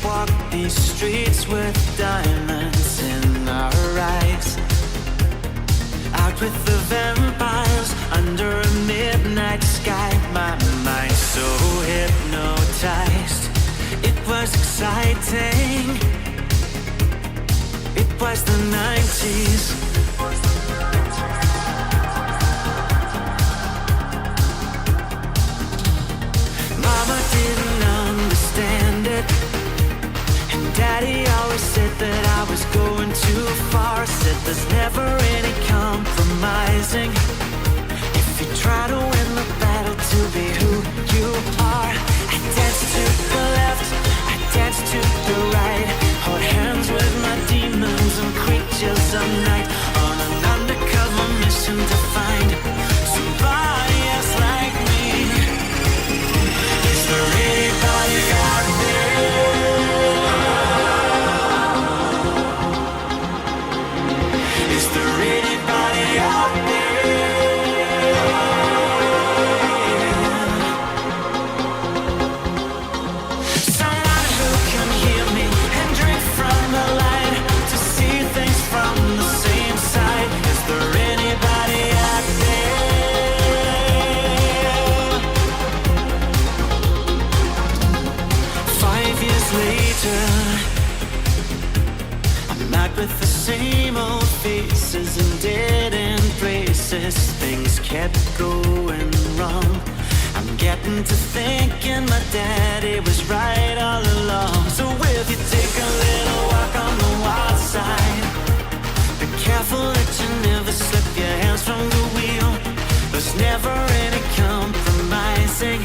walk these streets with diamonds in our eyes. Out with the vampires under a midnight sky. My mind so hypnotized. It was exciting. It was the 90s. Mama didn't understand it, and Daddy always said that I was going too far. Said there's never any compromising if you try to win the battle to be who you are. I danced to the left, I danced to the right, hold hands with my demons and creatures of night, on an undercover mission to find somebody else like me. Is there anybody out there? Is there anybody out there? Someone who can hear me and drink from the light, to see things from the same side. Is there anybody out there? 5 years later, I'm out with the same old faces and dead end places. Things kept going wrong. I'm getting to thinking my daddy was right all along. So if you take a little walk on the wild side, be careful that you never slip your hands from the wheel. There's never any compromising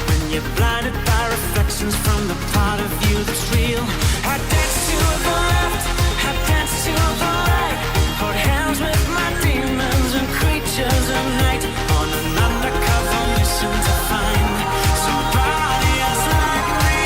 when you're blinded by reflections from the part of you that's real. I dance to the left, I dance to the right, hold hands with my demons and creatures of night, on an undercover mission to find somebody else like me.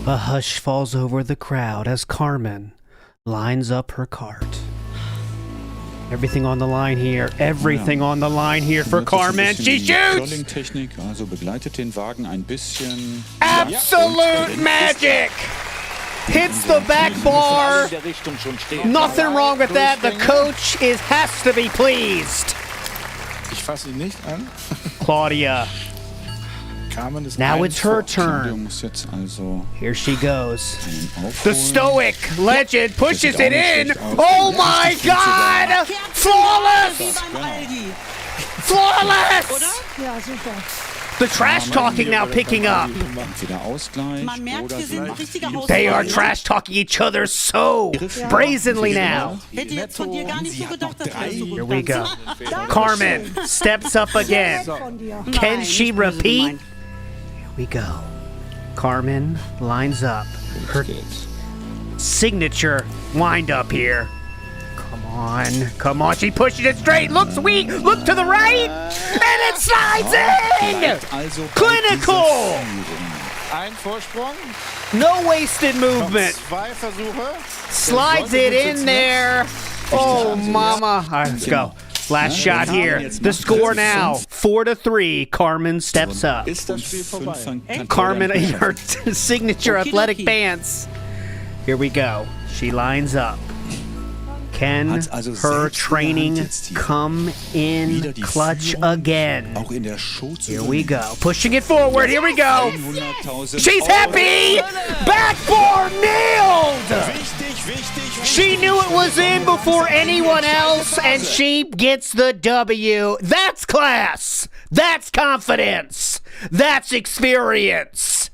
A hush falls over the crowd as Carmen lines up her cart. Everything on the line here. Everything on the line here for Carmen. She shoots! Absolute magic! Hits the back bar. Nothing wrong with that. The coach has to be pleased. Claudia. Now it's her turn. Here she goes. The stoic legend pushes it in. Oh my God! Flawless! Flawless! The trash talking now picking up. They are trash talking each other so brazenly now. Here we go. Carmen steps up again. Can she repeat? We go. Carmen lines up her signature wind up here. Come on, come on. She pushes it straight. Looks weak. Look to the right, and it slides in. Clinical. No wasted movement. Slides it in there. Oh, mama. All right, let's go. Last shot here. The score now, 4-3. Carmen steps up. Carmen in her signature athletic pants. Here we go. She lines up. Can her training come in clutch again? Here we go. Pushing it forward. Here we go. She's happy. Backboard nailed. She knew it was in before anyone else, and she gets the W. That's class. That's confidence. That's experience.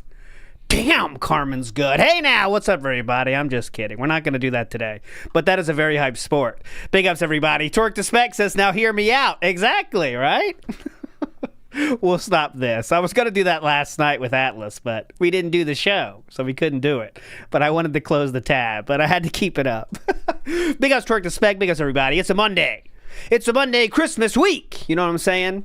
Damn, Carmen's good. Hey now, what's up, everybody? I'm just kidding. We're not going to do that today. But that is a very hype sport. Big ups, everybody. Torque to Spec says, now hear me out. Exactly, right? We'll stop this. I was going to do that last night with Atlas, but we didn't do the show, so we couldn't do it. But I wanted to close the tab, but I had to keep it up. Big ups, Torque to Spec. Big ups, everybody. It's a Monday. It's a Monday Christmas week. You know what I'm saying?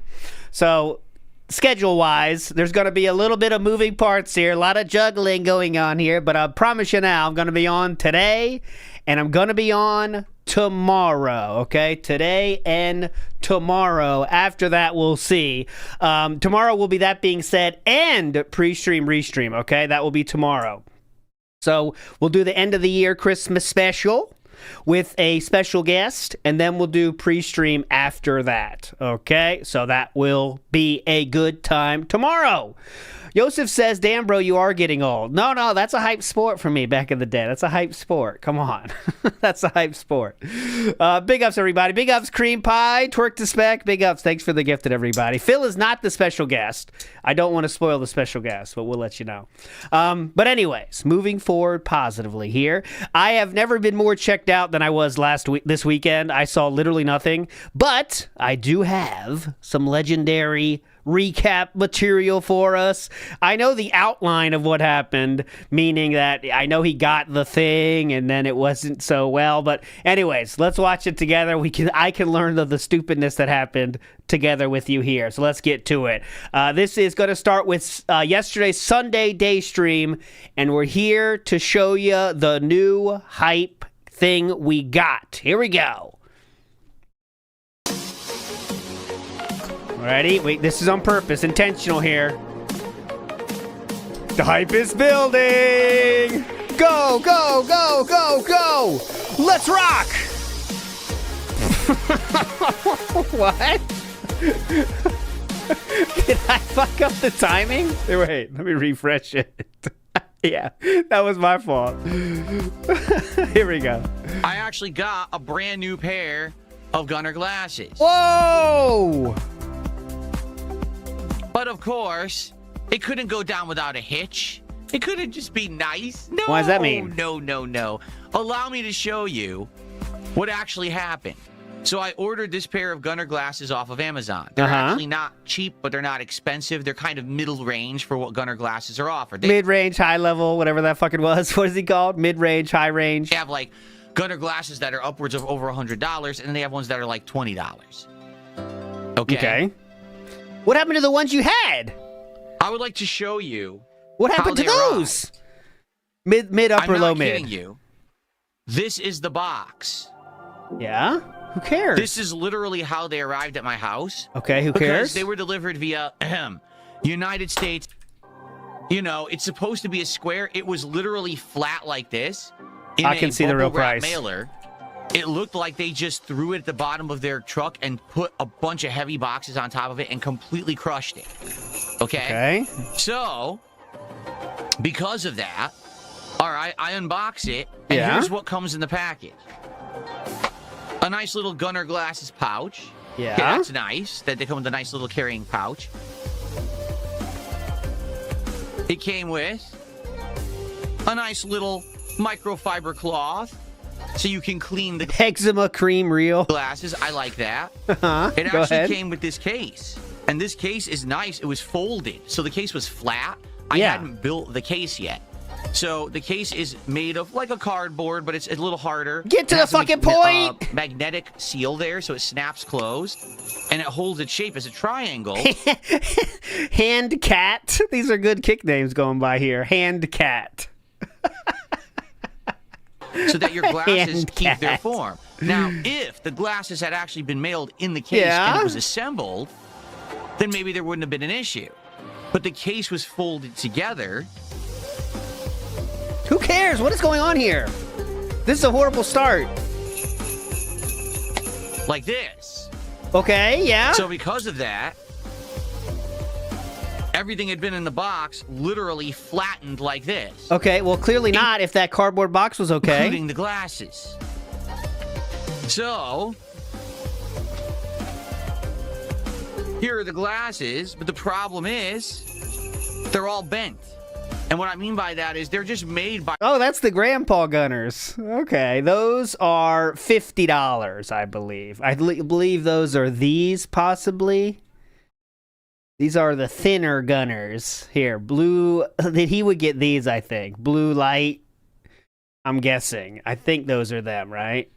So schedule-wise, there's going to be a little bit of moving parts here, a lot of juggling going on here, but I promise you now, I'm going to be on today, and I'm going to be on tomorrow, okay? Today and tomorrow. After that, we'll see. Tomorrow will be That Being Said and PREEstream, REEStream, okay? That will be tomorrow. So we'll do the end of the year Christmas special with a special guest, and then we'll do PREEstream after that, okay? So that will be a good time tomorrow. Yosef says, damn, bro, you are getting old. No, that's a hype sport for me back in the day. That's a hype sport. Come on. That's a hype sport. Big ups, everybody. Big ups, Cream Pie, Twerk to Spec. Big ups. Thanks for the gifted, everybody. Phil is not the special guest. I don't want to spoil the special guest, but we'll let you know. But anyways, moving forward positively here. I have never been more checked out than I was this weekend. I saw literally nothing, but I do have some legendary recap material for us. I know the outline of what happened, meaning that I know he got the thing and then it wasn't so well, but anyways, let's watch it together. I can learn the stupidness that happened together with you here. So let's get to it. This is going to start with yesterday's Sunday day stream, and we're here to show you the new hype thing we got. Here we go. Ready? Wait, this is on purpose, intentional here. The hype is building! Go, go, go, go, go! Let's rock! What? Did I fuck up the timing? Wait, let me refresh it. Yeah, that was my fault. Here we go. I actually got a brand new pair of Gunnar glasses. Whoa! But of course, it couldn't go down without a hitch. It couldn't just be nice. No. What does that mean? No. Allow me to show you what actually happened. So I ordered this pair of Gunnar glasses off of Amazon. They're actually not cheap, but they're not expensive. They're kind of middle range for what Gunnar glasses are offered. Mid-range, high level, whatever that fucking was. What is he called? Mid-range, high range. They have like Gunnar glasses that are upwards of over $100, and then they have ones that are like $20. Okay. What happened to the ones you had? I would like to show you. What happened to those? Mid, upper, I'm low, not mid. kidding you. This is the box. Yeah? Who cares? This is literally how they arrived at my house. Okay, who because cares? They were delivered via United States. You know, it's supposed to be a square. It was literally flat like this. I can see the real price. Mailer. It looked like they just threw it at the bottom of their truck and put a bunch of heavy boxes on top of it and completely crushed it. Okay? So, because of that, all right, I unbox it, and here's what comes in the package. A nice little Gunner Glasses pouch. Yeah. Okay, that's nice, that they come with a nice little carrying pouch. It came with a nice little microfiber cloth, so you can clean the eczema cream reel glasses. I like that. Uh-huh. It actually came with this case, and this case is nice. It was folded, so the case was flat. I hadn't built the case yet, so the case is made of like a cardboard, but it's a little harder. Get to the fucking point. Magnetic seal there, so it snaps closed, and it holds its shape as a triangle. Hand cat. These are good kick names going by here. Hand cat. So that your glasses keep their form. Now, if the glasses had actually been mailed in the case and it was assembled, then maybe there wouldn't have been an issue. But the case was folded together. Who cares? What is going on here? This is a horrible start. Like this. Okay, yeah. So because of that, everything had been in the box literally flattened like this. Okay, well, clearly not if that cardboard box was okay. Including the glasses. So, here are the glasses, but the problem is they're all bent. And what I mean by that is they're just made by... Oh, that's the Grandpa Gunners. Okay, those are $50, I believe. I believe those are these, possibly. These are the thinner Gunners. Here, blue... He would get these, I think. Blue light. I'm guessing. I think those are them, right?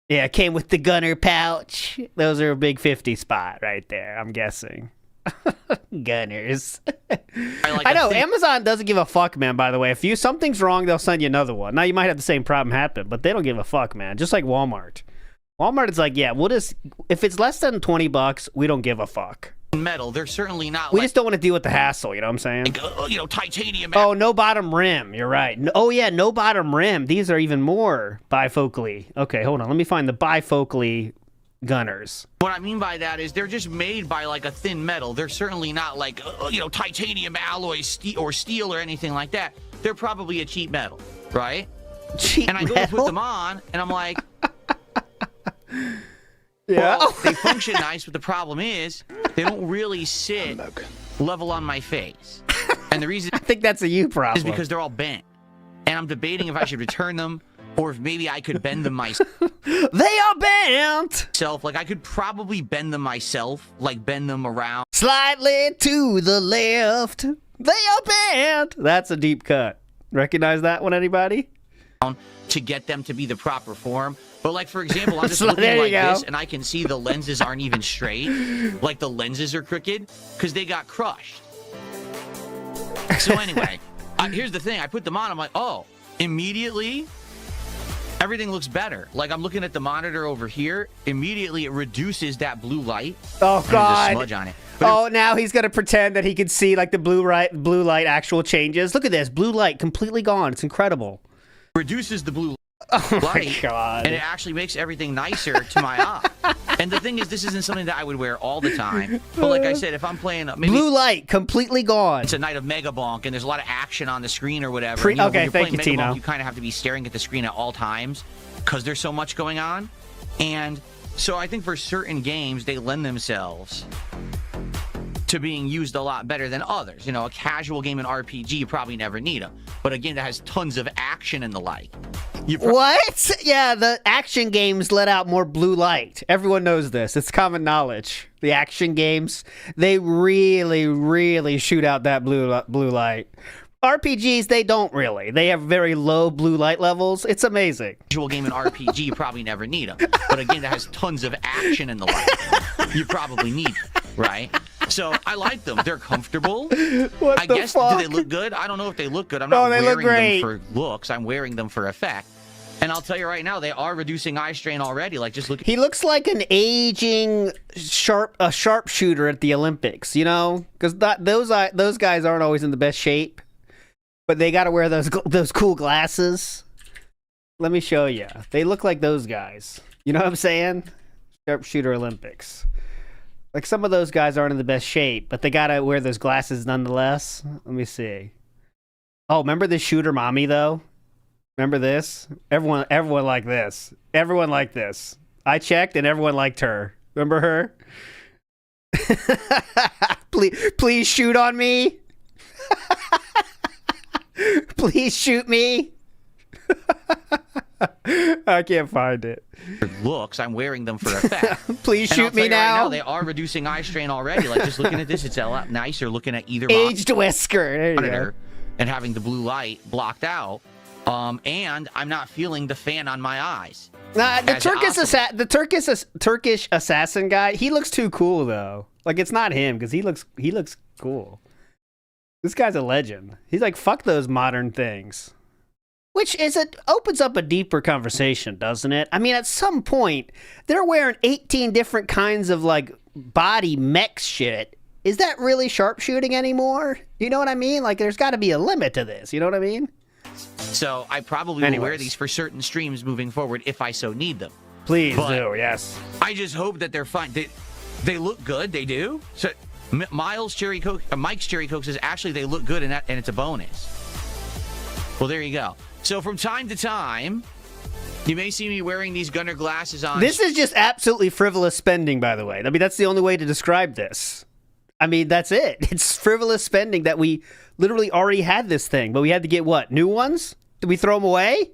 Yeah, it came with the Gunner pouch. Those are a big 50 spot right there, I'm guessing. Gunners. I know, Amazon doesn't give a fuck, man, by the way. If something's wrong, they'll send you another one. Now, you might have the same problem happen, but they don't give a fuck, man. Just like Walmart. Walmart is like, yeah, we'll just... If it's less than $20, we don't give a fuck. Metal, they're certainly not we just don't want to deal with the hassle, you know what I'm saying? Like, you know, titanium. Oh, no bottom rim. You're right. Oh, yeah, no bottom rim. These are even more bifocally. Okay, hold on. Let me find the bifocally Gunners. What I mean by that is they're just made by like a thin metal. They're certainly not like, you know, titanium alloy or steel or anything like that. They're probably a cheap metal, right? Cheap and I go to put them on, and I'm like... Yeah. Well, they function nice, but the problem is they don't really sit level on my face. And the reason I think that's a you problem is because they're all bent. And I'm debating if I should return them or if maybe I could bend them myself. They are bent. Like I could probably bend them myself, like bend them around slightly to the left. They are bent. That's a deep cut. Recognize that one, anybody? To get them to be the proper form. But like, for example, I'm just looking like this, and I can see the lenses aren't even straight. Like, the lenses are crooked because they got crushed. So anyway, here's the thing. I put them on. I'm like, oh, immediately, everything looks better. Like, I'm looking at the monitor over here. Immediately, it reduces that blue light. Oh, God. There's a smudge on it. Oh, now he's going to pretend that he can see, like, the blue light actual changes. Look at this. Blue light completely gone. It's incredible. Reduces the blue light. Oh my God. And it actually makes everything nicer to my eye. And the thing is, this isn't something that I would wear all the time. But like I said, if I'm playing... Maybe blue light, completely gone. It's a night of Megabonk, and there's a lot of action on the screen or whatever. Okay, when you're thank you, Megabonk, Tino. You kind of have to be staring at the screen at all times because there's so much going on. And so I think for certain games, they lend themselves to being used a lot better than others. You know, a casual game in RPG, you probably never need them. But a game that has tons of action and the like. What? Yeah, the action games let out more blue light. Everyone knows this. It's common knowledge. The action games, they really, really shoot out that blue light. RPGs, they don't really. They have very low blue light levels. It's amazing. Casual game in RPG, you probably never need them. But a game that has tons of action and the like, you probably need them, right? So I like them. They're comfortable. What I the guess, fuck? do they look good? I don't know if they look good. I'm No, not they look wearing great. them for looks. I'm wearing them for effect. And I'll tell you right now, they are reducing eye strain already. Like, just look. He looks like an aging sharpshooter at the Olympics, you know? Because those guys aren't always in the best shape, but they got to wear those cool glasses. Let me show you. They look like those guys. You know what I'm saying? Sharpshooter Olympics. Like, some of those guys aren't in the best shape, but they got to wear those glasses nonetheless. Let me see. Oh, remember the shooter mommy, though? Remember this? Everyone liked this. Everyone liked this. I checked, and everyone liked her. Remember her? please shoot on me. Please shoot me. I can't find it. Looks. I'm wearing them for effect. Please shoot me now. Right now. They are reducing eye strain already. Like, just looking at this, it's a lot nicer looking at either aged whisker. There you monitor go. and having the blue light blocked out. And I'm not feeling the fan on my eyes. The Turkish assassin guy, he looks too cool though. Like, it's not him because he looks cool. This guy's a legend. He's like, fuck those modern things. Which opens up a deeper conversation, doesn't it? I mean, at some point, they're wearing 18 different kinds of like body mech shit. Is that really sharpshooting anymore? You know what I mean? Like, there's got to be a limit to this. You know what I mean? So I probably will wear these for certain streams moving forward if I so need them. Please do, yes. I just hope that they're fine. They look good. They do. So Mike's Cherry Coke says actually they look good, and it's a bonus. Well, there you go. So from time to time, you may see me wearing these Gunner glasses on. This is just absolutely frivolous spending, by the way. I mean, that's the only way to describe this. I mean, that's it. It's frivolous spending that we literally already had this thing, but we had to get what? New ones? Did we throw them away?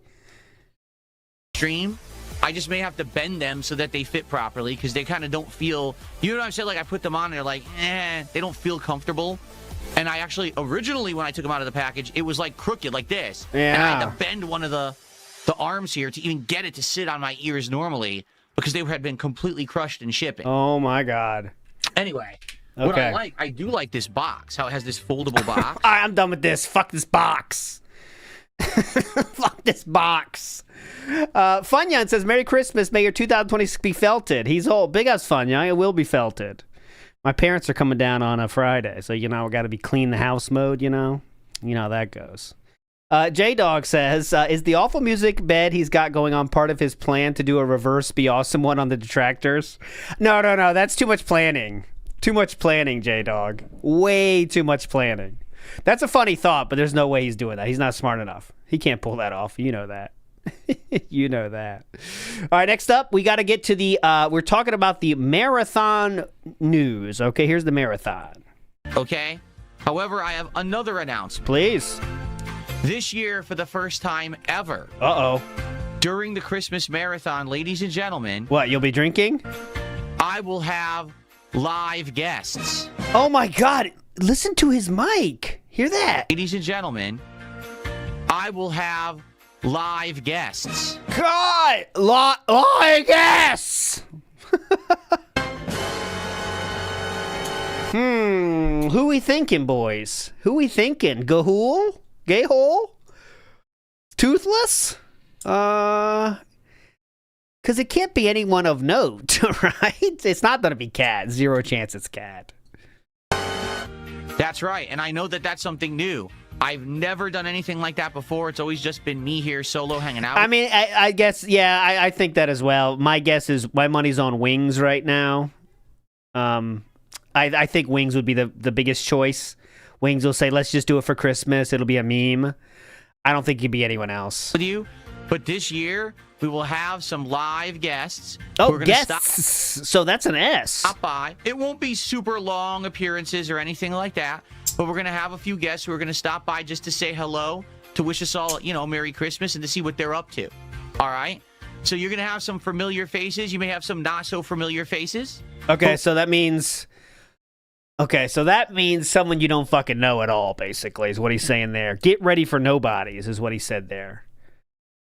Stream. I just may have to bend them so that they fit properly because they kind of don't feel, you know what I'm saying? Like, I put them on and they're like, they don't feel comfortable. And I actually, originally when I took them out of the package, it was like crooked like this. Yeah. And I had to bend one of the arms here to even get it to sit on my ears normally because they had been completely crushed in shipping. Oh my God. Anyway. Okay. What I do like this box, how it has this foldable box. All right, I'm done with this. Fuck this box. Fuck this box. Funyan says, Merry Christmas. May your 2026 be felted. He's old. Big ass Funyan. It will be felted. My parents are coming down on a Friday, so, you know, we got to be clean the house mode, you know? You know how that goes. J-Dog says, is the awful music bed he's got going on part of his plan to do a reverse Be Awesome one on the detractors? No. That's too much planning. Too much planning, J-Dog. Way too much planning. That's a funny thought, but there's no way he's doing that. He's not smart enough. He can't pull that off. You know that. You know that. All right, next up, we got to get to the, we're talking about the marathon news. Okay, here's the marathon. Okay. However, I have another announcement. Please. This year, for the first time ever. Uh-oh. During the Christmas marathon, ladies and gentlemen. What, you'll be drinking? I will have live guests. Oh my God. Listen to his mic. Hear that? Ladies and gentlemen, I will have live guests. God! Live guests! Who we thinking, boys? Who we thinking? Gahul? Gayhole? Toothless? Because it can't be anyone of note, right? It's not going to be Cat. Zero chance it's Cat. That's right, and I know that that's something new. I've never done anything like that before. It's always just been me here solo hanging out. I mean, I guess, yeah, I think that as well. My guess is my money's on Wings right now. I think Wings would be the biggest choice. Wings will say, let's just do it for Christmas. It'll be a meme. I don't think it'd be anyone else. With you, but this year we will have some live guests. Oh, guests. So that's an S. Stop by. It won't be super long appearances or anything like that, but we're going to have a few guests who are going to stop by just to say hello, to wish us all, you know, Merry Christmas and to see what they're up to. All right? So you're going to have some familiar faces. You may have some not so familiar faces. Okay, so that means... Okay, so that means someone you don't fucking know at all, basically, is what he's saying there. Get ready for nobodies, is what he said there.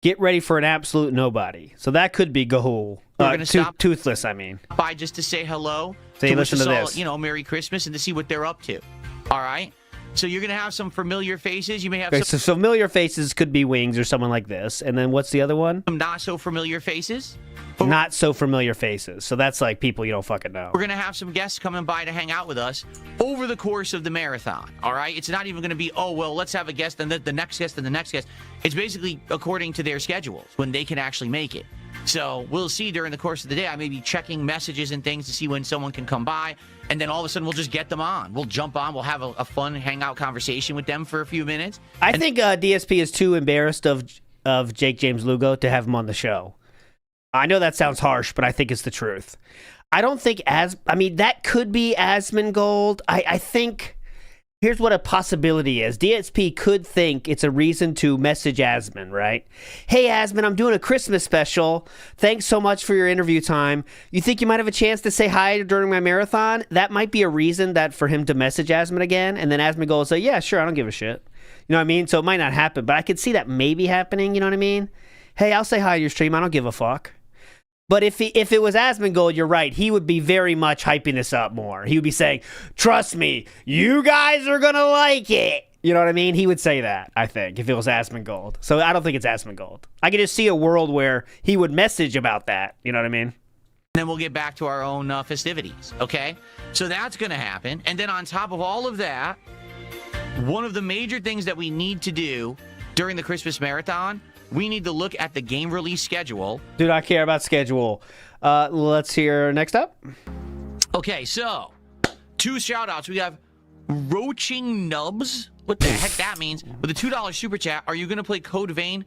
Get ready for an absolute nobody. So that could be Gahul. We're going to stop toothless, I mean. by just to say hello. Say, to wish listen us to all, this. you know, Merry Christmas and to see what they're up to. All right? So you're going to have some familiar faces. You may have Okay, so familiar faces could be Wings or someone like this. And then what's the other one? some not so familiar faces. Not so familiar faces. So that's like people you don't fucking know. We're going to have some guests coming by to hang out with us over the course of the marathon, all right? It's not even going to be, oh, well, let's have a guest and the next guest and the next guest. It's basically according to their schedules when they can actually make it. So we'll see during the course of the day. I may be checking messages and things to see when someone can come by, and then all of a sudden we'll just get them on. We'll jump on. We'll have a fun hangout conversation with them for a few minutes. I think DSP is too embarrassed of Jake James Lugo to have him on the show. I know that sounds harsh, but I think it's the truth. I don't think that could be Asmongold. I think here's what a possibility is. DSP could think it's a reason to message Asmon, right? Hey, Asmon, I'm doing a Christmas special. Thanks so much for your interview time. You think you might have a chance to say hi during my marathon? That might be a reason that for him to message Asmon again, and then Asmongold will say, yeah, sure, I don't give a shit. You know what I mean? So it might not happen, but I could see that maybe happening, you know what I mean? Hey, I'll say hi to your stream. I don't give a fuck. But if it was Asmongold, you're right. He would be very much hyping this up more. He would be saying, trust me, you guys are going to like it. You know what I mean? He would say that, I think, if it was Asmongold. So I don't think it's Asmongold. I could just see a world where he would message about that. You know what I mean? Then we'll get back to our own festivities, okay? So that's going to happen. And then on top of all of that, one of the major things that we need to do during the Christmas marathon, we need to look at the game release schedule. Do not care about schedule. Let's hear next up. Okay, so 2 shout-outs. We have Roaching Nubs. What the heck that means? With a $2 super chat, are you going to play Code Vein?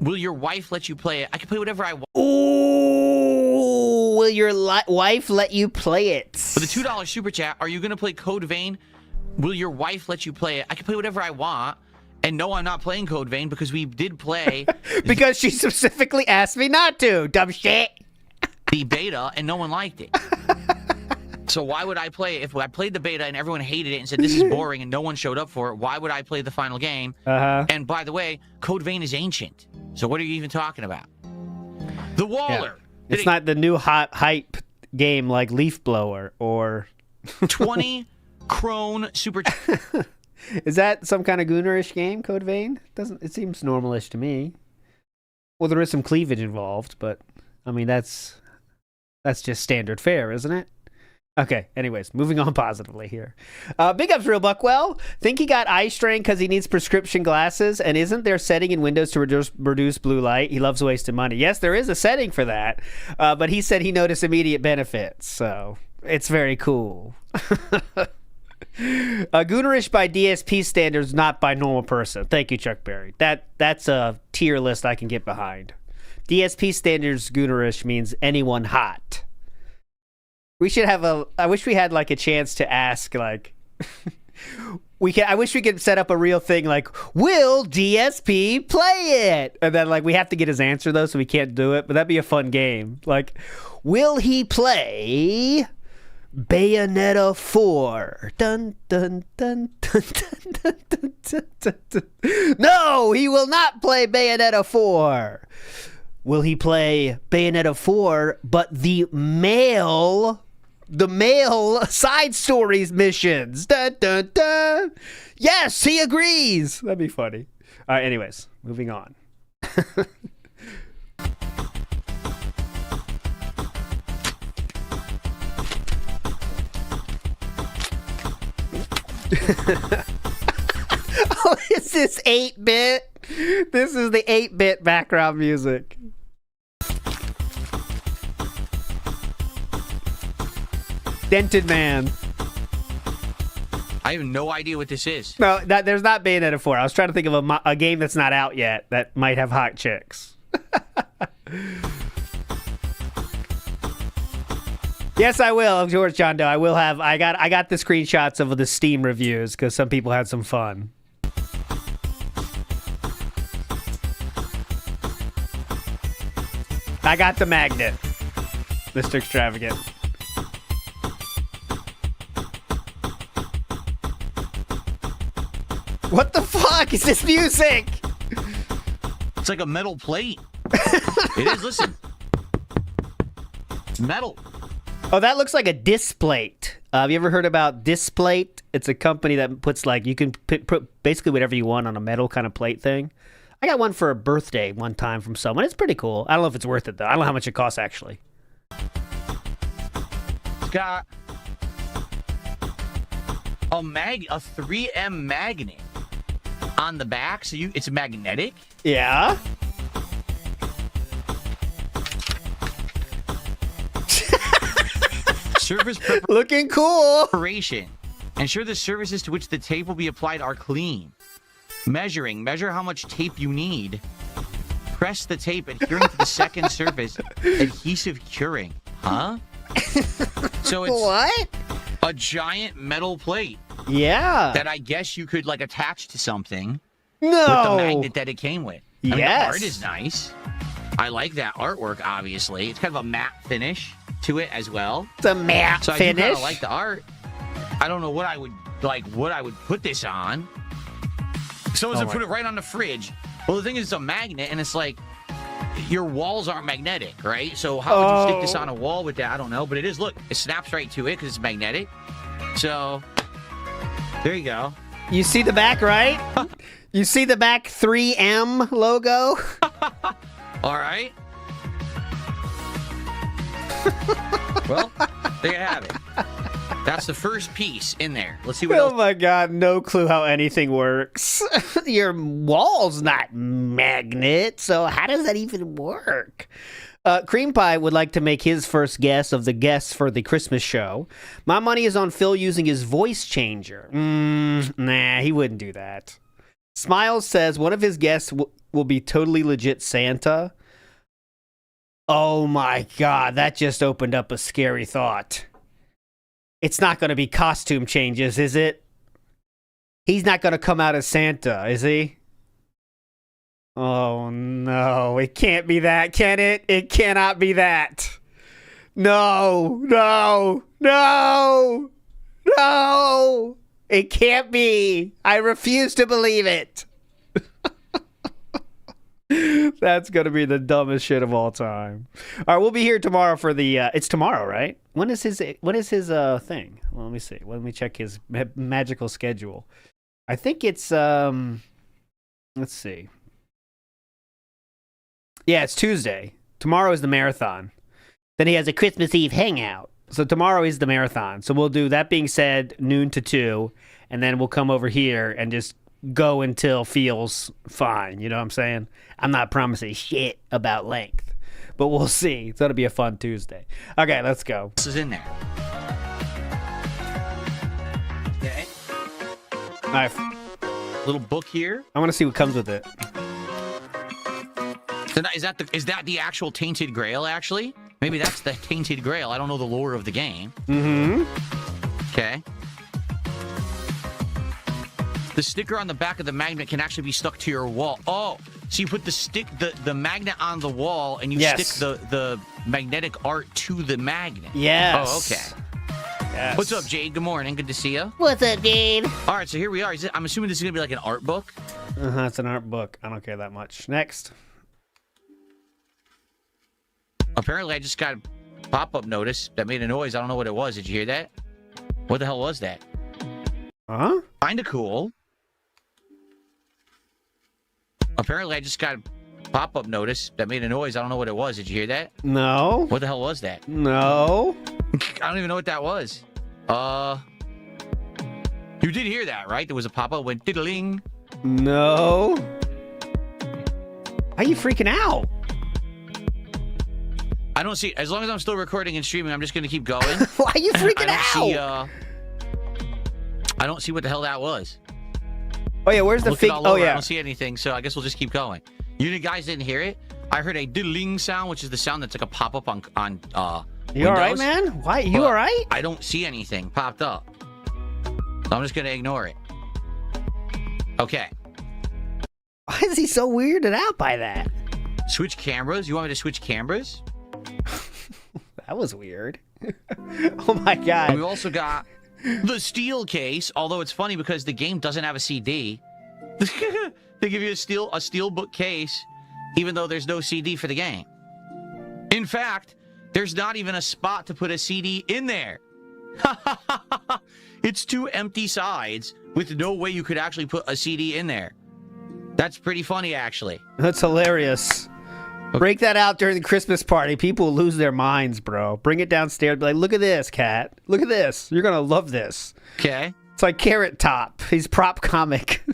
Will your wife let you play it? I can play whatever I want. Ooh, will your wife let you play it? With a $2 super chat, are you going to play Code Vein? Will your wife let you play it? I can play whatever I want. And no, I'm not playing Code Vein because we did play... because she specifically asked me not to, dumb shit. ...the beta, and no one liked it. So why would I play... If I played the beta and everyone hated it and said, this is boring, and no one showed up for it, why would I play the final game? And by the way, Code Vein is ancient. So what are you even talking about? The Waller. Yeah. It's not the new hot hype game like Leaf Blower or... 20 Crone Super... Is that some kind of Goonerish game, Code Vein? It seems normalish to me. Well, there is some cleavage involved, but I mean that's just standard fare, isn't it? Okay, anyways, moving on positively here. Big ups, Real Buckwell. Think he got eye strain because he needs prescription glasses, and isn't there a setting in Windows to reduce blue light? He loves wasting money. Yes, there is a setting for that, but he said he noticed immediate benefits, so it's very cool. Goonerish by DSP standards, not by normal person. Thank you, Chuck Berry. That's a tier list I can get behind. DSP standards Goonerish means anyone hot. We should have I wish we had like a chance to ask like I wish we could set up a real thing like, will DSP play it? And then like we have to get his answer though, so we can't do it, but that'd be a fun game. Like, will he play Bayonetta 4? Dun dun dun dun dun dun dun dun dun dun. No, he will not play Bayonetta 4. Will he play Bayonetta 4, but the male side stories missions? Dun dun dun. Yes, he agrees. That'd be funny. All right, anyways, moving on. Oh, is this 8-bit? This is the 8-bit background music. Dented Man. I have no idea what this is. No, there's not Bayonetta 4. I was trying to think of a game that's not out yet that might have hot chicks. Yes, I will, George John Doe. I will have. I got the screenshots of the Steam reviews because some people had some fun. I got the magnet, Mr. Extravagant. What the fuck is this music? It's, It's like a metal plate. It is. Listen. Metal. Oh, that looks like a displate. Have you ever heard about displate? It's a company that puts like, you can put basically whatever you want on a metal kind of plate thing. I got one for a birthday one time from someone. It's pretty cool. I don't know if it's worth it though. I don't know how much it costs actually. It's got a 3M magnet on the back, so it's magnetic. Yeah. Surface looking cool. preparation. Ensure the surfaces to which the tape will be applied are clean. Measuring. Measure how much tape you need. Press the tape adhering to the second surface. Adhesive curing. Huh? So it's what? A giant metal plate. Yeah. That I guess you could like attach to something. No. With the magnet that it came with. I mean, yes. the art is nice. I like that artwork, obviously. It's kind of a matte finish to it as well. It's a matte so finish. I do kind of like the art. I don't know what I would put this on. Someone's gonna put it right on the fridge. Well, the thing is, it's a magnet, and it's like your walls aren't magnetic, right? So how would you stick this on a wall with that? I don't know, but it is. Look, it snaps right to it because it's magnetic. So there you go. You see the back, right? You see the back 3M logo? All right. Well, there you have it. That's the first piece in there. Let's see what else. Oh my god, no clue how anything works. Your wall's not magnet, so how does that even work? Cream Pie would like to make his first guess of the guests for the Christmas show. My money is on Phil using his voice changer. Nah, he wouldn't do that. Smiles says one of his guests will be totally legit Santa. Oh my god, that just opened up a scary thought. It's not going to be costume changes, is it? He's not going to come out as Santa, is he? Oh no, it can't be that, can it? It cannot be that. No, no, no, no. It can't be. I refuse to believe it. That's going to be the dumbest shit of all time. All right, we'll be here tomorrow for the it's tomorrow, right? When is his thing? Well, let me see. Let me check his magical schedule. I think it's let's see. Yeah, it's Tuesday. Tomorrow is the marathon. Then he has a Christmas Eve hangout. So tomorrow is the marathon. So we'll do, that being said, noon to 2, and then we'll come over here and just go until feels fine. You know what I'm saying? I'm not promising shit about length, but we'll see. It's going to be a fun Tuesday. Okay, let's go. This is in there. Okay. All right. Little book here. I want to see what comes with it. So is that the actual Tainted Grail, actually? Maybe that's the Tainted Grail. I don't know the lore of the game. Mm-hmm. Okay. The sticker on the back of the magnet can actually be stuck to your wall. Oh, so you put the magnet on the wall, and you stick the magnetic art to the magnet. Yes. Oh, okay. Yes. What's up, Jade? Good morning. Good to see you. What's up, Jade? All right, so here we are. I'm assuming this is going to be like an art book. Uh-huh, it's an art book. I don't care that much. Next. Apparently, I just got a pop-up notice that made a noise. I don't know what it was. Did you hear that? What the hell was that? Huh? Kinda cool. Apparently, I just got a pop-up notice that made a noise. I don't know what it was. Did you hear that? No. What the hell was that? No. I don't even know what that was. You did hear that, right? There was a pop-up went diddling. No. Why are you freaking out? I don't see. As long as I'm still recording and streaming, I'm just gonna keep going. Why are you freaking out? I don't see what the hell that was. Oh yeah, where's the fig? Oh yeah, I don't see anything, so I guess we'll just keep going. You guys didn't hear it? I heard a diddling sound, which is the sound that's like a pop-up on You Windows. all right, man? Why? You all right? I don't see anything popped up. So I'm just gonna ignore it. Okay. Why is he so weirded out by that? Switch cameras? You want me to switch cameras? That was weird. Oh my god. And we also got the steel case, although it's funny because the game doesn't have a CD. They give you a steel book case, even though there's no CD for the game. In fact, There's not even a spot to put a CD in there. It's 2 empty sides with no way you could actually put a CD in there. That's pretty funny, actually. That's hilarious. Break that out during the Christmas party. People will lose their minds, bro. Bring it downstairs. Be like, look at this, cat. Look at this. You're going to love this. Okay. It's like Carrot Top. He's prop comic.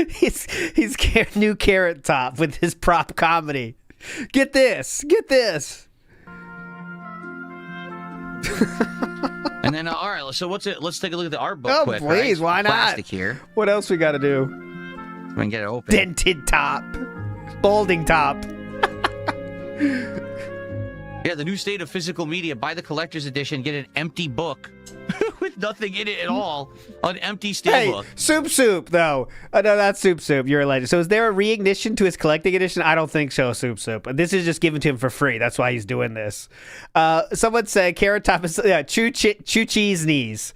he's new Carrot Top with his prop comedy. Get this. Get this. And then, all right, so what's it? Let's take a look at the art book Oh, quick. please. Right? Why not? Plastic here. What else we got to do? We can get it open. Dented top. Balding top. Yeah, the new state of physical media. Buy the collector's edition. Get an empty book with nothing in it at all. An empty steelbook. Hey, Soup, though. No, that's Soup. You're a legend. So is there a reignition to his collecting edition? I don't think so, Soup. This is just given to him for free. That's why he's doing this. Someone said Carrot Top is Chew Cheese Knees.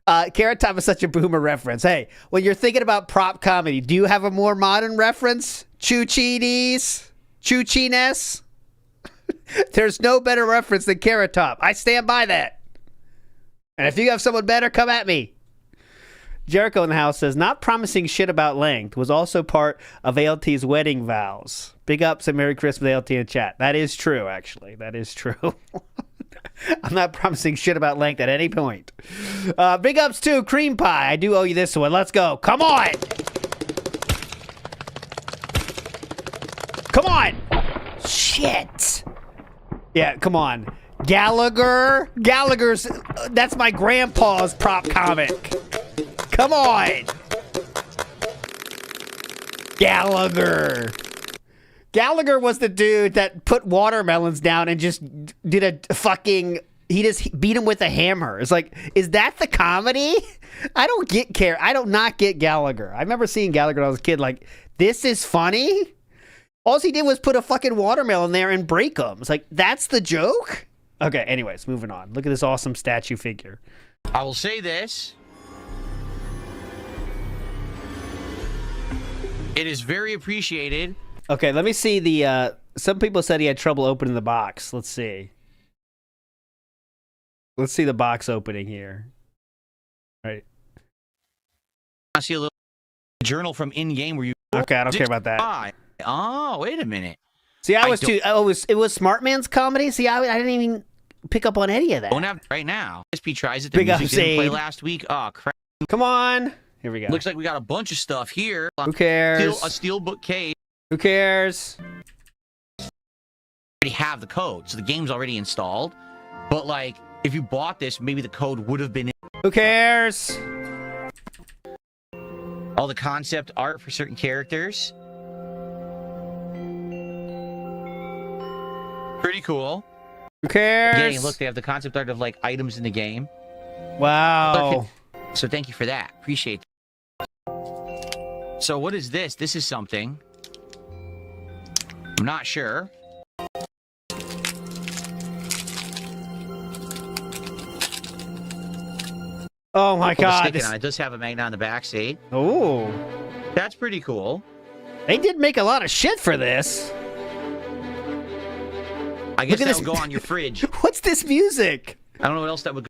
Carrot Top is such a boomer reference. Hey, when you're thinking about prop comedy, do you have a more modern reference? Chew Cheese? Chew Chiness? There's no better reference than Carrot Top. I stand by that. And if you have someone better, come at me. Jericho in the house says, not promising shit about length was also part of ALT's wedding vows. Big ups and Merry Christmas, ALT in chat. That is true, actually. That is true. I'm not promising shit about length at any point. Big ups too, Cream Pie. I do owe you this one. Let's go. Come on. Come on. Shit. Yeah, come on. Gallagher's, that's my grandpa's prop comic. Come on. Gallagher was the dude that put watermelons down and just did a fucking, he just beat him with a hammer. It's like, is that the comedy? I do not get Gallagher. I remember seeing Gallagher when I was a kid, like, this is funny? All he did was put a fucking watermelon there and break them. It's like, that's the joke? Okay, anyways, moving on. Look at this awesome statue figure. I will say this. It is very appreciated. Okay, let me see the, some people said he had trouble opening the box. Let's see. Let's see the box opening here. All right. I see a little journal from in-game where you... Okay, I don't care about that. Oh, wait a minute. See, it was Smart Man's comedy. See, I didn't even pick up on any of that. Don't have right now. SP tries it. The Big music didn't play Aid. last week. Oh, crap. Come on. Here we go. Looks like we got a bunch of stuff here. Who cares? A steelbook case. Who cares? Already have the code, so the game's already installed. But like, if you bought this, maybe the code would have been in. Who cares? All the concept art for certain characters. Pretty cool. Who cares? Yeah, look, they have the concept art of like items in the game. Wow. So thank you for that. Appreciate that. So what is this? This is something. I'm not sure. Oh my God. It does have a magnet on the back seat. Oh. That's pretty cool. They did make a lot of shit for this. I guess that would go on your fridge. What's this music? I don't know what else that would go.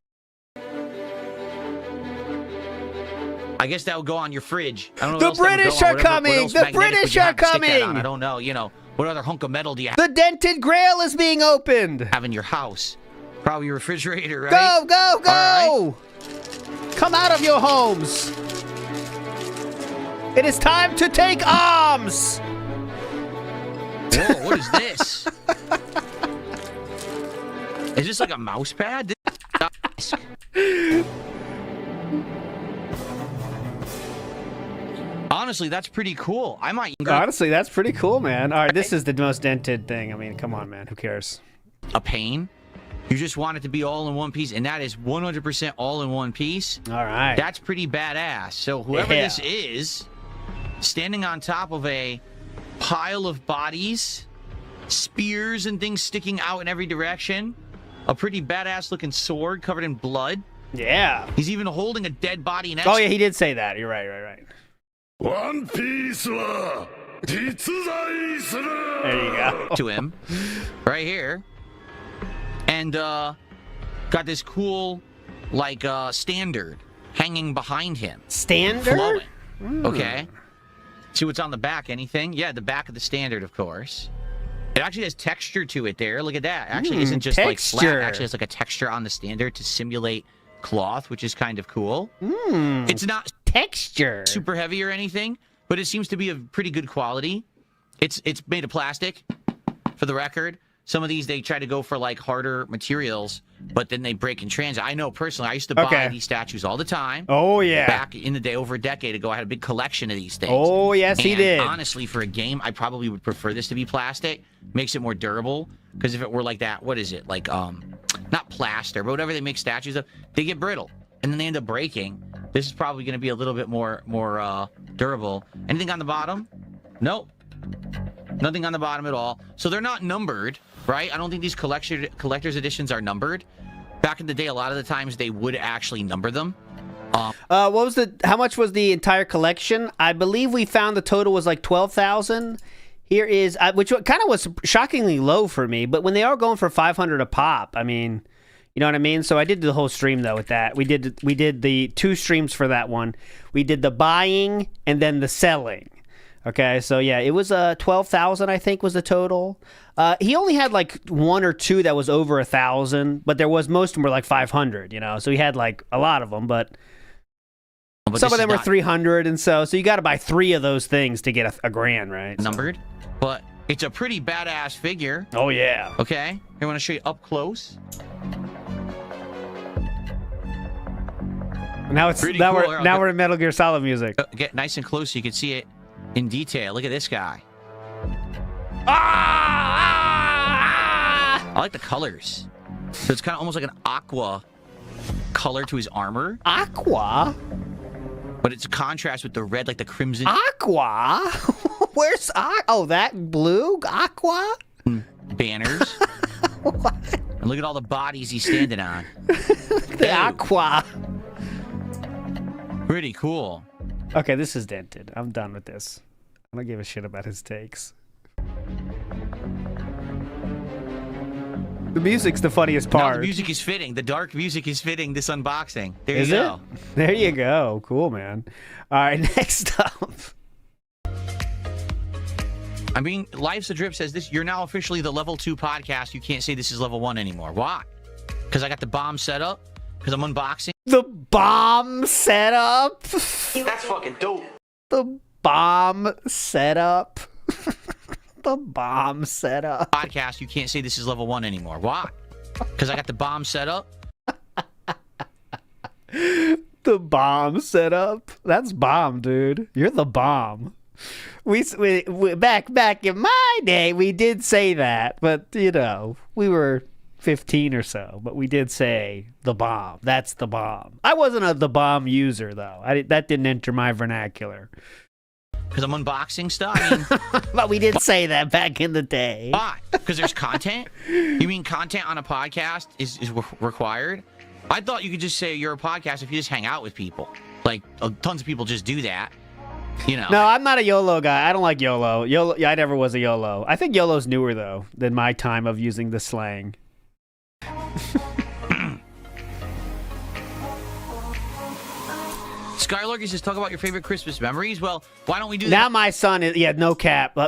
I guess that would go on your fridge. I don't know. The British are coming. The British are coming. I don't know. You know, what other hunk of metal do you have? The dented grail is being opened. Have in your house? Probably your refrigerator, right? Go, go, go! All right. Come out of your homes. It is time to take arms. Whoa, what is this? Is this like a mouse pad? Honestly, that's pretty cool. I might. Honestly, that's pretty cool, man. All right, this is the most dented thing. I mean, come on, man. Who cares? A pain. You just want it to be all in one piece, and that is 100% all in one piece. All right. That's pretty badass. So whoever this is, standing on top of a pile of bodies, spears and things sticking out in every direction, a pretty badass looking sword covered in blood. Yeah. He's even holding a dead body next. Oh yeah, he did say that. You're right. One Piece wa jitsuzai suru. There you go. To him, right here. and got this cool, like, standard hanging behind him. Standard? Flowing. Okay. See what's on the back? Anything? Yeah, the back of the standard, of course. It actually has texture to it there. Look at that. Actually, isn't just like flat. It actually has like a texture on the standard to simulate cloth, which is kind of cool. It's not texture super heavy or anything, but it seems to be of pretty good quality. It's made of plastic, for the record. Some of these, they try to go for, like, harder materials, but then they break in transit. I know, personally, I used to buy these statues all the time. Oh, yeah. Back in the day, over a decade ago, I had a big collection of these things. Oh, yes, he did. Honestly, for a game, I probably would prefer this to be plastic. Makes it more durable, because if it were like that, what is it? Like, not plaster, but whatever they make statues of, they get brittle, and then they end up breaking. This is probably going to be a little bit more durable. Anything on the bottom? Nope. Nothing on the bottom at all. So they're not numbered, right? I don't think these collector's editions are numbered. Back in the day, a lot of the times they would actually number them. How much was the entire collection? I believe we found the total was like 12,000. Here is, which kind of was shockingly low for me, but when they are going for 500 a pop, I mean, you know what I mean? So I did the whole stream though with that. We did the 2 streams for that one. We did the buying and then the selling. Okay, so yeah, it was 12,000, I think, was the total. He only had like 1 or 2 that was over 1,000, but most of them were like 500, you know. So he had like a lot of them, but some of them were 300, and so you got to buy 3 of those things to get a grand, right? Numbered, but it's a pretty badass figure. Oh yeah. Okay, I want to show you up close. Now we're in Metal Gear Solid music. Get nice and close so you can see it in detail. Look at this guy. I like the colors. So it's kind of almost like an aqua color to his armor. Aqua? But it's a contrast with the red, like the crimson. Aqua? Where's that blue? Aqua? Banners. What? And look at all the bodies he's standing on. The aqua. Pretty cool. Okay, this is dented. I'm done with this. I don't give a shit about his takes. The music's the funniest part. No, the music is fitting. The dark music is fitting this unboxing. There you go. There you go. Cool, man. All right, next up. I mean, Life's a Drip says this. You're now officially the level 2 podcast. You can't say this is level 1 anymore. Why? Because I got the bomb set up? Because I'm unboxing? The bomb setup? That's fucking dope. The bomb setup? The bomb setup. Podcast, you can't say this is level 1 anymore. Why? Because I got the bomb set up? The bomb setup? That's bomb, dude. You're the bomb. We back in my day, we did say that, but you know, we were 15 or so, but we did say the bomb. That's the bomb. I wasn't the bomb user though. That didn't enter my vernacular. Because I'm unboxing stuff? I mean, but we did say that back in the day. Why? Because there's content? You mean content on a podcast is required? I thought you could just say you're a podcast if you just hang out with people. Like, tons of people just do that. You know. No, I'm not a YOLO guy. I don't like YOLO. I never was a YOLO. I think YOLO's newer though than my time of using the slang. Skylarky says, talk about your favorite Christmas memories. Well, why don't we do that? Now my son is, no cap.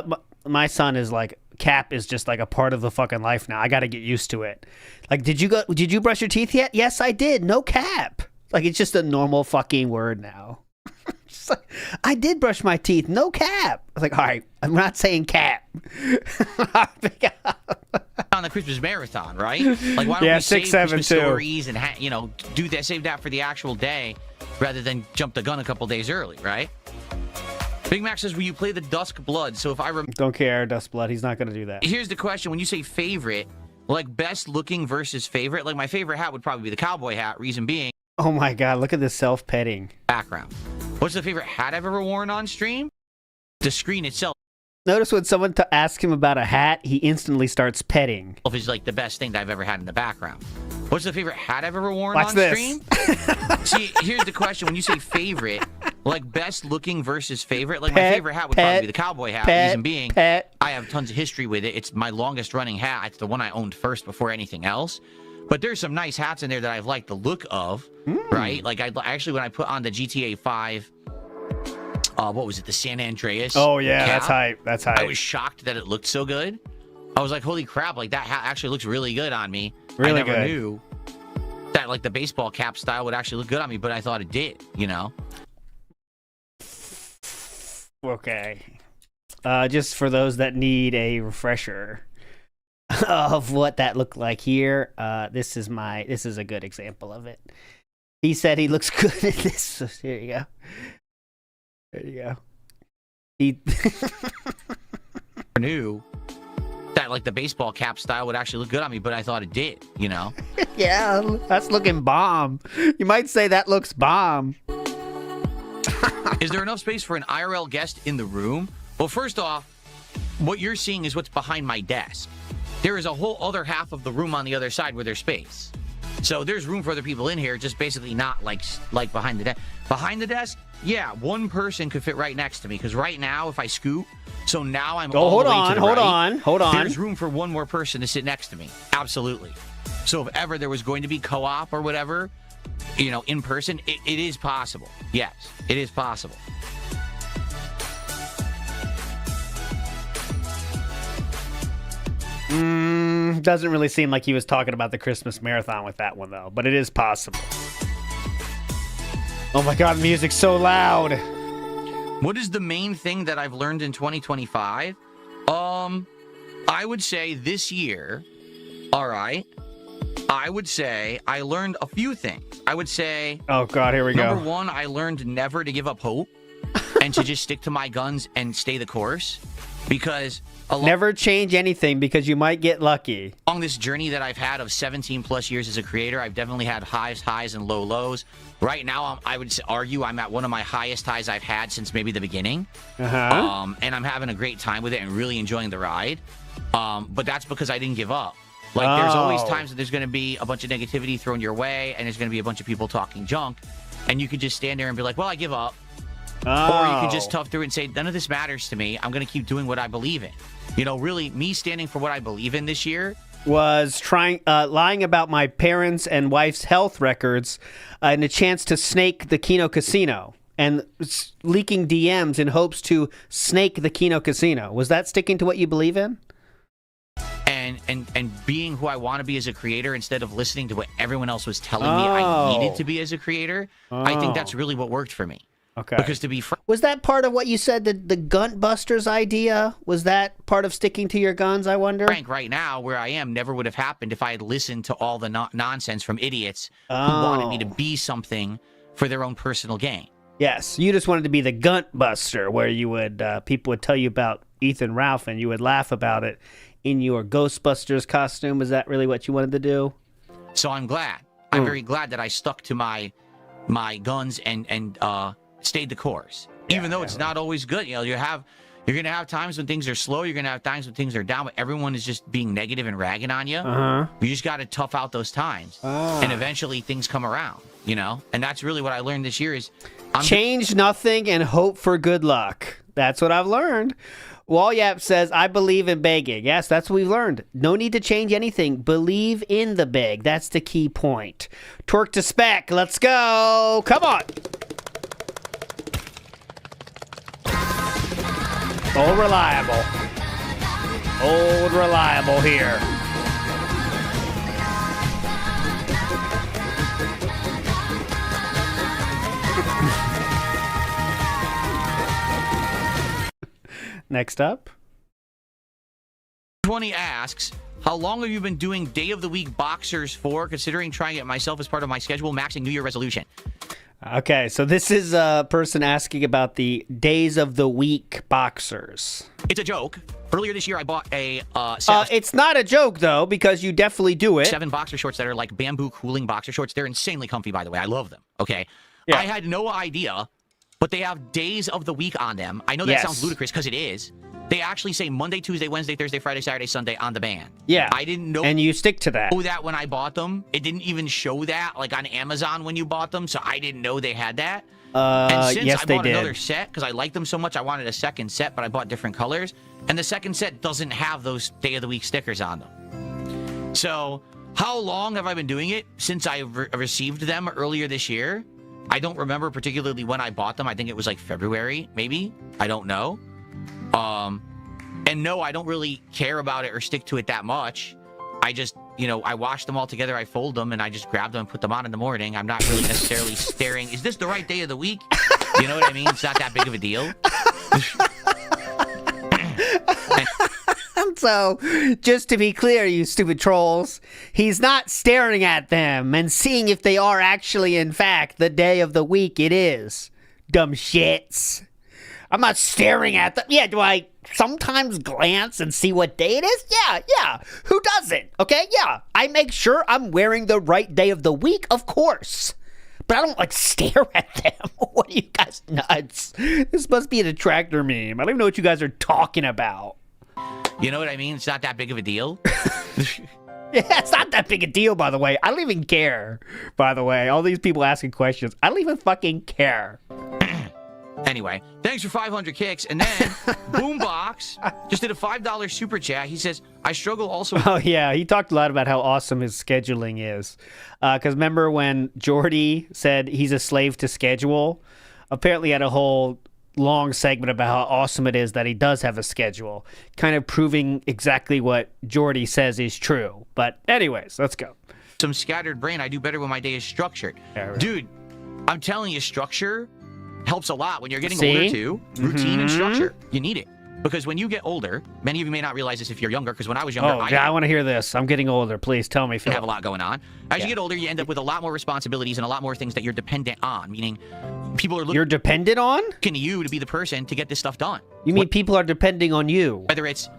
My son is like, cap is just like a part of the fucking life now. I got to get used to it. Like, did you brush your teeth yet? Yes, I did. No cap. Like, it's just a normal fucking word now. Just like, I did brush my teeth. No cap. I was like, all right, I'm not saying cap. On the Christmas marathon, right? Like, why don't we save Christmas stories and do that? Save that for the actual day, rather than jump the gun a couple days early, right? Big Mac says, will you play the Dusk Blood? So if I don't care, Dusk Blood. He's not gonna do that. Here's the question: when you say favorite, like best looking versus favorite, like my favorite hat would probably be the cowboy hat. Reason being, oh my god, look at this self-petting background. What's the favorite hat I've ever worn on stream? The screen itself. Notice when someone asks him about a hat, he instantly starts petting. It's like the best thing that I've ever had in the background. What's the favorite hat I've ever worn on stream? See, here's the question: when you say favorite, Like best looking versus favorite. Like my favorite hat would probably be the cowboy hat. Reason being, I have tons of history with it. It's my longest running hat. It's the one I owned first before anything else. But there's some nice hats in there that I've liked the look of, right? Like I actually, when I put on the GTA 5, what was it, the San Andreas? Oh yeah, cap, that's hype. That's hype. I was shocked that it looked so good. I was like, holy crap! Like that hat actually looks really good on me. Really I never good. knew that like the baseball cap style would actually look good on me, but I thought it did. You know. Okay. Just for those that need a refresher of what that looked like here, this is a good example of it. He said he looks good in this. So here you go. There you go. He knew that like the baseball cap style would actually look good on me, but I thought it did. You know. Yeah, that's looking bomb. You might say that looks bomb. Is there enough space for an IRL guest in the room? Well, first off, what you're seeing is what's behind my desk. There is a whole other half of the room on the other side where there's space. So there's room for other people in here, just basically not like behind the desk. Behind the desk, yeah, one person could fit right next to me, because right now, if I scoot, so now I'm all the way to the right. Hold on. There's room for one more person to sit next to me. Absolutely. So if ever there was going to be co-op or whatever, you know, in person, it is possible. Yes, it is possible. Doesn't really seem like he was talking about the Christmas marathon with that one, though, but it is possible. Oh my god, music's so loud. What is the main thing that I've learned in 2025? I would say this year, all right, I would say I learned a few things. I would say... Oh god, here we go. Number one, I learned never to give up hope and to just stick to my guns and stay the course, because... Never change anything, because you might get lucky. On this journey that I've had of 17 plus years as a creator, I've definitely had highs and lows. Right now, I would argue I'm at one of my highest highs I've had since maybe the beginning. And I'm having a great time with it and really enjoying the ride. But that's because I didn't give up. Like, there's always times that there's going to be a bunch of negativity thrown your way, and there's going to be a bunch of people talking junk, and you could just stand there and be like, well, I give up. Or you can just tough through it and say, none of this matters to me. I'm going to keep doing what I believe in. You know, really, me standing for what I believe in this year was lying about my parents' and wife's health records and a chance to snake the Keno Casino, and leaking DMs in hopes to snake the Keno Casino. Was that sticking to what you believe in? And being who I want to be as a creator instead of listening to what everyone else was telling me I needed to be as a creator. I think that's really what worked for me. Okay. Because to be frank, was that part of what you said, the Gun Busters idea? Was that part of sticking to your guns, I wonder? Frank, right now, where I am, never would have happened if I had listened to all the nonsense from idiots who wanted me to be something for their own personal gain. Yes, you just wanted to be the Gun Buster, where you would people would tell you about Ethan Ralph, and you would laugh about it in your Ghostbusters costume. Is that really what you wanted to do? So I'm glad. I'm very glad that I stuck to my guns and stayed the course, even though it's not always good. You know, you're gonna have times when things are slow. You're gonna have times when things are down, but everyone is just being negative and ragging on you. You just got to tough out those times, and eventually things come around. You know, and that's really what I learned this year is change nothing and hope for good luck. That's what I've learned. Wallyap says, I believe in begging. Yes, that's what we've learned. No need to change anything. Believe in the beg. That's the key point. Torque to spec. Let's go. Come on. Old reliable. Old reliable here. Next up. 20 asks, how long have you been doing day of the week boxers for, considering trying it myself as part of my schedule, maxing New Year resolution? Okay, so this is a person asking about the days of the week boxers. It's a joke. Earlier this year, I bought a it's not a joke, though, because you definitely do it. 7 boxer shorts that are like bamboo cooling boxer shorts. They're insanely comfy, by the way. I love them, okay? Yeah. I had no idea, but they have days of the week on them. I know that sounds ludicrous, because it is. They actually say Monday, Tuesday, Wednesday, Thursday, Friday, Saturday, Sunday on the band. Yeah. I didn't know. And you stick to that. That when I bought them. It didn't even show that like on Amazon when you bought them, so I didn't know they had that. And since yes, I they bought did. another set because I liked them so much, I wanted a second set, but I bought different colors. And the second set doesn't have those day of the week stickers on them. So how long have I been doing it? Since I received them earlier this year. I don't remember particularly when I bought them. I think it was like February, maybe. I don't know. And no, I don't really care about it or stick to it that much. I just, you know, I wash them all together, I fold them, and I just grab them and put them on in the morning. I'm not really necessarily staring, is this the right day of the week? You know what I mean? It's not that big of a deal. So, just to be clear, you stupid trolls, he's not staring at them and seeing if they are actually, in fact, the day of the week it is. Dumb shits. I'm not staring at them. Yeah, do I sometimes glance and see what day it is? Yeah. Who doesn't? Okay, yeah. I make sure I'm wearing the right day of the week, of course. But I don't, like, stare at them. What are you guys nuts? This must be a detractor meme. I don't even know what you guys are talking about. You know what I mean? It's not that big of a deal. Yeah, it's not that big a deal, by the way. I don't even care, by the way. All these people asking questions. I don't even fucking care. Anyway, thanks for 500 kicks. And then Boombox just did a $5 super chat. He says, I struggle also. Oh, yeah. He talked a lot about how awesome his scheduling is. Because remember when Jordy said he's a slave to schedule? Apparently had a whole long segment about how awesome it is that he does have a schedule, kind of proving exactly what Jordy says is true. But anyways, let's go. Some scattered brain. I do better when my day is structured. Yeah, right. Dude, I'm telling you, structure helps a lot when you're getting older too. Routine and structure. You need it. Because when you get older, many of you may not realize this if you're younger, because when I was younger, I want to hear this. I'm getting older. Please tell me, Phil. Have a lot going on. As you get older, you end up with a lot more responsibilities and a lot more things that you're dependent on, meaning people are looking You're dependent on? to you to be the person to get this stuff done. You mean people are depending on you? Whether it's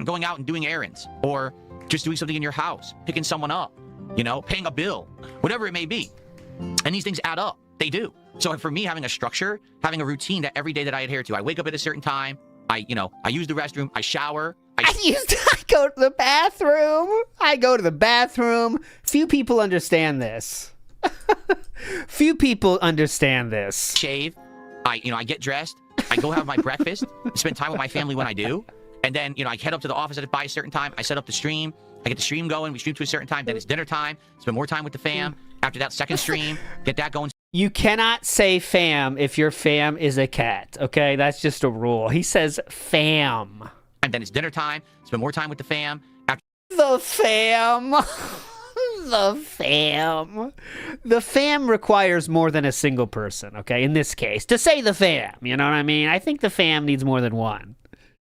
going out and doing errands or just doing something in your house, picking someone up, you know, paying a bill, whatever it may be. And these things add up. They do. So for me, having a structure, having a routine that every day that I adhere to, I wake up at a certain time, I use the restroom, I shower. I go to the bathroom. Few people understand this. Shave. I get dressed. I go have my breakfast. Spend time with my family when I do. And then, I head up to the office by a certain time. I set up the stream. I get the stream going. We stream to a certain time. Then it's dinner time. Spend more time with the fam. After that, second stream. Get that going. You cannot say fam if your fam is a cat, okay? That's just a rule. He says fam. And then it's dinner time. Spend more time with the fam. The fam. The fam. The fam requires more than a single person, okay? In this case, to say the fam, you know what I mean? I think the fam needs more than one.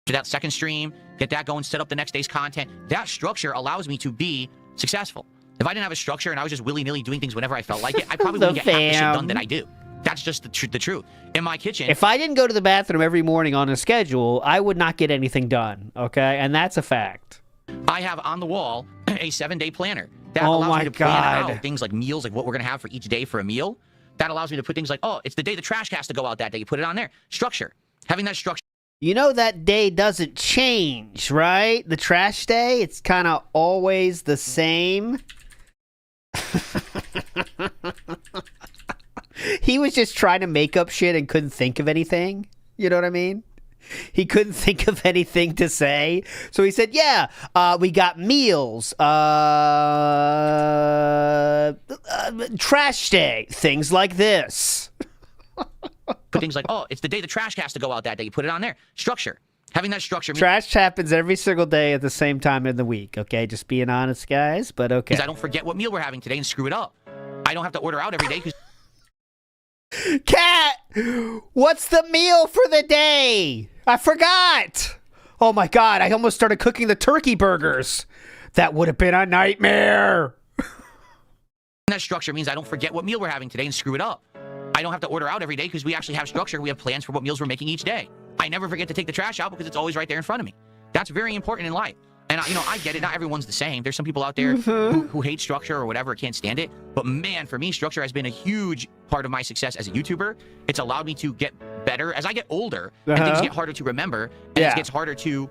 To that second stream, get that going, set up the next day's content. That structure allows me to be successful. If I didn't have a structure and I was just willy-nilly doing things whenever I felt like it, I probably wouldn't get half the shit done that I do. That's just the truth. In my kitchen... If I didn't go to the bathroom every morning on a schedule, I would not get anything done, okay? And that's a fact. I have on the wall a 7-day planner. That allows me to plan out things like meals, like what we're going to have for each day for a meal. That allows me to put things like, oh, it's the day the trash has to go out that day. You put it on there. Structure. Having that structure. You know that day doesn't change, right? The trash day, it's kind of always the same. He was just trying to make up shit and couldn't think of anything. You know what I mean? He couldn't think of anything to say. So he said, yeah, we got meals, trash day, things like this. Put things like, oh, it's the day the trash has to go out that day. You put it on there. Structure. Having that structure. Trash happens every single day at the same time in the week, okay? Just being honest, guys, but okay. Because I don't forget what meal we're having today and screw it up. I don't have to order out every day. Cat, what's the meal for the day? I forgot. Oh my God, I almost started cooking the turkey burgers. That would have been a nightmare. That structure means I don't forget what meal we're having today and screw it up. I don't have to order out every day because we actually have structure. We have plans for what meals we're making each day. I never forget to take the trash out because it's always right there in front of me. That's very important in life. And, I get it. Not everyone's the same. There's some people out there who hate structure or whatever, can't stand it. But, man, for me, structure has been a huge part of my success as a YouTuber. It's allowed me to get better. As I get older and things get harder to remember, and it gets harder to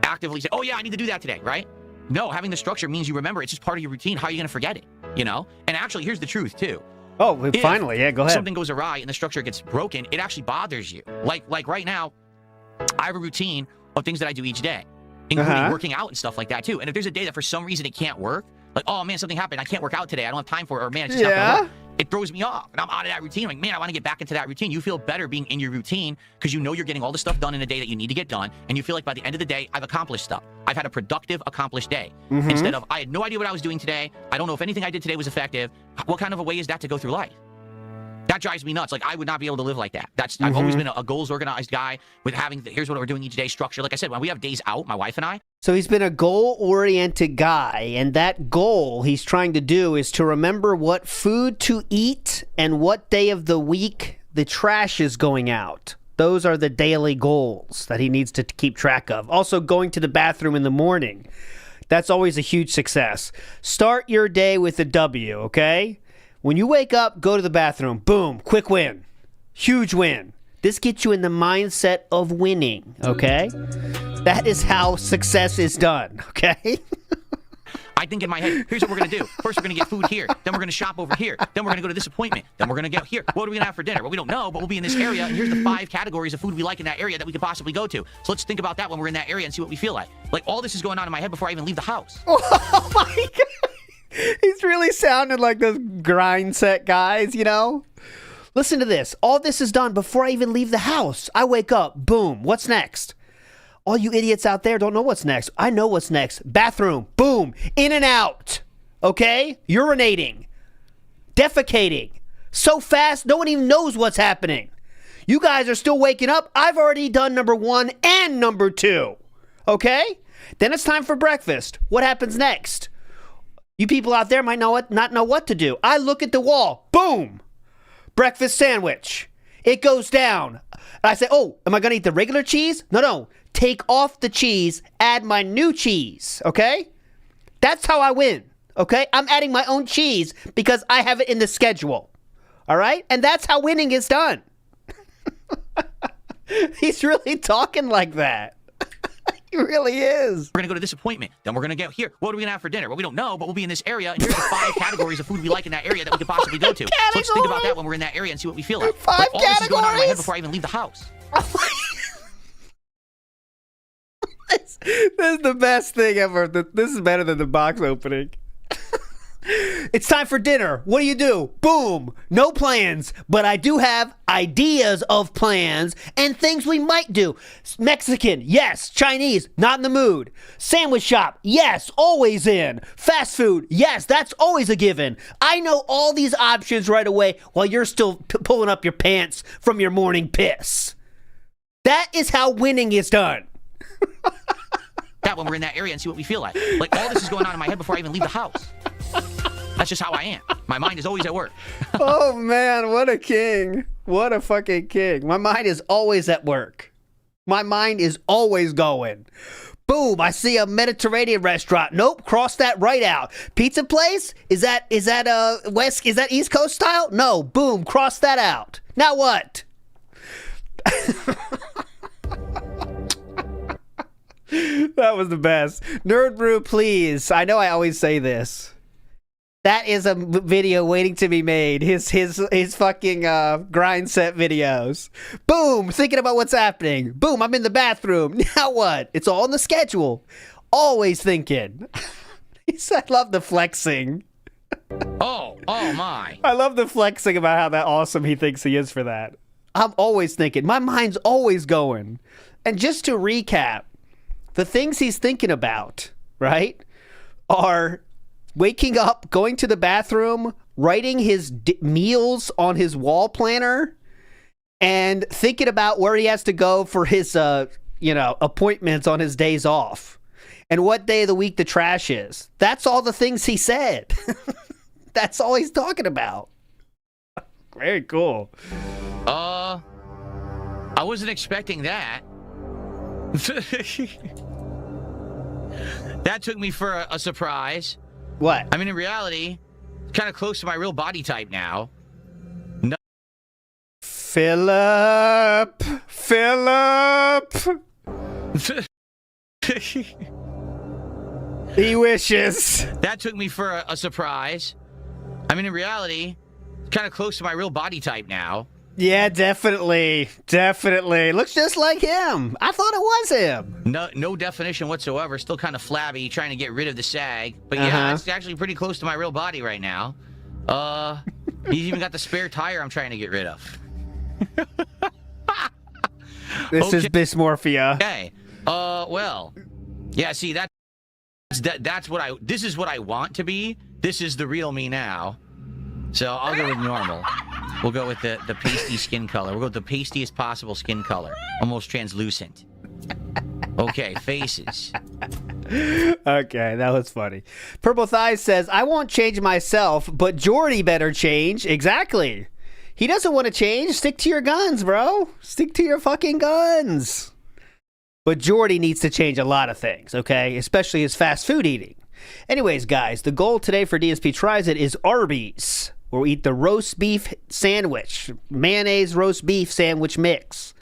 actively say, oh, yeah, I need to do that today, right? No, having the structure means you remember. It's just part of your routine. How are you going to forget it, And actually, here's the truth, too. Oh, finally, yeah, go ahead. Something goes awry and the structure gets broken, it actually bothers you. Like right now, I have a routine of things that I do each day, including working out and stuff like that too. And if there's a day that for some reason it can't work, like, oh man, something happened, I can't work out today, I don't have time for it, or man, it's just not gonna work. It throws me off, and I'm out of that routine. I'm like, man, I want to get back into that routine. You feel better being in your routine because you know you're getting all the stuff done in a day that you need to get done, and you feel like by the end of the day, I've accomplished stuff. I've had a productive, accomplished day. Instead of, I had no idea what I was doing today. I don't know if anything I did today was effective. What kind of a way is that to go through life? That drives me nuts. Like, I would not be able to live like that. I've always been a goals-organized guy with having, here's what we're doing each day, structure. Like I said, when we have days out, my wife and I. So he's been a goal-oriented guy, and that goal he's trying to do is to remember what food to eat and what day of the week the trash is going out. Those are the daily goals that he needs to keep track of. Also, going to the bathroom in the morning. That's always a huge success. Start your day with a W, okay? When you wake up, go to the bathroom. Boom, quick win. Huge win. This gets you in the mindset of winning, okay? That is how success is done, okay? I think in my head, here's what we're going to do. First, we're going to get food here. Then we're going to shop over here. Then we're going to go to this appointment. Then we're going to go here. What are we going to have for dinner? Well, we don't know, but we'll be in this area, and here's the 5 categories of food we like in that area that we could possibly go to. So let's think about that when we're in that area and see what we feel like. Like, all this is going on in my head before I even leave the house. Oh, my God. He's really sounding like those grind set guys, you know? Listen to this. All this is done before I even leave the house. I wake up. Boom. What's next? All you idiots out there don't know what's next. I know what's next. Bathroom. Boom. In and out. Okay? Urinating. Defecating. So fast, no one even knows what's happening. You guys are still waking up. I've already done number 1 and number 2. Okay? Then it's time for breakfast. What happens next? You people out there might not know what to do. I look at the wall. Boom. Breakfast sandwich. It goes down. I say, oh, am I going to eat the regular cheese? No. Take off the cheese. Add my new cheese. Okay? That's how I win. Okay? I'm adding my own cheese because I have it in the schedule. All right? And that's how winning is done. He's really talking like that. He really is. We're going to go to this appointment. Then we're going to go here. What are we going to have for dinner? Well, we don't know, but we'll be in this area, and here's the 5 categories of food we like in that area that we could possibly go to. So let's think about that when we're in that area and see what we feel like. 5 like, all categories? This is going on in my head before I even leave the house. This is the best thing ever. This is better than the box opening. It's time for dinner. What do? Boom. No plans, but I do have ideas of plans and things we might do. Mexican, yes. Chinese, not in the mood. Sandwich shop, yes, always in. Fast food, yes, that's always a given. I know all these options right away while you're still pulling up your pants from your morning piss. That is how winning is done. That when we're in that area and see what we feel like. Like, all this is going on in my head before I even leave the house. That's just how I am. My mind is always at work. Oh, man, what a king. What a fucking king. My mind is always at work. My mind is always going. Boom, I see a Mediterranean restaurant. Nope, cross that right out. Pizza place? Is that East Coast style? No, boom, cross that out. Now what? That was the best. Nerd Brew, please. I know I always say this. That is a video waiting to be made. His fucking grind set videos. Boom, thinking about what's happening. Boom, I'm in the bathroom. Now what? It's all in the schedule. Always thinking. He said, I love the flexing. Oh my. I love the flexing about how that awesome he thinks he is for that. I'm always thinking. My mind's always going. And just to recap, the things he's thinking about, right, are waking up, going to the bathroom, writing his meals on his wall planner, and thinking about where he has to go for his, appointments on his days off, and what day of the week the trash is. That's all the things he said. That's all he's talking about. Very cool. I wasn't expecting that. That took me for a surprise. What? I mean, in reality, it's kind of close to my real body type now. No. Philip. He wishes. That took me for a surprise. I mean, in reality, kind of close to my real body type now. Yeah, definitely. Definitely. Looks just like him. I thought it was him. No definition whatsoever. Still kind of flabby, trying to get rid of the sag. But yeah, it's actually pretty close to my real body right now. He's even got the spare tire I'm trying to get rid of. This is dysmorphia. Okay. Well. Yeah, see, that's what this is what I want to be. This is the real me now. So I'll go with normal. We'll go with the pasty skin color. We'll go with the pastiest possible skin color. Almost translucent. Okay, faces. Okay, that was funny. Purple Thighs says, I won't change myself, but Jordy better change. Exactly. He doesn't want to change. Stick to your guns, bro. Stick to your fucking guns. But Jordy needs to change a lot of things, okay? Especially his fast food eating. Anyways, guys, the goal today for DSP Tries It is Arby's. We'll eat the roast beef sandwich. Mayonnaise roast beef sandwich mix.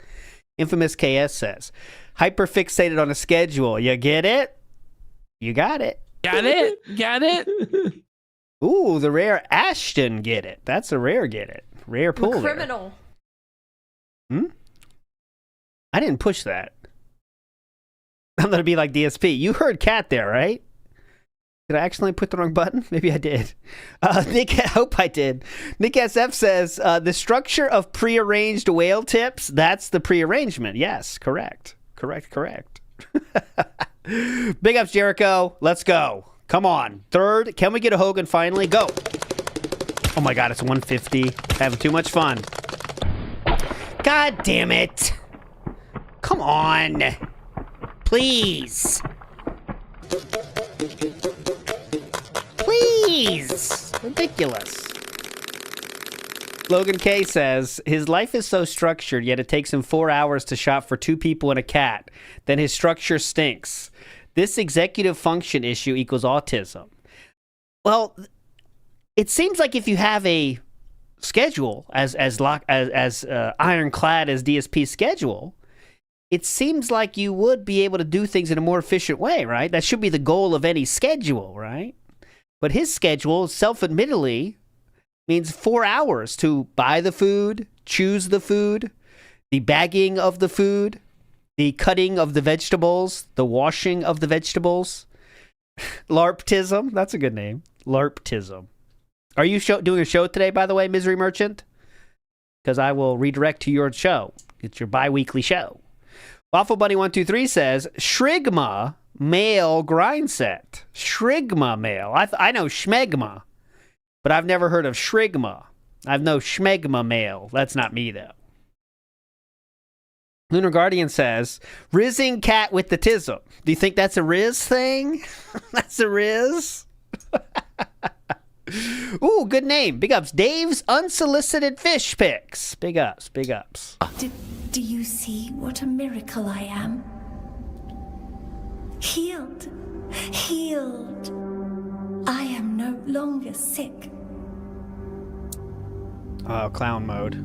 Infamous KS says, hyperfixated on a schedule. You get it? You got it. Got it. Got it. Ooh, the rare Ashton get it. That's a rare get it. Rare pull there. Criminal. I didn't push that. I'm going to be like DSP. You heard Cat there, right? Did I accidentally put the wrong button? Maybe I did. Nick, I hope I did. Nick SF says, the structure of prearranged whale tips, that's the prearrangement. Yes, correct. Correct. Big ups, Jericho. Let's go. Come on. Third. Can we get a Hogan finally? Go. Oh my God, it's 150. Having too much fun. God damn it. Come on. Please. Please. Ridiculous. Logan K says, his life is so structured, yet it takes him 4 hours to shop for 2 people and a cat. Then his structure stinks. This executive function issue equals autism. Well, it seems like if you have a schedule as ironclad as DSP's schedule, it seems like you would be able to do things in a more efficient way, right? That should be the goal of any schedule, right? But his schedule, self-admittedly, means 4 hours to buy the food, choose the food, the bagging of the food, the cutting of the vegetables, the washing of the vegetables. LARPtism, that's a good name. LARPtism. Are you doing a show today, by the way, Misery Merchant? Because I will redirect to your show. It's your bi-weekly show. Waffle Bunny 123 says, Shrigma male grind set. Shrigma male. I know Schmegma, but I've never heard of Shrigma. I've no Schmegma male. That's not me, though. Lunar Guardian says, Rizzing cat with the tism. Do you think that's a Riz thing? That's a Riz? Ooh, good name. Big ups. Dave's Unsolicited Fish Picks. Big ups. Do you see what a miracle I am? Healed. I am no longer sick. Oh, clown mode.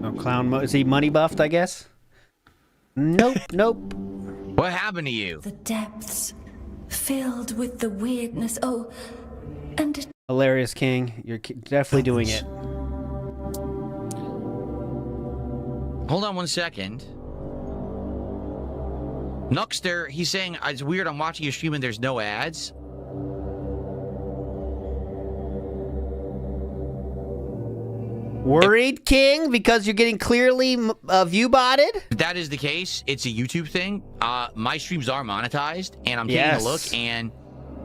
Oh, clown mode. Is he money buffed, I guess? Nope. What happened to you? The depths, filled with the weirdness. Oh, and Hilarious King. You're definitely doing it. Hold on 1 second. Nuxter, he's saying, it's weird, I'm watching your stream and there's no ads. Worried, King, because you're getting clearly view-botted? If that is the case, it's a YouTube thing. My streams are monetized, and I'm taking a look, and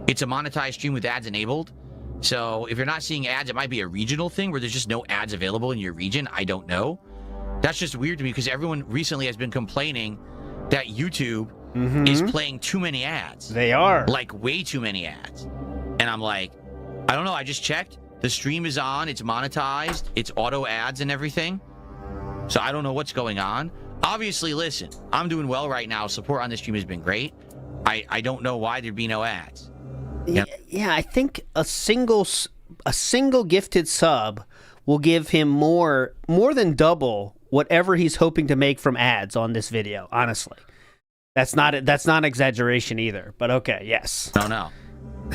it's a monetized stream with ads enabled. So if you're not seeing ads, it might be a regional thing where there's just no ads available in your region. I don't know. That's just weird to me because everyone recently has been complaining that YouTube is playing too many ads. They are. Like, way too many ads. And I'm like, I don't know. I just checked. The stream is on. It's monetized. It's auto ads and everything. So I don't know what's going on. Obviously, listen, I'm doing well right now. Support on this stream has been great. I don't know why there'd be no ads. Yeah, I think a single gifted sub will give him more than double whatever he's hoping to make from ads on this video. Honestly, that's not an exaggeration either. But okay, yes. No.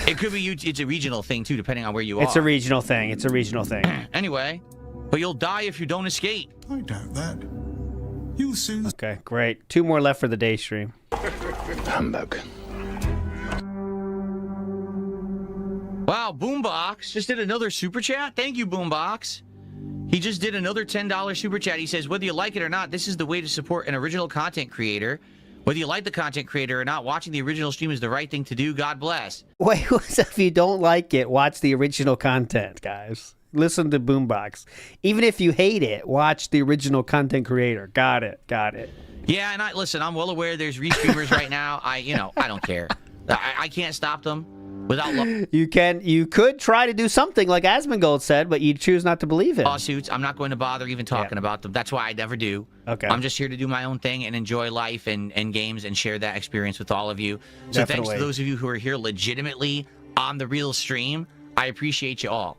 It could be it's a regional thing too, depending on where you are. It's a regional thing. It's a regional thing. Anyway, but you'll die if you don't escape. I doubt that. You'll soon. Okay, great. 2 more left for the day stream. Humbug. Wow, Boombox just did another super chat. Thank you, Boombox. He just did another $10 super chat. He says, whether you like it or not, this is the way to support an original content creator. Whether you like the content creator or not, watching the original stream is the right thing to do. God bless. Wait, if you don't like it, watch the original content, guys. Listen to Boombox. Even if you hate it, watch the original content creator. Got it. Yeah, and listen, I'm well aware there's REEStreamers right now. I don't care. I can't stop them without You could try to do something like Asmongold said, but you choose not to believe it. lawsuits. I'm not going to bother even talking about them. That's why I never do. Okay. I'm just here to do my own thing and enjoy life and games and share that experience with all of you. So thanks to those of you who are here legitimately on the real stream. I appreciate you all.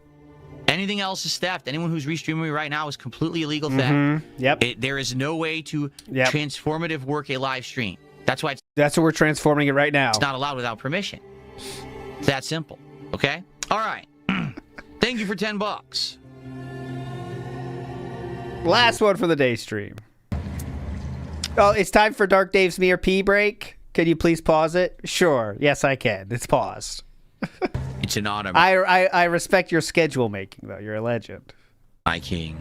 Anything else is theft. Anyone who's restreaming me right now is completely illegal theft. Yep. There is no way to transformative work a live stream. That's why That's what we're transforming it right now. it's not allowed without permission. It's that simple. Okay? All right. Thank you for $10. Last one for the day stream. Oh, it's time for Dark Dave's Mere Pee break. Can you please pause it? Sure. Yes, I can. It's paused. It's an honor. I respect your schedule making, though. You're a legend. My king.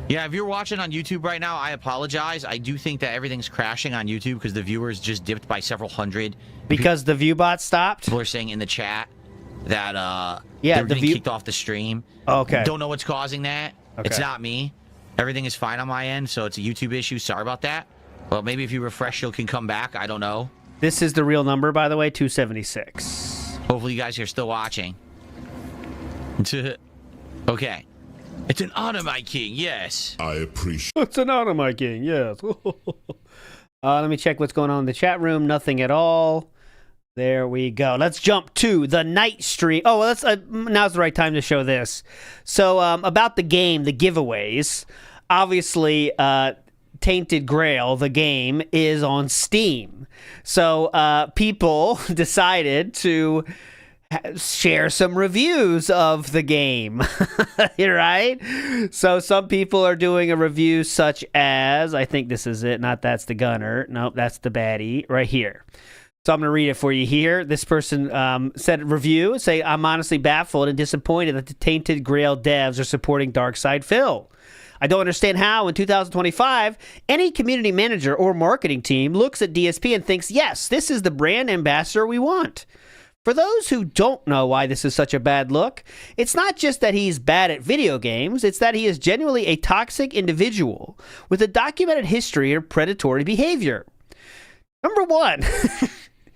Yeah, if you're watching on YouTube right now, I apologize. I do think that everything's crashing on YouTube because the viewers just dipped by several hundred. Because the ViewBot stopped? People are saying in the chat that yeah, they're getting kicked off the stream. Okay. Don't know what's causing that. Okay. It's not me. Everything is fine on my end, so it's a YouTube issue. Sorry about that. Well, maybe if you refresh, Shill can come back. I don't know. This is the real number, by the way, 276. Hopefully you guys are still watching. Okay. It's an honor, my king. Yes. I appreciate. It's an honor, my king. Yes. Let me check what's going on in the chat room. Nothing at all. There we go. Let's jump to the night stream. Oh, well, now's the right time to show this. So, about the game, the giveaways. Obviously, Tainted Grail, the game, is on Steam. So, people decided to share some reviews of the game, right? So some people are doing a review such as, I think this is it, not that's the gunner. Nope, that's the baddie right here. So I'm going to read it for you here. This person said review, say, I'm honestly baffled and disappointed that the Tainted Grail devs are supporting Darkside Phil. I don't understand how in 2025 any community manager or marketing team looks at DSP and thinks, yes, this is the brand ambassador we want. For those who don't know why this is such a bad look, it's not just that he's bad at video games, it's that he is genuinely a toxic individual with a documented history of predatory behavior. Number one,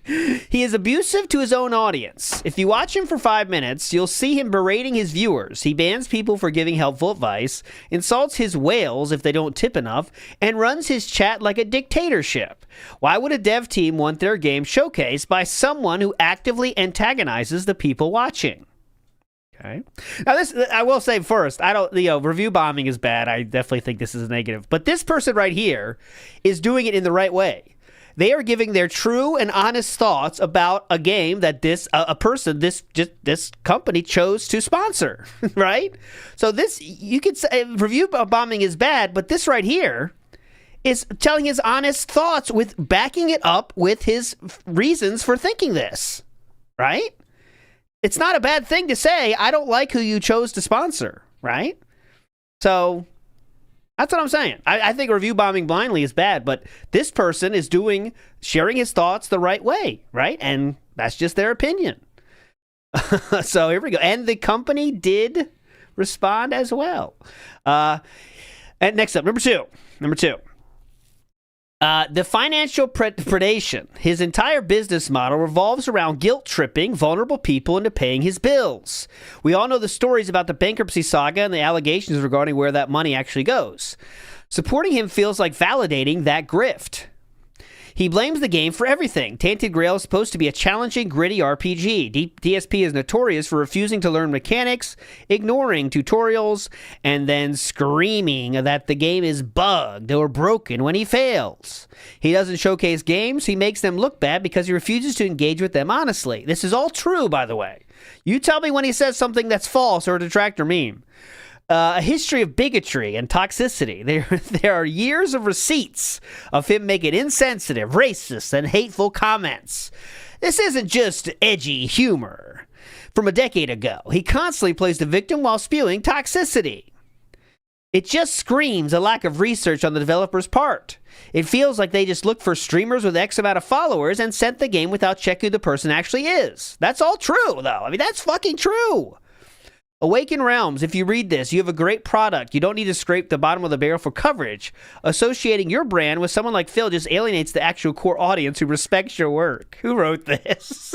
he is abusive to his own audience. If you watch him for 5 minutes, you'll see him berating his viewers. He bans people for giving helpful advice, insults his whales if they don't tip enough, and runs his chat like a dictatorship. Why would a dev team want their game showcased by someone who actively antagonizes the people watching? Okay. Now, this, I will say first, review bombing is bad. I definitely think this is a negative. But this person right here is doing it in the right way. They are giving their true and honest thoughts about a game that this company chose to sponsor, right? So this, you could say review bombing is bad, but this right here is telling his honest thoughts with backing it up with his reasons for thinking this, right? It's not a bad thing to say, I don't like who you chose to sponsor, right? So that's what I'm saying. I think review bombing blindly is bad, but this person is sharing his thoughts the right way, right? And that's just their opinion. So here we go. And the company did respond as well. And next up, number two. The financial predation. His entire business model revolves around guilt-tripping vulnerable people into paying his bills. We all know the stories about the bankruptcy saga and the allegations regarding where that money actually goes. Supporting him feels like validating that grift. He blames the game for everything. Tainted Grail is supposed to be a challenging, gritty RPG. DSP is notorious for refusing to learn mechanics, ignoring tutorials, and then screaming that the game is bugged or broken when he fails. He doesn't showcase games. He makes them look bad because he refuses to engage with them honestly. This is all true, by the way. You tell me when he says something that's false or a detractor meme. A history of bigotry and toxicity. There are years of receipts of him making insensitive, racist, and hateful comments. This isn't just edgy humor. From a decade ago, he constantly plays the victim while spewing toxicity. It just screams a lack of research on the developer's part. It feels like they just looked for streamers with X amount of followers and sent the game without checking who the person actually is. That's all true, though. I mean, that's fucking true. Awaken Realms, if you read this, you have a great product. You don't need to scrape the bottom of the barrel for coverage. Associating your brand with someone like Phil just alienates the actual core audience who respects your work. Who wrote this?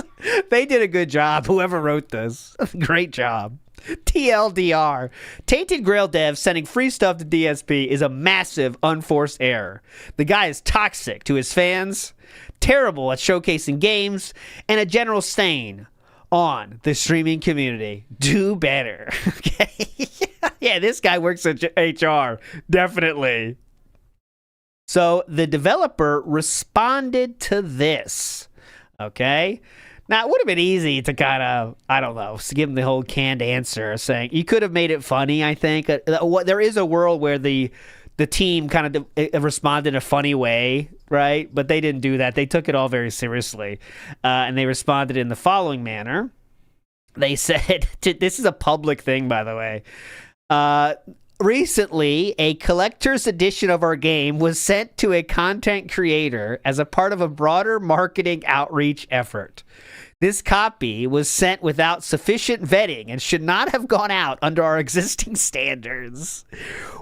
They did a good job, whoever wrote this. Great job. TLDR. Tainted Grail devs sending free stuff to DSP is a massive, unforced error. The guy is toxic to his fans, terrible at showcasing games, and a general stain on the streaming community. Do better. Okay? Yeah, this guy works at HR. Definitely. So the developer responded to this. Okay? Now, it would have been easy to kind of, I don't know, give him the whole canned answer saying, you could have made it funny, I think. There is a world where the team kind of responded in a funny way, right? But they didn't do that. They took it all very seriously. And they responded in the following manner. They said, this is a public thing, by the way. Recently, a collector's edition of our game was sent to a content creator as a part of a broader marketing outreach effort. This copy was sent without sufficient vetting and should not have gone out under our existing standards.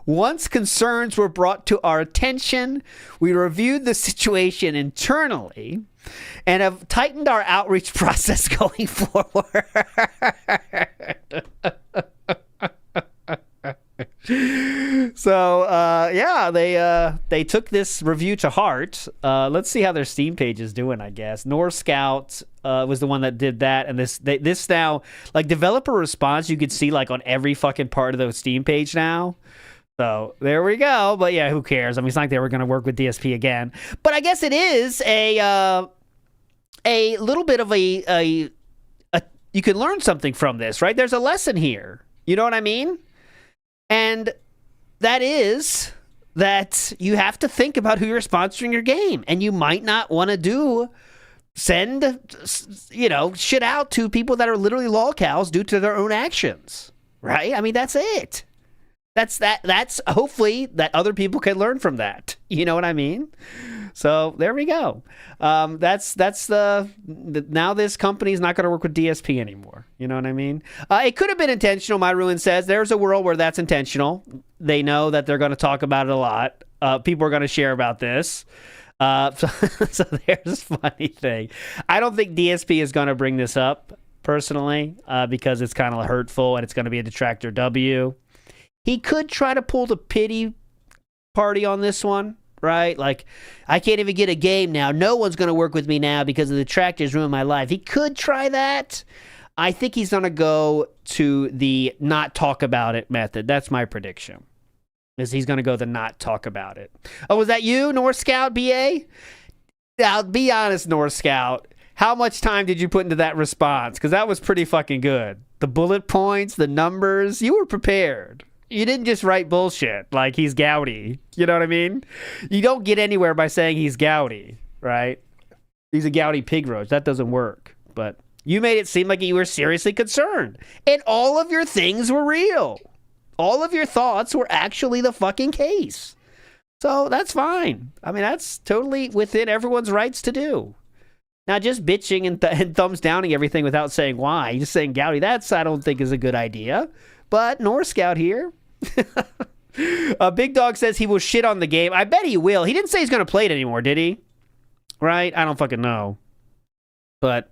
Once concerns were brought to our attention, we reviewed the situation internally and have tightened our outreach process going forward. So, yeah, they took this review to heart. Let's see how their Steam page is doing, I guess. North Scout was the one that did that, and this now, like, developer response, you could see, like, on every fucking part of the Steam page now. So, there we go. But, yeah, who cares? I mean, it's not like they were going to work with DSP again. But I guess it is a little bit of a you can learn something from this, right? There's a lesson here. You know what I mean? And that is that you have to think about who you're sponsoring your game. And you might not want to send, shit out to people that are literally lolcows due to their own actions. Right? I mean, that's it. That's hopefully that other people can learn from that. You know what I mean? So there we go. That's now this company's not going to work with DSP anymore. You know what I mean? It could have been intentional. My Ruin says there's a world where that's intentional. They know that they're going to talk about it a lot. People are going to share about this. So there's a funny thing. I don't think DSP is going to bring this up personally because it's kind of hurtful and it's going to be a detractor W. He could try to pull the pity party on this one, right? Like, I can't even get a game now. No one's going to work with me now because the detractors ruined my life. He could try that. I think he's going to go to the not talk about it method. That's my prediction. Is he's going to go the not talk about it. Oh, was that you, North Scout BA? Now, be honest, North Scout. How much time did you put into that response? Because that was pretty fucking good. The bullet points, the numbers, you were prepared. You didn't just write bullshit like he's gouty. You know what I mean? You don't get anywhere by saying he's gouty, right? He's a gouty pig roach. That doesn't work. But you made it seem like you were seriously concerned. And all of your things were real. All of your thoughts were actually the fucking case. So that's fine. I mean, that's totally within everyone's rights to do. Now, just bitching and thumbs downing everything without saying why, just saying gouty, that's, I don't think, is a good idea. But North Scout here. Big Dog says he will shit on the game. I bet he will. He didn't say he's going to play it anymore, did he? Right? I don't fucking know. But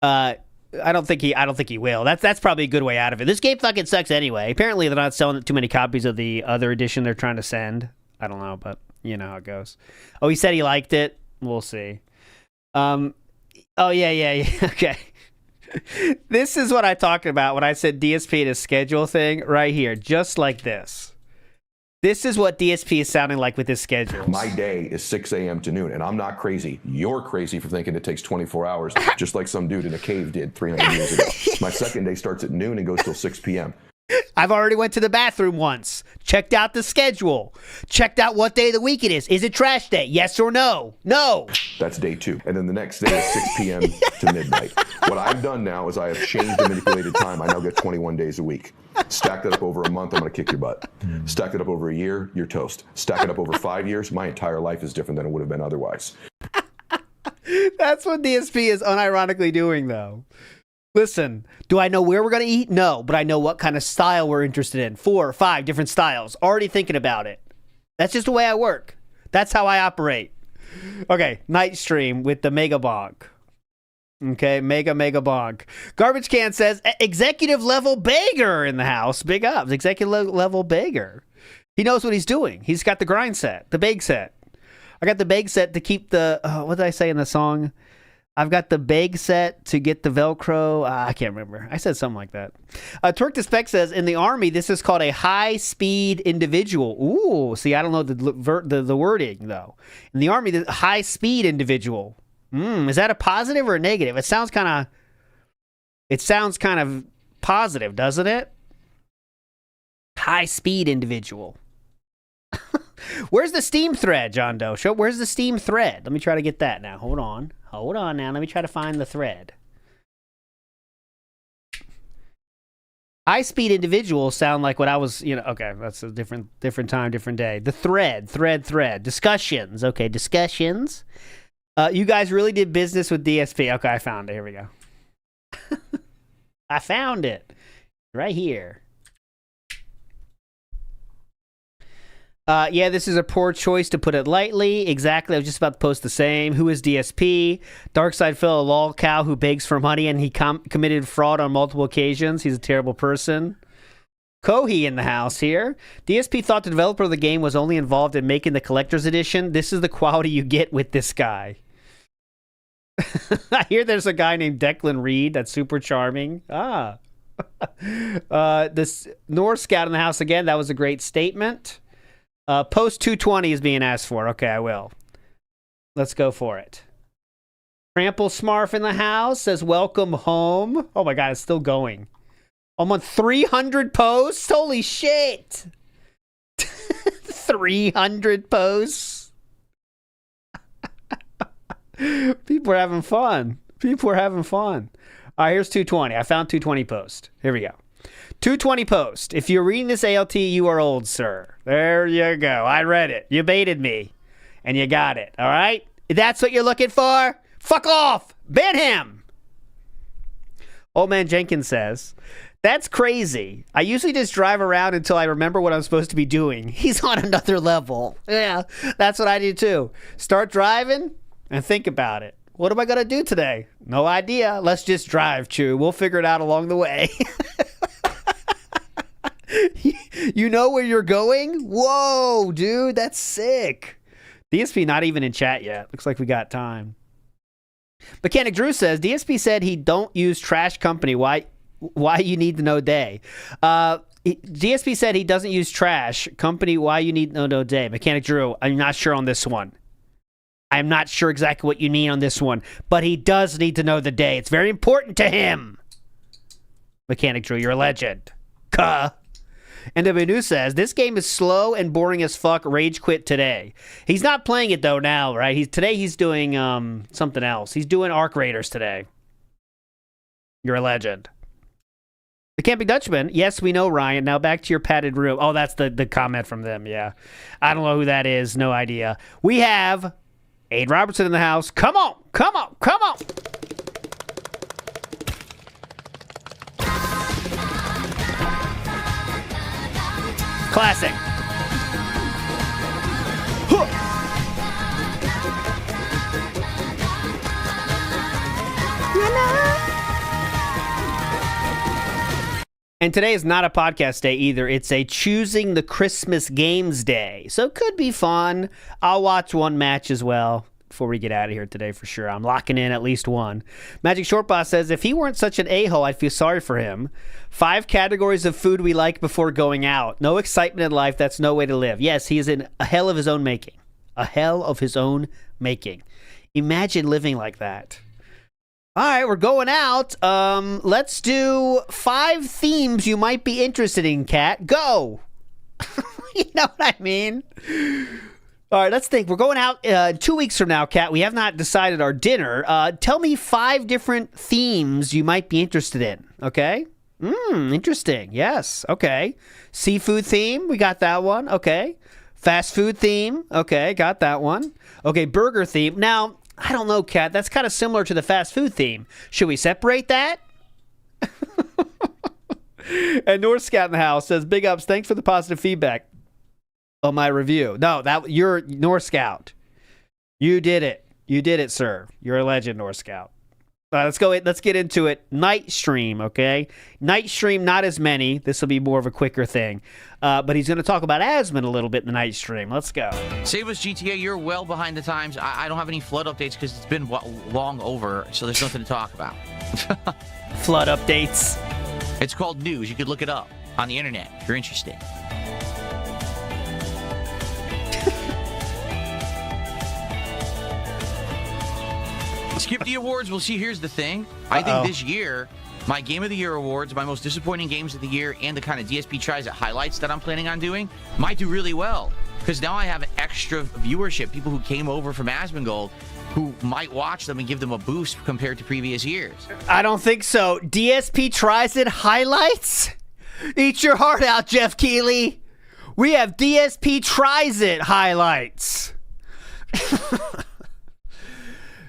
I don't think he will. That's probably a good way out of it. This game fucking sucks anyway. Apparently they're not selling too many copies of the other edition they're trying to send. I don't know, but you know how it goes. Oh, he said he liked it. We'll see. Oh yeah. Okay. This is what I talked about when I said DSP to schedule thing right here, just like this. This is what DSP is sounding like with his schedule. My day is 6 a.m. to noon, and I'm not crazy. You're crazy for thinking it takes 24 hours, just like some dude in a cave did 300 years ago. My second day starts at noon and goes till 6 p.m. I've already went to the bathroom once, checked out the schedule, checked out what day of the week it is. Is it trash day? Yes or no? No. That's day 2. And then the next day is 6 p.m. to midnight. What I've done now is I have changed the manipulated time. I now get 21 days a week. Stack that up over a month, I'm going to kick your butt. Stack it up over a year, you're toast. Stack it up over 5 years, my entire life is different than it would have been otherwise. That's what DSP is unironically doing, though. Listen, do I know where we're going to eat? No, but I know what kind of style we're interested in. 4 or 5 different styles. Already thinking about it. That's just the way I work. That's how I operate. Okay, night stream with the Megabonk. Okay, Megabonk. Garbage Can says, executive level beggar in the house. Big ups. Executive level beggar. He knows what he's doing. He's got the grind set, the bake set. I got the bake set to keep the, what did I say in the song? I've got the bag set to get the Velcro. I can't remember. I said something like that. Twerk to Spec says, in the Army, this is called a high-speed individual. Ooh, see, I don't know the wording, though. In the Army, the high-speed individual. Is that a positive or a negative? It sounds kind of positive, doesn't it? High-speed individual. Where's the Steam thread, John Doe? Where's the Steam thread? Let me try to get that now. Hold on now. Let me try to find the thread. High-speed individuals sound like what I was, okay, that's a different time, different day. The thread. Discussions. Okay, discussions. You guys really did business with DSP. Okay, I found it. Here we go. I found it. Right here. Yeah, this is a poor choice to put it lightly. Exactly. I was just about to post the same. Who is DSP? Darkside Phil, a lol cow who begs for money and he committed fraud on multiple occasions. He's a terrible person. Kohi in the house here. DSP thought the developer of the game was only involved in making the collector's edition. This is the quality you get with this guy. I hear there's a guy named Declan Reed that's super charming. This North Scout in the house again. That was a great statement. Post 220 is being asked for. Okay, I will. Let's go for it. Trample Smarf in the house says, welcome home. Oh my God, it's still going. I'm on 300 posts? Holy shit. 300 posts. People are having fun. All right, here's 220. I found 220 post. Here we go. 220 post. If you're reading this ALT, you are old, sir. There you go. I read it. You baited me. And you got it. All right? If that's what you're looking for, fuck off. Ban him. Old Man Jenkins says, that's crazy. I usually just drive around until I remember what I'm supposed to be doing. He's on another level. Yeah, that's what I do too. Start driving and think about it. What am I going to do today? No idea. Let's just drive, Chew. We'll figure it out along the way. You know where you're going? Whoa, dude, that's sick. DSP not even in chat yet. Looks like we got time. Mechanic Drew says, DSP said he don't use trash company. Why you need to know day? DSP said he doesn't use trash company. Why you need to know day? Mechanic Drew, I'm not sure on this one. I'm not sure exactly what you need on this one, but he does need to know the day. It's very important to him. Mechanic Drew, you're a legend. NW News says, this game is slow and boring as fuck. Rage quit today. He's not playing it, though, now, right? Today he's doing something else. He's doing Arc Raiders today. You're a legend. The Camping Dutchman, yes, we know, Ryan. Now back to your padded room. Oh, that's the comment from them, yeah. I don't know who that is. No idea. We have Aid Robertson in the house. Come on. Classic. And today is not a podcast day either. It's a choosing the Christmas games day. So it could be fun. I'll watch one match as well. before we get out of here today for sure. I'm locking in at least one. Magic Short Boss says, if he weren't such an a-hole, I'd feel sorry for him. 5 categories of food we like before going out. No excitement in life. That's no way to live. Yes, he is in a hell of his own making. A hell of his own making. Imagine living like that. All right, we're going out. Let's do 5 themes you might be interested in, Kat. Go. You know what I mean? All right, let's think. We're going out 2 weeks from now, Kat. We have not decided our dinner. Tell me 5 different themes you might be interested in, okay? Interesting. Yes, okay. Seafood theme, we got that one. Okay. Fast food theme, okay, got that one. Okay, burger theme. Now, I don't know, Kat. That's kind of similar to the fast food theme. Should we separate that? And North Scout in the house says, big ups, thanks for the positive feedback on my review. No, you're North Scout. You did it. You did it, sir. You're a legend, North Scout. Let's get into it. Night stream, okay? Night stream, not as many. This will be more of a quicker thing. But he's going to talk about Asmon a little bit in the night stream. Let's go. Save us, GTA. You're well behind the times. I don't have any flood updates because it's been long over, so there's nothing to talk about. Flood updates. It's called news. You could look it up on the internet if you're interested. Skip the awards. We'll see. Here's the thing. I think this year, my Game of the Year awards, my most disappointing games of the year, and the kind of DSP tries at highlights that I'm planning on doing might do really well. Because now I have an extra viewership. People who came over from Asmongold who might watch them and give them a boost compared to previous years. I don't think so. DSP tries it highlights? Eat your heart out, Jeff Keighley. We have DSP tries it highlights.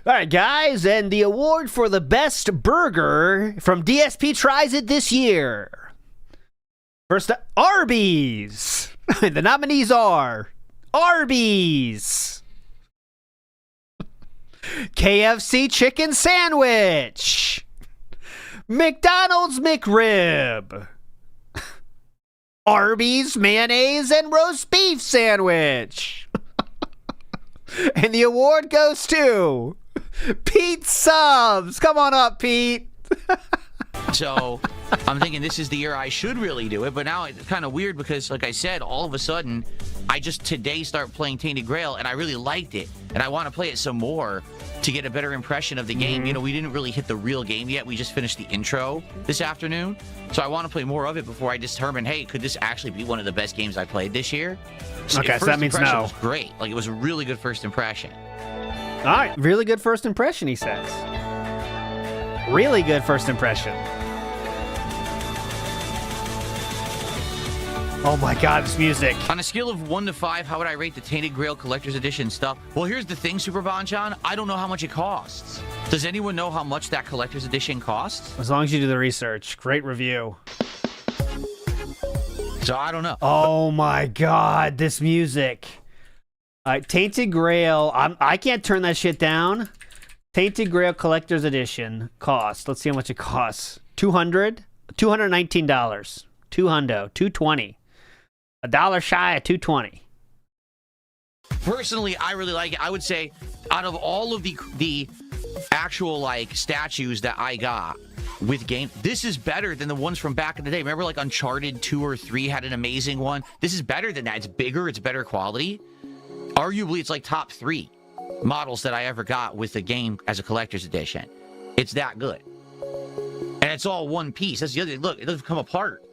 All right, guys, and the award for the best burger from DSP Tries It this year. First, Arby's. The nominees are Arby's, KFC chicken sandwich, McDonald's McRib, Arby's mayonnaise and roast beef sandwich. And the award goes to Pete Subs. Come on up, Pete. So I'm thinking this is the year I should really do it, but now it's kind of weird because, like I said, all of a sudden, I just today start playing Tainted Grail, and I really liked it, and I want to play it some more to get a better impression of the game. You know, we didn't really hit the real game yet. We just finished the intro this afternoon, so I want to play more of it before I determine, hey, could this actually be one of the best games I played this year? Okay, so that means no. It was great. Like, it was a really good first impression. All right, really good first impression, he says. Really good first impression. Oh my God, this music. On a scale of 1 to 5, how would I rate the Tainted Grail Collector's Edition stuff? Well, here's the thing, Super Bonchan. I don't know how much it costs. Does anyone know how much that Collector's Edition costs? As long as you do the research. Great review. So I don't know. Oh my God, this music. Tainted Grail. I can't turn that shit down. Tainted Grail Collector's Edition cost. Let's see how much it costs. $219. $220. $220. $1 shy of $220. Personally, I really like it. I would say out of all of the actual like statues that I got with game, this is better than the ones from back in the day. Remember like Uncharted 2 or 3 had an amazing one? This is better than that. It's bigger, it's better quality. Arguably, it's like top 3 models that I ever got with the game as a collector's edition. It's that good. And it's all one piece. That's the other thing. Look, it doesn't come apart.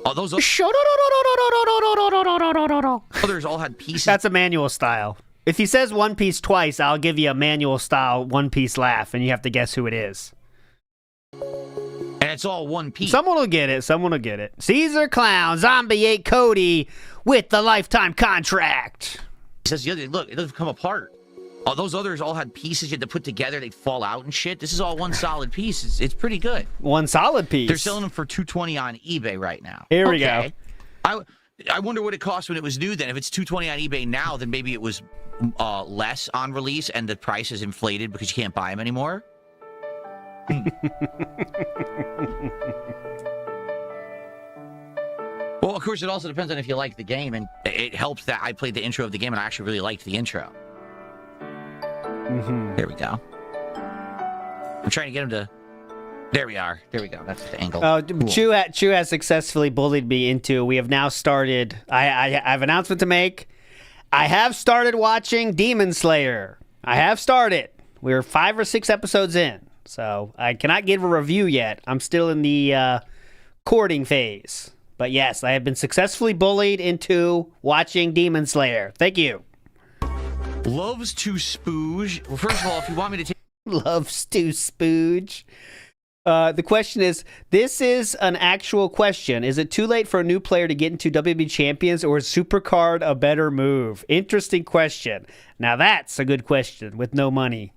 Oh, those others all had pieces. That's a manual style. If he says One Piece twice, I'll give you a manual style One Piece laugh, and you have to guess who it is. And it's all one piece. Someone will get it. Someone will get it. Caesar Clown, Zombie 8 Cody with the lifetime contract. Says the other, look, it doesn't come apart. Oh, those others all had pieces you had to put together. They'd fall out and shit. This is all one solid piece. It's pretty good. One solid piece. They're selling them for $220 on eBay right now. Here we go. I wonder what it cost when it was new then. If it's $220 on eBay now, then maybe it was less on release and the price is inflated because you can't buy them anymore. Well, of course, it also depends on if you like the game, and it helps that I played the intro of the game and I actually really liked the intro. There we go. I'm trying to get him to... There we are. There we go. That's the angle. Oh, Cool. Chew has successfully bullied me into. We have now started. I have an announcement to make. I have started watching Demon Slayer. I have started. We're 5 or 6 episodes in, so I cannot give a review yet. I'm still in the courting phase. But yes, I have been successfully bullied into watching Demon Slayer. Thank you. Loves to spooge. Well, first of all, if you want me to take... Loves to spooge. The question is, this is an actual question. Is it too late for a new player to get into WWE Champions, or is Supercard a better move? Interesting question. Now that's a good question with no money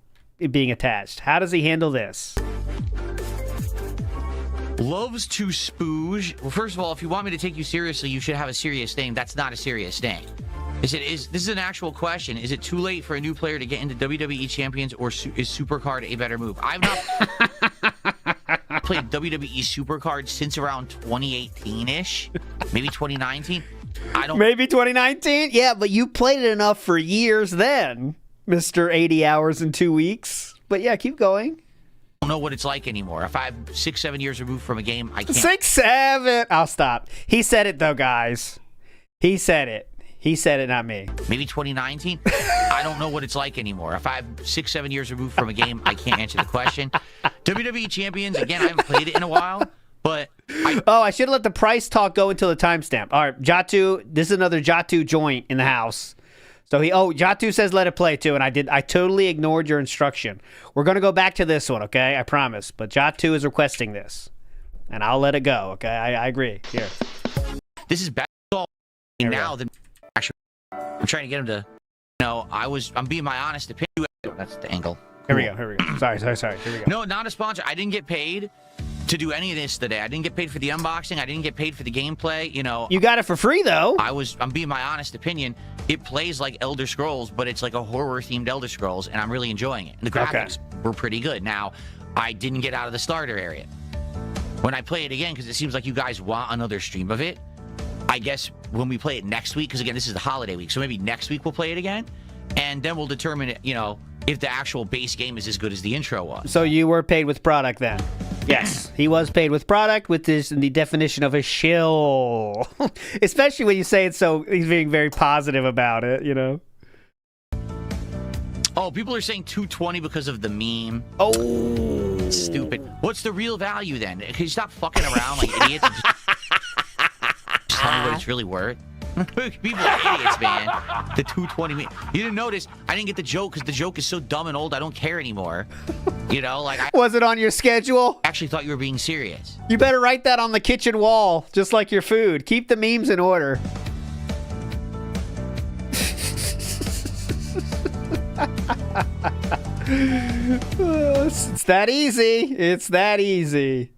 being attached. How does he handle this? Loves to spooge. Well, first of all, if you want me to take you seriously, you should have a serious name. That's not a serious name. This is an actual question. Is it too late for a new player to get into WWE Champions, or is Supercard a better move? I've not played WWE Supercard since around 2018-ish, maybe 2019. Maybe 2019? Yeah, but you played it enough for years then, Mr. 80 hours in 2 weeks. But yeah, keep going. I don't know what it's like anymore. If I'm 6, 7 years removed from a game, I can't. 6, 7. I'll stop. He said it though, guys. He said it. He said it, not me. Maybe 2019? I don't know what it's like anymore. If I'm 6, 7 years removed from a game, I can't answer the question. WWE Champions, again, I haven't played it in a while, but... I should have let the price talk go until the timestamp. All right, Jatu, this is another Jatu joint in the house. So Jatu says let it play too, and I totally ignored your instruction. We're going to go back to this one, okay? I promise. But Jatu is requesting this, and I'll let it go, okay? I agree. Here. This is better now than... Actually, I'm trying to get him to... I'm being my honest opinion. That's the angle. Here we go. Sorry. Here we go. No, not a sponsor. I didn't get paid to do any of this today. I didn't get paid for the unboxing. I didn't get paid for the gameplay. You got it for free though. I'm being my honest opinion. It plays like Elder Scrolls, but it's like a horror-themed Elder Scrolls, and I'm really enjoying it. And the graphics were pretty good. Now, I didn't get out of the starter area. When I play it again, because it seems like you guys want another stream of it, I guess when we play it next week, because again, this is the holiday week, so maybe next week we'll play it again, and then we'll determine it, if the actual base game is as good as the intro was. So you were paid with product then? Yes, he was paid with product, with this in the definition of a shill. Especially when you say it so, he's being very positive about it, Oh, people are saying 220 because of the meme. Oh. Stupid. What's the real value then? Can you stop fucking around like idiots? And just tell me what it's really worth. People are idiots, man. The 220 meme. You didn't notice. I didn't get the joke because the joke is so dumb and old. I don't care anymore. I was it on your schedule? Actually thought you were being serious. You better write that on the kitchen wall, just like your food. Keep the memes in order. It's that easy. It's that easy.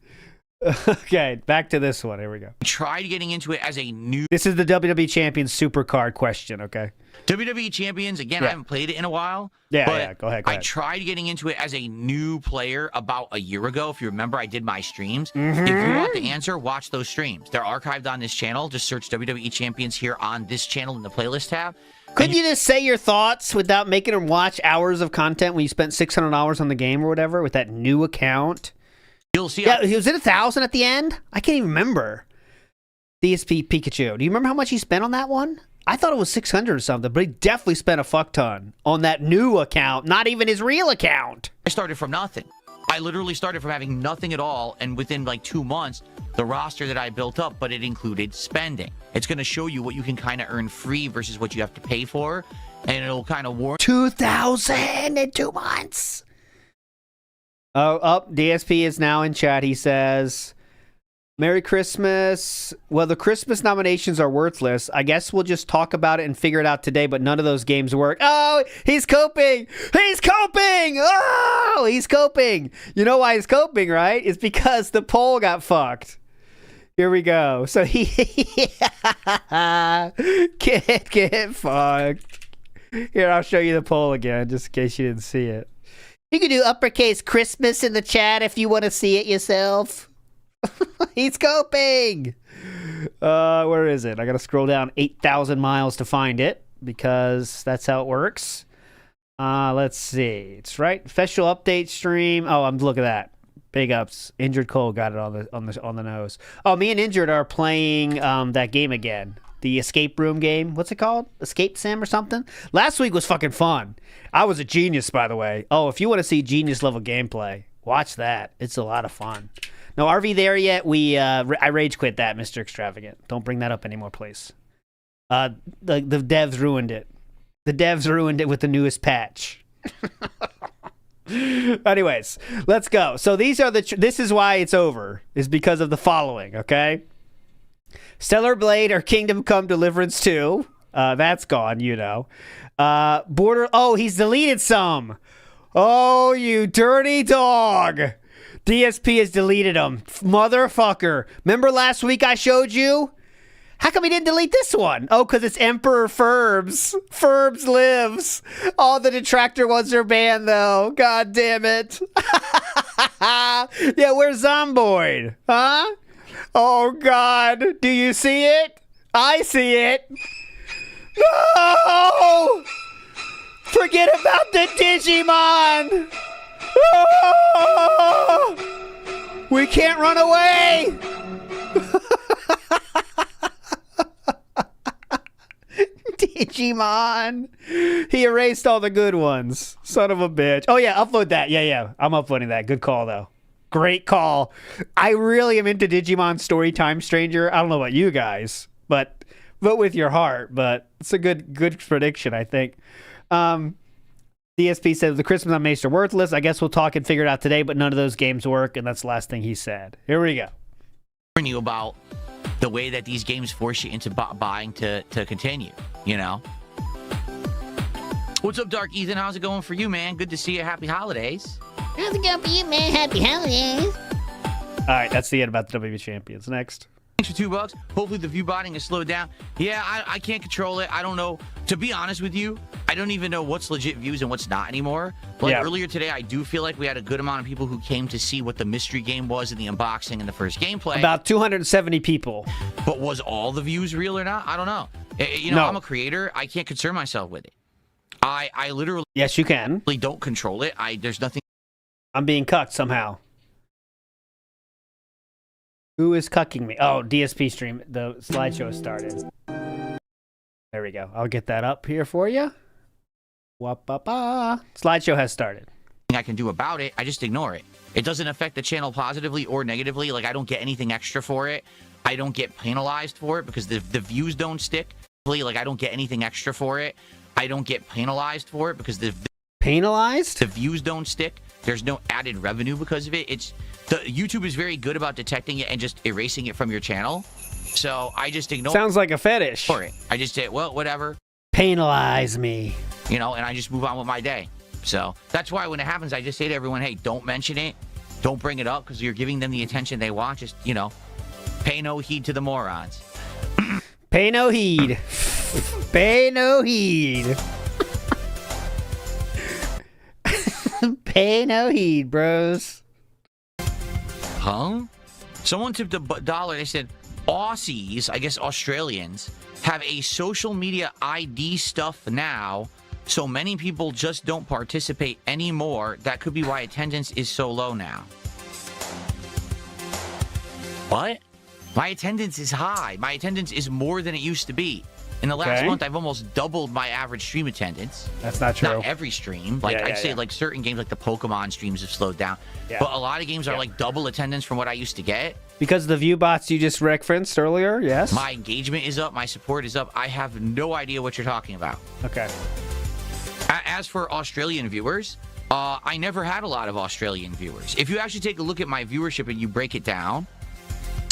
Okay, back to this one. Here we go. Tried getting into it as a new... This is the WWE Champions Supercard question, okay? WWE Champions, again, I haven't played it in a while. Yeah, go ahead. I tried getting into it as a new player about a year ago. If you remember, I did my streams. If you want the answer, watch those streams. They're archived on this channel. Just search WWE Champions here on this channel in the playlist tab. Couldn't you just say your thoughts without making them watch hours of content when you spent $600 on the game or whatever with that new account? You'll see. Yeah, was it 1,000 at the end? I can't even remember. DSP Pikachu. Do you remember how much he spent on that one? I thought it was 600 or something, but he definitely spent a fuck ton on that new account, not even his real account. I started from nothing. I literally started from having nothing at all, and within like 2 months, the roster that I built up, but it included spending. It's going to show you what you can kind of earn free versus what you have to pay for, and it'll kind of warn 2,000 in 2 months. DSP is now in chat. He says, Merry Christmas. Well, the Christmas nominations are worthless. I guess we'll just talk about it and figure it out today, but none of those games work. Oh, he's coping. He's coping. Oh, he's coping. You know why he's coping, right? It's because the poll got fucked. Here we go. So he get fucked. Here, I'll show you the poll again, just in case you didn't see it. You can do uppercase Christmas in the chat if you want to see it yourself. He's coping. Where is it? I got to scroll down 8,000 miles to find it because that's how it works. Let's see. It's right. Special update stream. Oh, look at that. Big ups. Injured Cole got it on the nose. Oh, me and Injured are playing that game again. The escape room game. What's it called? Escape Sim or something? Last week was fucking fun. I was a genius, by the way. Oh, if you want to see genius level gameplay, watch that. It's a lot of fun. No RV there yet. I rage quit that, Mr. Extravagant. Don't bring that up anymore, please. The devs ruined it. The devs ruined it with the newest patch. Anyways, let's go. So these are this is why it's over, is because of the following, okay? Stellar Blade or Kingdom Come Deliverance 2. That's gone, you know. He's deleted some. Oh, you dirty dog. DSP has deleted them. Motherfucker. Remember last week I showed you? How come he didn't delete this one? Oh, because it's Emperor Ferbs. Ferbs lives. All the detractor ones are banned, though. God damn it. Yeah, where's Zomboid? Huh? Oh, God. Do you see it? I see it. No! Forget about the Digimon! Oh! We can't run away! Digimon. He erased all the good ones. Son of a bitch. Oh, yeah, upload that. Yeah. I'm uploading that. Good call, though. Great call. I really am into Digimon Storytime Stranger. I don't know about you guys, but vote with your heart. But it's a good prediction, I think. DSP said the Christmas on Mace are worthless. I guess we'll talk and figure it out today, but none of those games work, and that's the last thing he said. Here we go. You about the way that these games force you into buying to continue, you know? What's up, Dark Ethan? How's it going for you, man? Good to see you. Happy holidays. How's it going for you, man? Happy holidays. All right, that's the end about the WWE Champions. Next. Thanks for $2. Hopefully the view botting is slowed down. Yeah, I can't control it. I don't know. To be honest with you, I don't even know what's legit views and what's not anymore. Like earlier today, I do feel like we had a good amount of people who came to see what the mystery game was in the unboxing and the first gameplay. About 270 people. But was all the views real or not? I don't know. You know, I'm a creator. I can't concern myself with it. I literally... Yes, you can. Don't control it. There's nothing... I'm being cucked somehow. Who is cucking me? Oh, DSP stream. The slideshow started. There we go. I'll get that up here for you. Wah-ba-ba. Slideshow has started. I can do about it. I just ignore it. It doesn't affect the channel positively or negatively. Like, I don't get anything extra for it. I don't get penalized for it because the views don't stick. Like, I don't get anything extra for it. I don't get penalized for it because the views don't stick. There's no added revenue because of it. YouTube is very good about detecting it and just erasing it from your channel. So I just ignore. Sounds like a fetish. For it. I just say, well, whatever. Penalize me. You know, and I just move on with my day. So that's why when it happens, I just say to everyone, hey, don't mention it. Don't bring it up because you're giving them the attention they want. Just, you know, pay no heed to the morons. Pay no heed. Pay no heed. Pay no heed, bros. Huh? Someone tipped $1. They said, Aussies, I guess Australians, have a social media ID stuff now, so many people just don't participate anymore. That could be why attendance is so low now. What? My attendance is high. My attendance is more than it used to be. In the last month, I've almost doubled my average stream attendance. That's not true. Not every stream. Like, I'd say, like, certain games, like the Pokemon streams have slowed down. But a lot of games are, like, double attendance from what I used to get. Because of the view bots you just referenced earlier, yes? My engagement is up. My support is up. I have no idea what you're talking about. Okay. As for Australian viewers, I never had a lot of Australian viewers. If you actually take a look at my viewership and you break it down,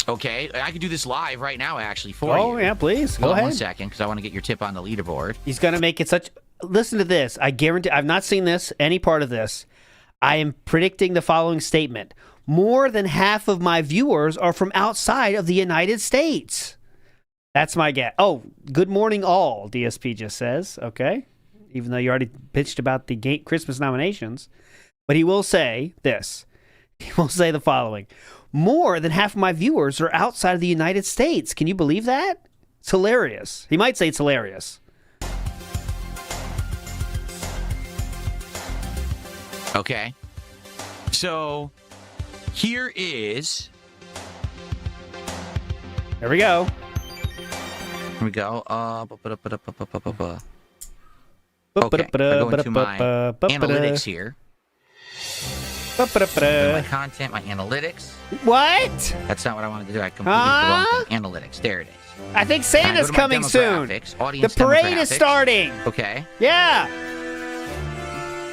okay, I could do this live right now, actually, for you. Oh, yeah, please. Go Hold ahead. on 1 second, because I want to get your tip on the leaderboard. He's going to make it such... Listen to this. I guarantee... I've not seen this, any part of this. I am predicting the following statement. More than half of my viewers are from outside of the United States. That's my guess. Oh, good morning all, DSP just says. Okay. Even though you already pitched about the Christmas nominations. But he will say this. He will say the following. More than half of my viewers are outside of the United States. Can you believe that? It's hilarious. He might say it's hilarious. Okay. So here is. There we go. Here we go. Okay. I go into my analytics here. My content, my analytics. What? That's not what I wanted to do. I completely did the wrong thing. Analytics. There it is. I think Santa's coming soon. The Audience parade is starting. Okay. Yeah.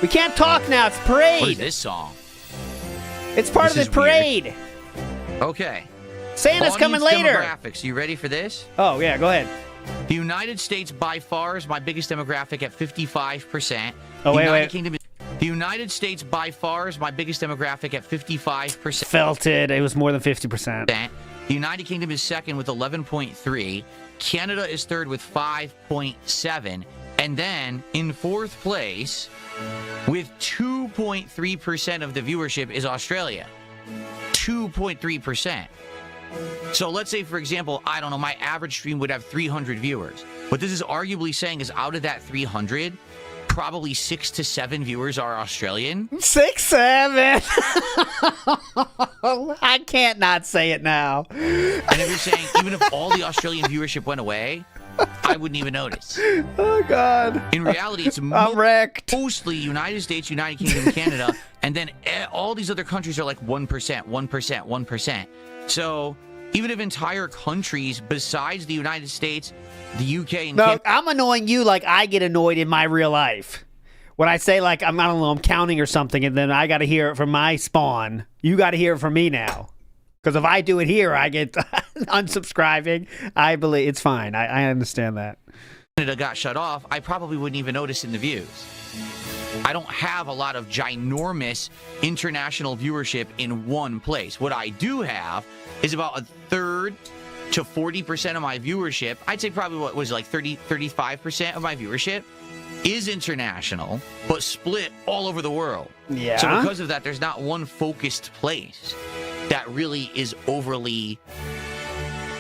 We can't talk now. It's parade. What is this song? It's part of the parade. Okay. Santa's coming later. Demographics. You ready for this? Oh, yeah. Go ahead. The United States by far is my biggest demographic at 55%. Oh, wait. The United States by far is my biggest demographic at 55%. Felt it. It was more than 50%. The United Kingdom is second with 11.3. Canada is third with 5.7. And then in fourth place with 2.3% of the viewership is Australia. 2.3%. So let's say, for example, I don't know, my average stream would have 300 viewers. What this is arguably saying is out of that 300, probably 6 to 7 viewers are Australian. 6, 7. I can't not say it now. And if you're saying, even if all the Australian viewership went away, I wouldn't even notice. Oh, God. In reality, it's mostly United States, United Kingdom, Canada, and then all these other countries are like 1%, 1%, 1%. So even if entire countries besides the United States, the UK, and Canada... I'm annoying you like I get annoyed in my real life. When I say, like, I don't know, I'm counting or something, and then I got to hear it from my spawn, you got to hear it from me now. Because if I do it here, I get unsubscribing. I believe it's fine. I understand that. Canada got shut off, I probably wouldn't even notice in the views. I don't have a lot of ginormous international viewership in one place. What I do have is about a third to 40% of my viewership. I'd say probably what was it, like 35% of my viewership is international, but split all over the world. Yeah. So because of that, there's not one focused place that really is overly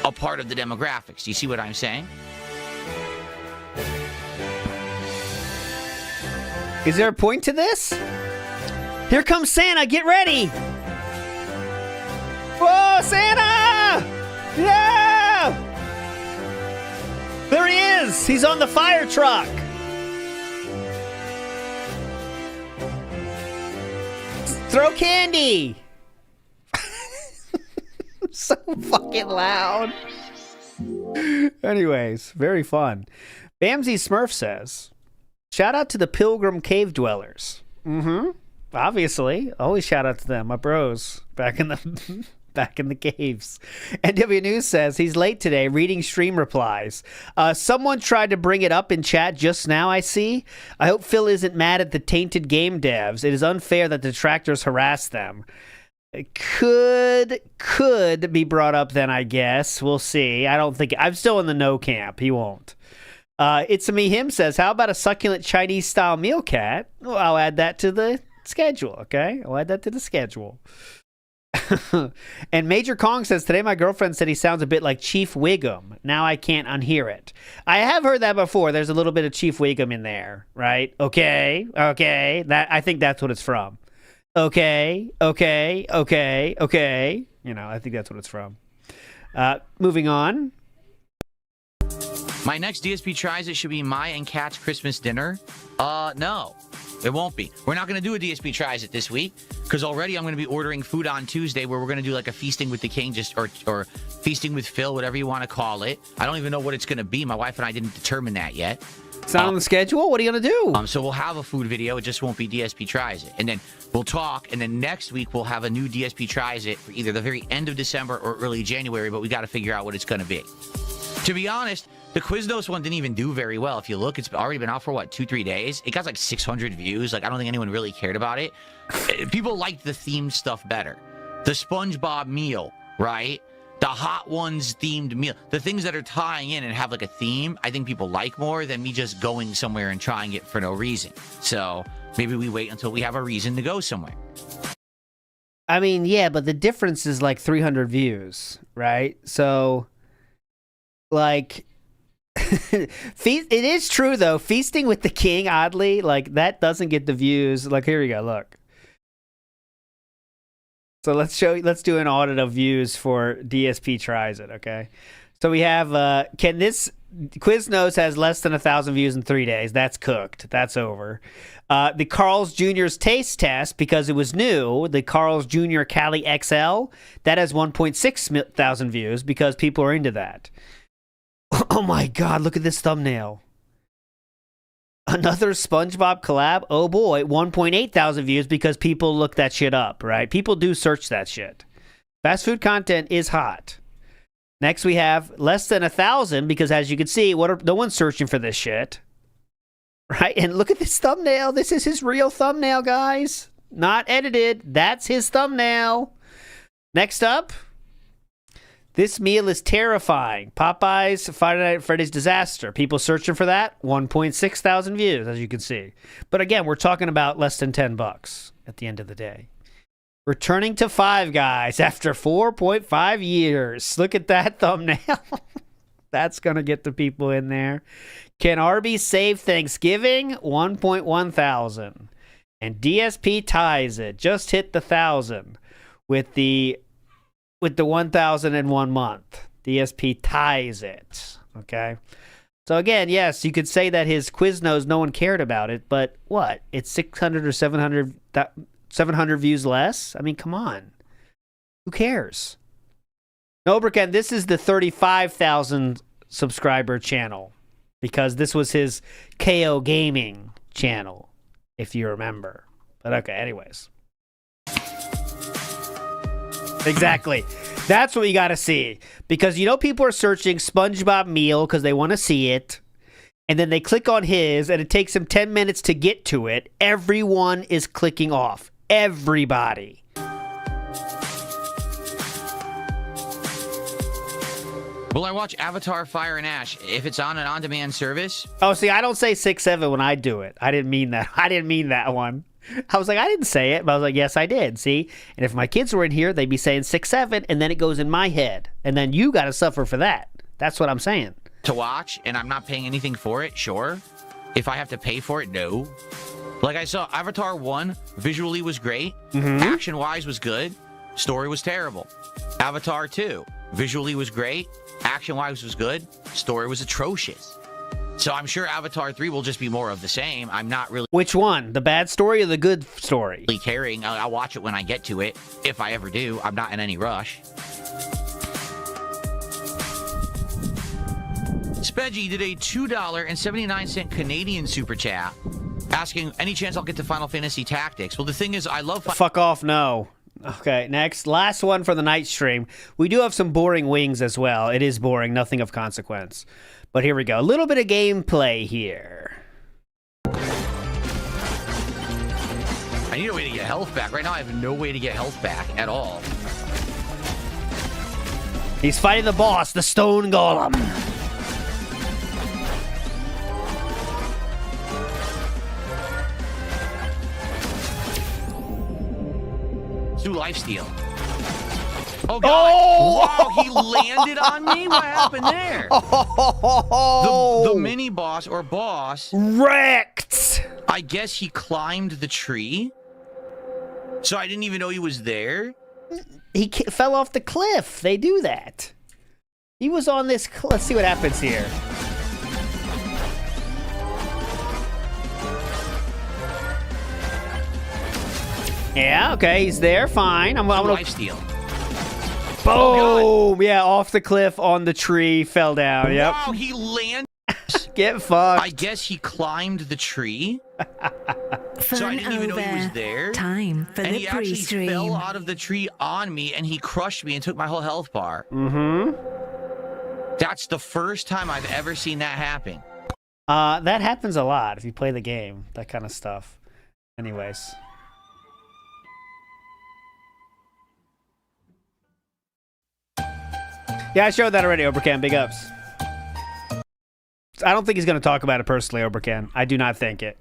a part of the demographics. Do you see what I'm saying? Is there a point to this? Here comes Santa. Get ready. Whoa, Santa! Yeah! There he is. He's on the fire truck. Throw candy. So fucking loud. Anyways, very fun. Bamsy Smurf says, shout out to the Pilgrim Cave Dwellers. Obviously. Always shout out to them. My bros. Back in the caves. NW News says he's late today reading stream replies. Someone tried to bring it up in chat just now, I see. I hope Phil isn't mad at the tainted game devs. It is unfair that detractors harass them. It could be brought up then, I guess. We'll see. I don't think... I'm still in the no camp. He won't. It's Me Him says, how about a succulent Chinese-style meal cat? Well, I'll add that to the schedule, okay? I'll add that to the schedule. And Major Kong says, today my girlfriend said he sounds a bit like Chief Wiggum. Now I can't unhear it. I have heard that before. There's a little bit of Chief Wiggum in there, right? Okay. I think that's what it's from. Okay. You know, I think that's what it's from. Moving on. My next DSP Tries It should be my and Kat's Christmas dinner. No, it won't be. We're not going to do a DSP Tries It this week because already I'm going to be ordering food on Tuesday where we're going to do like a Feasting with the King or Feasting with Phil, whatever you want to call it. I don't even know what it's going to be. My wife and I didn't determine that yet. It's not on the schedule? What are you going to do? So we'll have a food video. It just won't be DSP Tries It. And then we'll talk. And then next week we'll have a new DSP Tries It for either the very end of December or early January. But we got to figure out what it's going to be. To be honest, the Quiznos one didn't even do very well. If you look, it's already been out for, what, 2-3 days? It got like 600 views. Like, I don't think anyone really cared about it. People liked the themed stuff better. The SpongeBob meal, right? The Hot Ones themed meal. The things that are tying in and have like a theme, I think people like more than me just going somewhere and trying it for no reason. So maybe we wait until we have a reason to go somewhere. I mean, yeah, but the difference is like 300 views, right? So, like... it is true though. Feasting with the King, oddly, like that doesn't get the views. Like here you go. Look, So let's do an audit of views for DSP tries it, okay? So we have, Quiznos has less than 1,000 views in 3 days. That's cooked. That's over. The Carl's Jr.'s taste test, because it was new, the Carl's Jr. Cali XL, that has 1.6 thousand views because people are into that. Oh my God, look at this thumbnail. Another SpongeBob collab? Oh boy, 1.8 thousand views because people look that shit up, right? People do search that shit. Fast food content is hot. Next we have less than 1,000 because, as you can see, no one's searching for this shit. Right? And look at this thumbnail. This is his real thumbnail, guys. Not edited. That's his thumbnail. Next up, this meal is terrifying. Popeye's Friday Night at Freddy's Disaster. People searching for that. 1.6 thousand views, as you can see. But again, we're talking about less than $10 at the end of the day. Returning to Five Guys after 4.5 years. Look at that thumbnail. That's going to get the people in there. Can Arby's save Thanksgiving? 1.1 thousand. And DSP ties it. Just hit the 1,000 with the 1,001 month. DSP ties it. Okay. So again, yes, you could say that his Quiznos, no one cared about it, but what? It's 600 or 700 views less? I mean, come on. Who cares? No, Bricken, this is the 35,000 subscriber channel because this was his KO Gaming channel, if you remember. But okay, anyways. Exactly. That's what you got to see. Because, people are searching SpongeBob meal because they want to see it. And then they click on his, and it takes them 10 minutes to get to it. Everyone is clicking off. Everybody. Will I watch Avatar Fire and Ash if it's on an on-demand service? Oh, see, I don't say 6-7 when I do it. I didn't mean that. I didn't mean that one. I was like, I didn't say it, but I was like, yes, I did. See? And if my kids were in here, they'd be saying 6-7, and then it goes in my head. And then you got to suffer for that. That's what I'm saying. To watch, and I'm not paying anything for it, sure. If I have to pay for it, no. Like I saw, Avatar 1 visually was great. Action-wise was good. Story was terrible. Avatar 2 visually was great. Action-wise was good. Story was atrocious. So I'm sure Avatar 3 will just be more of the same. I'm not really... Which one? The bad story or the good story? ...caring. I'll watch it when I get to it, if I ever do. I'm not in any rush. Spedgy did a $2.79 Canadian super chat asking, any chance I'll get to Final Fantasy Tactics? Well, the thing is, I love... Fuck off, no. Okay, next. Last one for the night stream. We do have some boring wings as well. It is boring, nothing of consequence. But here we go. A little bit of gameplay here. I need a way to get health back. Right now, I have no way to get health back at all. He's fighting the boss, the Stone Golem. Do lifesteal. Oh, God. Oh! Wow, he landed on me? What happened there? The mini boss or boss... Wrecked! I guess he climbed the tree. So I didn't even know he was there. He fell off the cliff. They do that. He was on this... Let's see what happens here. Yeah, okay, he's there, fine. I'm gonna lifesteal. Boom! Oh, yeah, off the cliff, on the tree, fell down. Yep. Wow, he landed. Get fucked. I guess he climbed the tree. So I didn't even know he was there. Time for and the he actually PREEstream. fell out of the tree on me, and he crushed me and took my whole health bar. That's the first time I've ever seen that happen. That happens a lot if you play the game, that kind of stuff. Anyways. Yeah, I showed that already, Obercan. Big ups. I don't think he's going to talk about it personally, Obercan. I do not think it.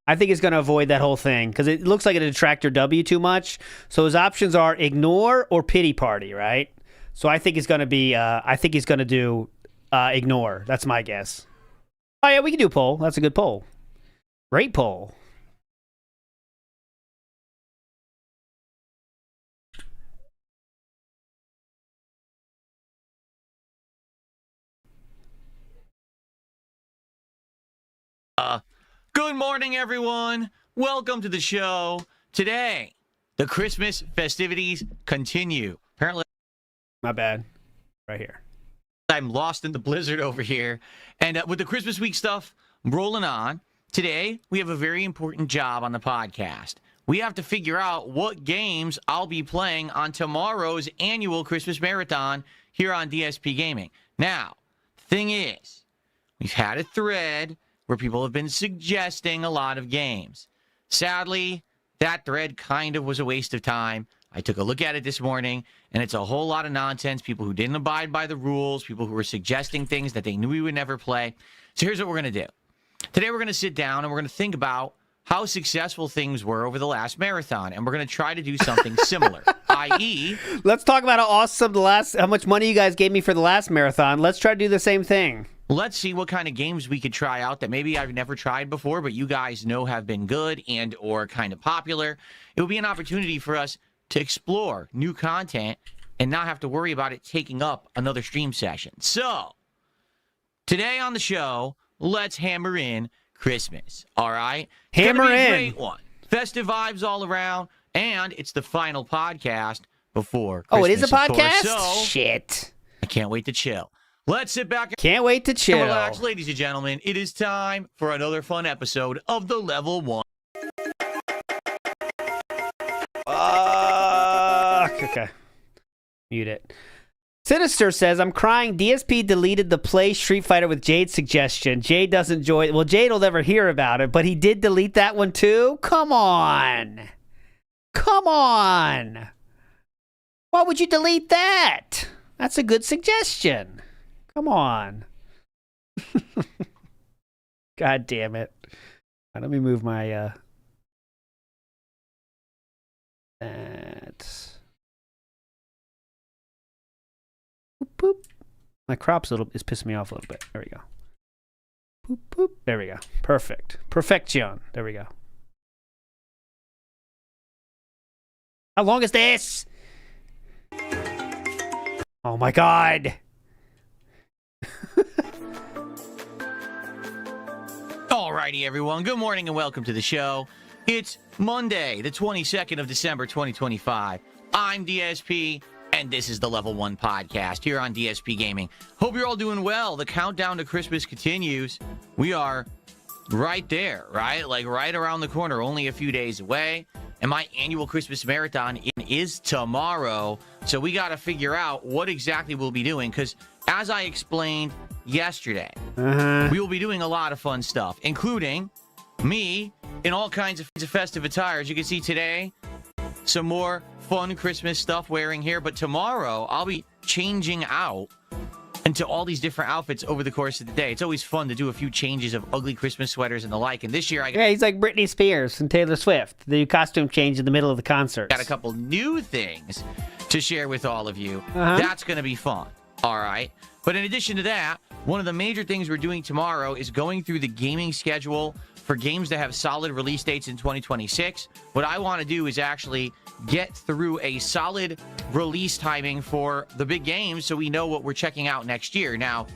I think he's going to avoid that whole thing because it looks like a detractor W too much. So his options are ignore or pity party, right? So I think he's going to be, I think he's going to do ignore. That's my guess. Oh, yeah, we can do poll. That's a good poll. Great poll. Good morning, everyone. Welcome to the show. Today, the Christmas festivities continue. Apparently, My bad. Right here. I'm lost in the blizzard over here. And with the Christmas week stuff rolling on, today we have a very important job on the podcast. We have to figure out what games I'll be playing on tomorrow's annual Christmas marathon here on DSP Gaming. Now, thing is, we've had a thread where people have been suggesting a lot of games. Sadly, that thread kind of was a waste of time. I took a look at it this morning, and it's a whole lot of nonsense. People who didn't abide by the rules, people who were suggesting things that they knew we would never play. So here's what we're going to do. Today we're going to sit down and we're going to think about how successful things were over the last marathon, and we're going to try to do something similar, i.e. Let's talk about how much money you guys gave me for the last marathon. Let's try to do the same thing. Let's see what kind of games we could try out that maybe I've never tried before, but you guys know have been good and or kind of popular. It will be an opportunity for us to explore new content and not have to worry about it taking up another stream session. So, today on the show, let's hammer in Christmas, all right? Hammer in. Great one. Festive vibes all around, and it's the final podcast before Oh, Christmas. it is a of course. podcast? So, Shit. I can't wait to chill. Let's sit back Can't wait to and chill. relax, ladies and gentlemen. It is time for another fun episode of the Level 1. Okay. Mute it. Sinister says, I'm crying. DSP deleted the play Street Fighter with Jade suggestion. Jade doesn't enjoy it. Well, Jade will never hear about it, but he did delete that one too? Come on. Come on. Why would you delete that? That's a good suggestion. Come on. God damn it. Let me move my that. Boop, boop. My crop's is pissing me off a little bit. There we go. Boop, boop. There we go. Perfect. Perfection. There we go. How long is this? Oh my god. Alrighty, everyone. Good morning and welcome to the show. It's Monday, the 22nd of December, 2025. I'm DSP, and this is the Level 1 podcast here on DSP Gaming. Hope you're all doing well. The countdown to Christmas continues. We are right there, right? Like right around the corner, only a few days away. And my annual Christmas marathon is tomorrow. So we got to figure out what exactly we'll be doing, because as I explained yesterday, we will be doing a lot of fun stuff, including me in all kinds of festive attire. As you can see today, some more fun Christmas stuff wearing here. But tomorrow, I'll be changing out into all these different outfits over the course of the day. It's always fun to do a few changes of ugly Christmas sweaters and the like. And this year, Yeah, he's like Britney Spears and Taylor Swift. The costume change in the middle of the concert. got a couple new things to share with all of you. That's going to be fun. All right. But in addition to that, one of the major things we're doing tomorrow is going through the gaming schedule for games that have solid release dates in 2026. What I want to do is actually get through a solid release timing for the big games so we know what we're checking out next year. Now,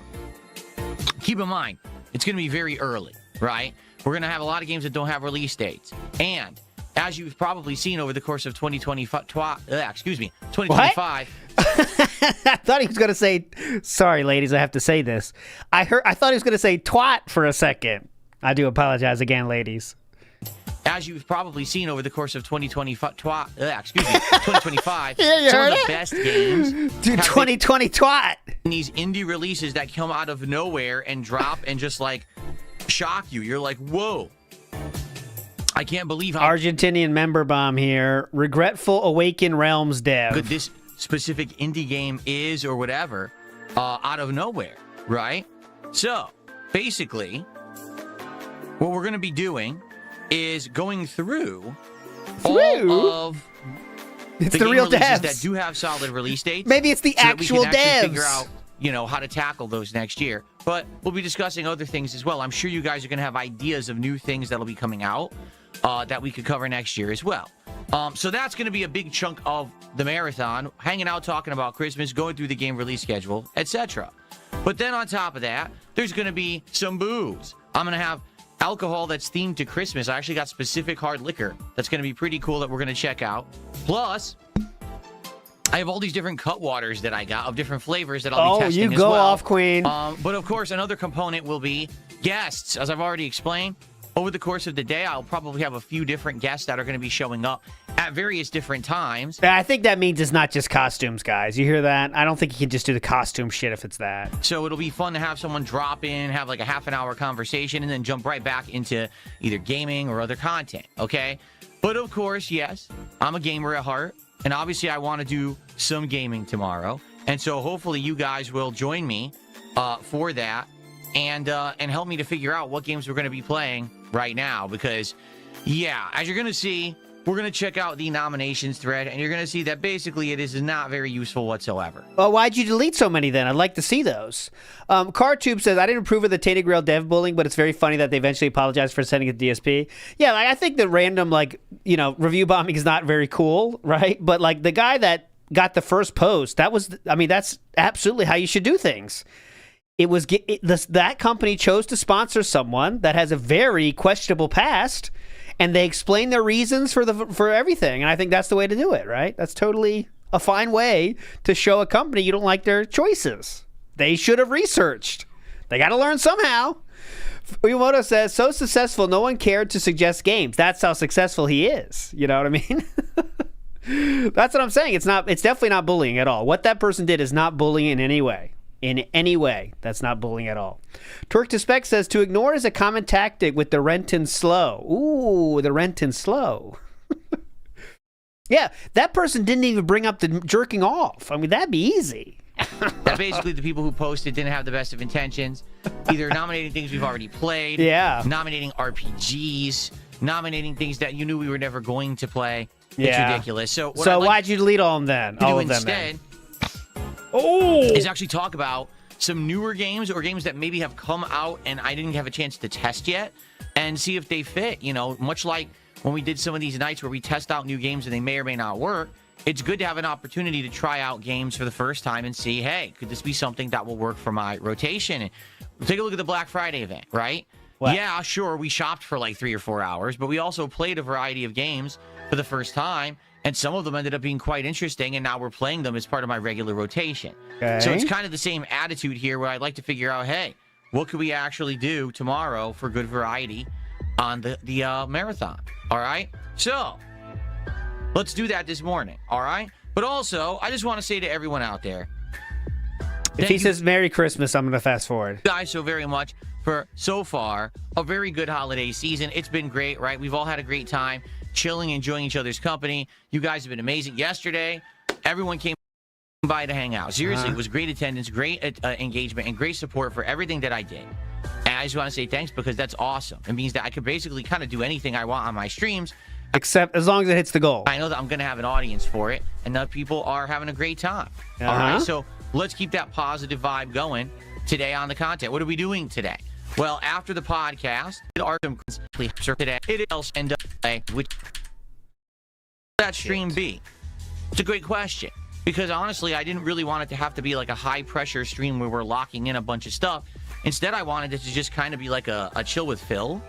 keep in mind, it's going to be very early, right? We're going to have a lot of games that don't have release dates. And as you've probably seen over the course of 2025, I thought he was going to say, sorry, ladies, I have to say this. I thought he was going to say twat for a second. I do apologize again, ladies. As you've probably seen over the course of 2025, some of the best games. Dude, 2020 twat. These indie releases that come out of nowhere and drop and just like shock you. You're like, whoa. I can't believe how Argentinian member bomb here. Regretful Awaken Realms dev. good this specific indie game is or whatever out of nowhere, right? So, basically, what we're going to be doing is going through all of It's the the game real releases devs. that do have solid release dates. Maybe it's the so that we actual can actually devs. figure out, how to tackle those next year. But we'll be discussing other things as well. I'm sure you guys are going to have ideas of new things that'll be coming out that we could cover next year as well. So that's going to be a big chunk of the marathon, hanging out, talking about Christmas, going through the game release schedule, etc. But then on top of that, there's going to be some booze. I'm going to have alcohol that's themed to Christmas. I actually got specific hard liquor that's going to be pretty cool that we're going to check out. Plus, I have all these different cut waters that I got of different flavors that I'll be testing as well. Oh, you go off, Queen. But of course, another component will be guests. As I've already explained, over the course of the day, I'll probably have a few different guests that are going to be showing up at various different times. I think that means it's not just costumes, guys. You hear that? I don't think you can just do the costume shit if it's that. So it'll be fun to have someone drop in, have like a half an hour conversation, and then jump right back into either gaming or other content, okay? But of course, yes, I'm a gamer at heart, and obviously I want to do some gaming tomorrow. And so hopefully you guys will join me for that and help me to figure out what games we're going to be playing right now. Because, yeah, as you're going to see, we're going to check out the nominations thread, and you're going to see that basically it is not very useful whatsoever. Well, why'd you delete so many then? I'd like to see those. CarTube says, I didn't approve of the Tainted Grail dev bullying, but it's very funny that they eventually apologized for sending it to DSP. Yeah, like, I think that random, like, you know, review bombing is not very cool, right? But, like, the guy that got the first post, that was, I mean, that's absolutely how you should do things. It was, that company chose to sponsor someone that has a very questionable past, and they explain their reasons for everything. And I think that's the way to do it, right? That's totally a fine way to show a company you don't like their choices. They should have researched. They got to learn somehow. Uemoto says, so successful, no one cared to suggest games. That's how successful he is. You know what I mean? That's what I'm saying. It's definitely not bullying at all. What that person did is not bullying in any way. In any way, that's not bullying at all. Twerk to Spec says, to ignore is a common tactic with the Renton slow. Ooh, the Renton slow. Yeah, that person didn't even bring up the jerking off. I mean, that'd be easy. That basically the people who posted didn't have the best of intentions. Either nominating things we've already played, nominating RPGs, nominating things that you knew we were never going to play. It's ridiculous. So why'd you delete all of them then? All of them instead, is actually talk about some newer games or games that maybe have come out and I didn't have a chance to test yet and see if they fit. You know, much like when we did some of these nights where we test out new games and they may or may not work, it's good to have an opportunity to try out games for the first time and see, hey, could this be something that will work for my rotation? And take a look at the Black Friday event, right? What? Yeah, sure, we shopped for like 3 or 4 hours, but we also played a variety of games for the first time. And some of them ended up being quite interesting, and now we're playing them as part of my regular rotation. Okay. So it's kind of the same attitude here where I'd like to figure out, hey, what could we actually do tomorrow for good variety on the marathon? All right? So let's do that this morning, all right? But also, I just want to say to everyone out there, if he says Merry Christmas, I'm going to fast forward. Guys, so very much for so far a very good holiday season. It's been great, right? We've all had a great time chilling, enjoying each other's company. You guys have been amazing. Yesterday, everyone came by to hang out. Seriously, it was great attendance, great engagement, and great support for everything that I did. And I just want to say thanks because that's awesome. It means that I could basically kind of do anything I want on my streams. Except as long as it hits the goal. I know that I'm going to have an audience for it, and that people are having a great time. All right, so let's keep that positive vibe going today on the content. What are we doing today? Well, after the podcast, today it is end up which that stream be? It's a great question because honestly, I didn't really want it to have to be like a high pressure stream where we're locking in a bunch of stuff. Instead, I wanted it to just kind of be like a chill with Phil,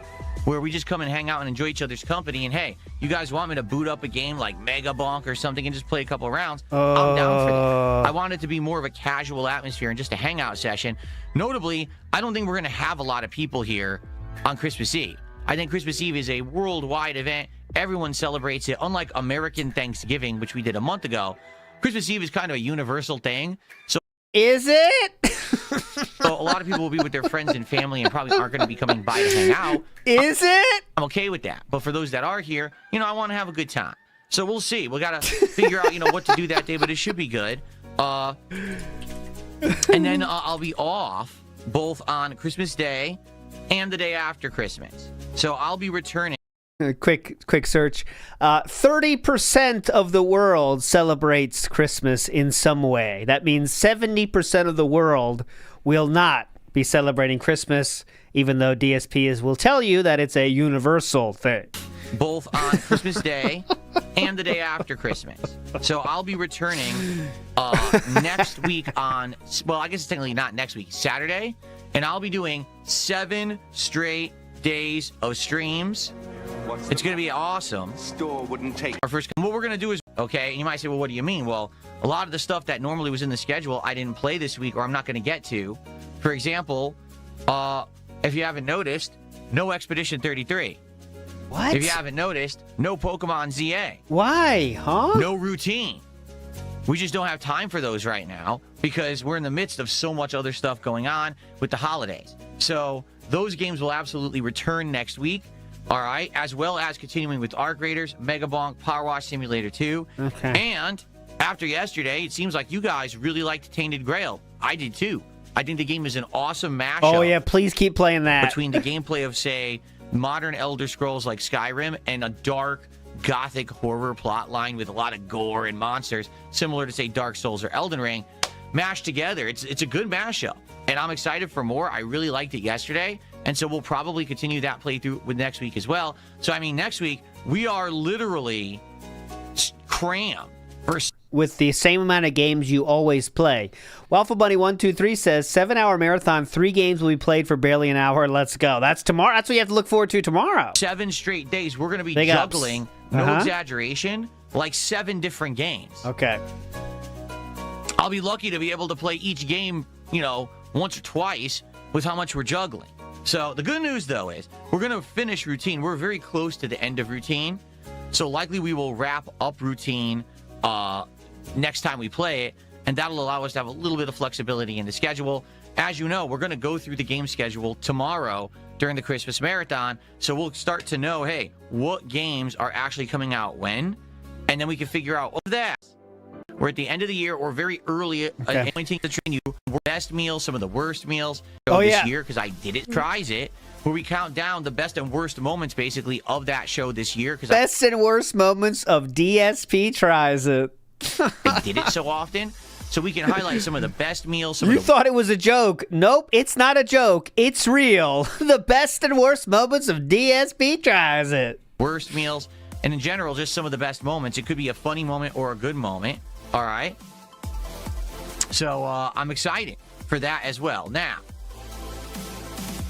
where we just come and hang out and enjoy each other's company. And hey, you guys want me to boot up a game like Megabonk or something and just play a couple of rounds? I'm down for that. I want it to be more of a casual atmosphere and just a hangout session. Notably, I don't think we're going to have a lot of people here on Christmas Eve. I think Christmas Eve is a worldwide event. Everyone celebrates it. Unlike American Thanksgiving, which we did a month ago, Christmas Eve is kind of a universal thing. So is it? So a lot of people will be with their friends and family and probably aren't going to be coming by to hang out. Is it? I'm okay with that. But for those that are here, you know, I want to have a good time. So we'll see. We got to figure out, you know, what to do that day, but it should be good. And then I'll be off both on Christmas Day and the day after Christmas. So I'll be returning. Quick search. 30% of the world celebrates Christmas in some way. That means 70% of the world will not be celebrating Christmas, even though DSP will tell you that it's a universal thing. Both on Christmas Day and the day after Christmas. So I'll be returning next week on, well, I guess it's technically not next week, Saturday. And I'll be doing 7 straight days of streams. It's going to be awesome. Store wouldn't take. Our first. What we're going to do is, okay, and you might say, well, what do you mean? Well, a lot of the stuff that normally was in the schedule, I didn't play this week, or I'm not going to get to. For example, if you haven't noticed, no Expedition 33. What? If you haven't noticed, no Pokemon ZA. Why, huh? No routine. We just don't have time for those right now because we're in the midst of so much other stuff going on with the holidays. So those games will absolutely return next week. All right, as well as continuing with Arc Raiders, Megabonk, Power Wash Simulator 2. Okay. And after yesterday, it seems like you guys really liked Tainted Grail. I did too. I think the game is an awesome mashup. Oh, yeah, please keep playing that. Between the gameplay of, say, modern Elder Scrolls like Skyrim and a dark, gothic horror plot line with a lot of gore and monsters, similar to, say, Dark Souls or Elden Ring, mashed together. It's a good mashup, and I'm excited for more. I really liked it yesterday. And so we'll probably continue that playthrough with next week as well. So, I mean, next week, we are literally crammed with the same amount of games you always play. Waffle Bunny 123 says 7-hour marathon, 3 games will be played for barely an hour. Let's go. That's tomorrow. That's what you have to look forward to tomorrow. 7 straight days. We're going to be Big juggling, ups. no exaggeration, like 7 different games. Okay. I'll be lucky to be able to play each game, you know, once or twice with how much we're juggling. So the good news, though, is we're going to finish routine. We're very close to the end of routine. So likely we will wrap up routine next time we play it, and that'll allow us to have a little bit of flexibility in the schedule. As you know, we're going to go through the game schedule tomorrow during the Christmas Marathon, so we'll start to know, hey, what games are actually coming out when, and then we can figure out that. We're at the end of the year or very early pointing to train you best meals, some of the worst meals this year, because I did it, tries it, where we count down the best and worst moments basically of that show this year. Best and worst moments of DSP tries it. I did it so often, so we can highlight some of the best meals. You thought it was a joke. Nope, it's not a joke. It's real. The best and worst moments of DSP tries it. Worst meals, and in general, just some of the best moments. It could be a funny moment or a good moment. All right. So I'm excited for that as well. Now,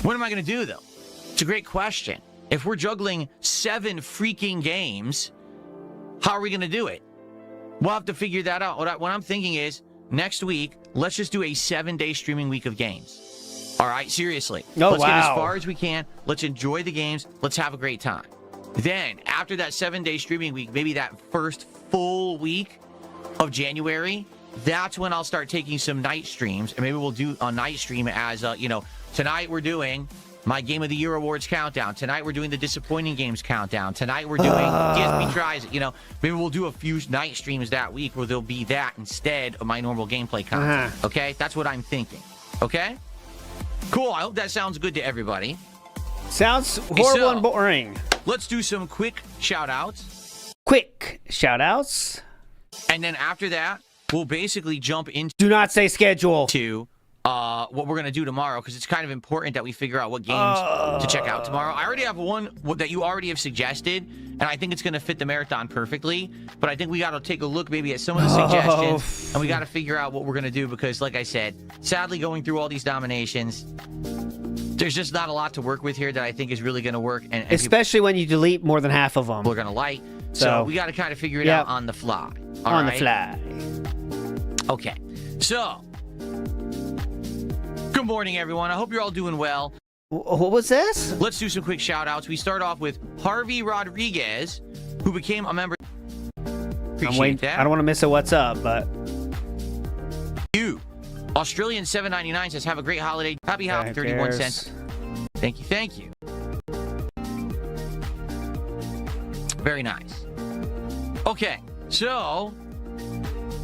what am I going to do, though? It's a great question. If we're juggling 7 freaking games, how are we going to do it? We'll have to figure that out. What I'm thinking is, next week, let's just do a 7-day streaming week of games. All right? Seriously. Let's get as far as we can. Let's enjoy the games. Let's have a great time. Then, after that 7-day streaming week, maybe that first full week of January, that's when I'll start taking some night streams, and maybe we'll do a night stream as, you know, tonight we're doing my Game of the Year Awards countdown. Tonight we're doing the disappointing games countdown. Tonight we're doing DSP tries it. You know, maybe we'll do a few night streams that week where there'll be that instead of my normal gameplay content. Okay? That's what I'm thinking. Okay? Cool. I hope that sounds good to everybody. Sounds horrible and boring. Let's do some quick shout-outs. Quick shout-outs. And then after that, we'll basically jump into... Do not say schedule. ...to what we're going to do tomorrow, because it's kind of important that we figure out what games to check out tomorrow. I already have one that you already have suggested, and I think it's going to fit the marathon perfectly, but I think we got to take a look maybe at some of the suggestions, and we got to figure out what we're going to do, because like I said, sadly going through all these nominations, there's just not a lot to work with here that I think is really going to work. And especially when you delete more than half of them. We're going to like. So we got to kind of figure it out on the fly. On the fly. Okay. So, good morning, everyone. I hope you're all doing well. What was this? Let's do some quick shout-outs. We start off with Harvey Rodriguez, who became a member. Appreciate that. I don't want to miss a what's up, but... You. Australian 799 says, have a great holiday. Happy holiday, 31 cents. Thank you, thank you. Very nice. Okay, so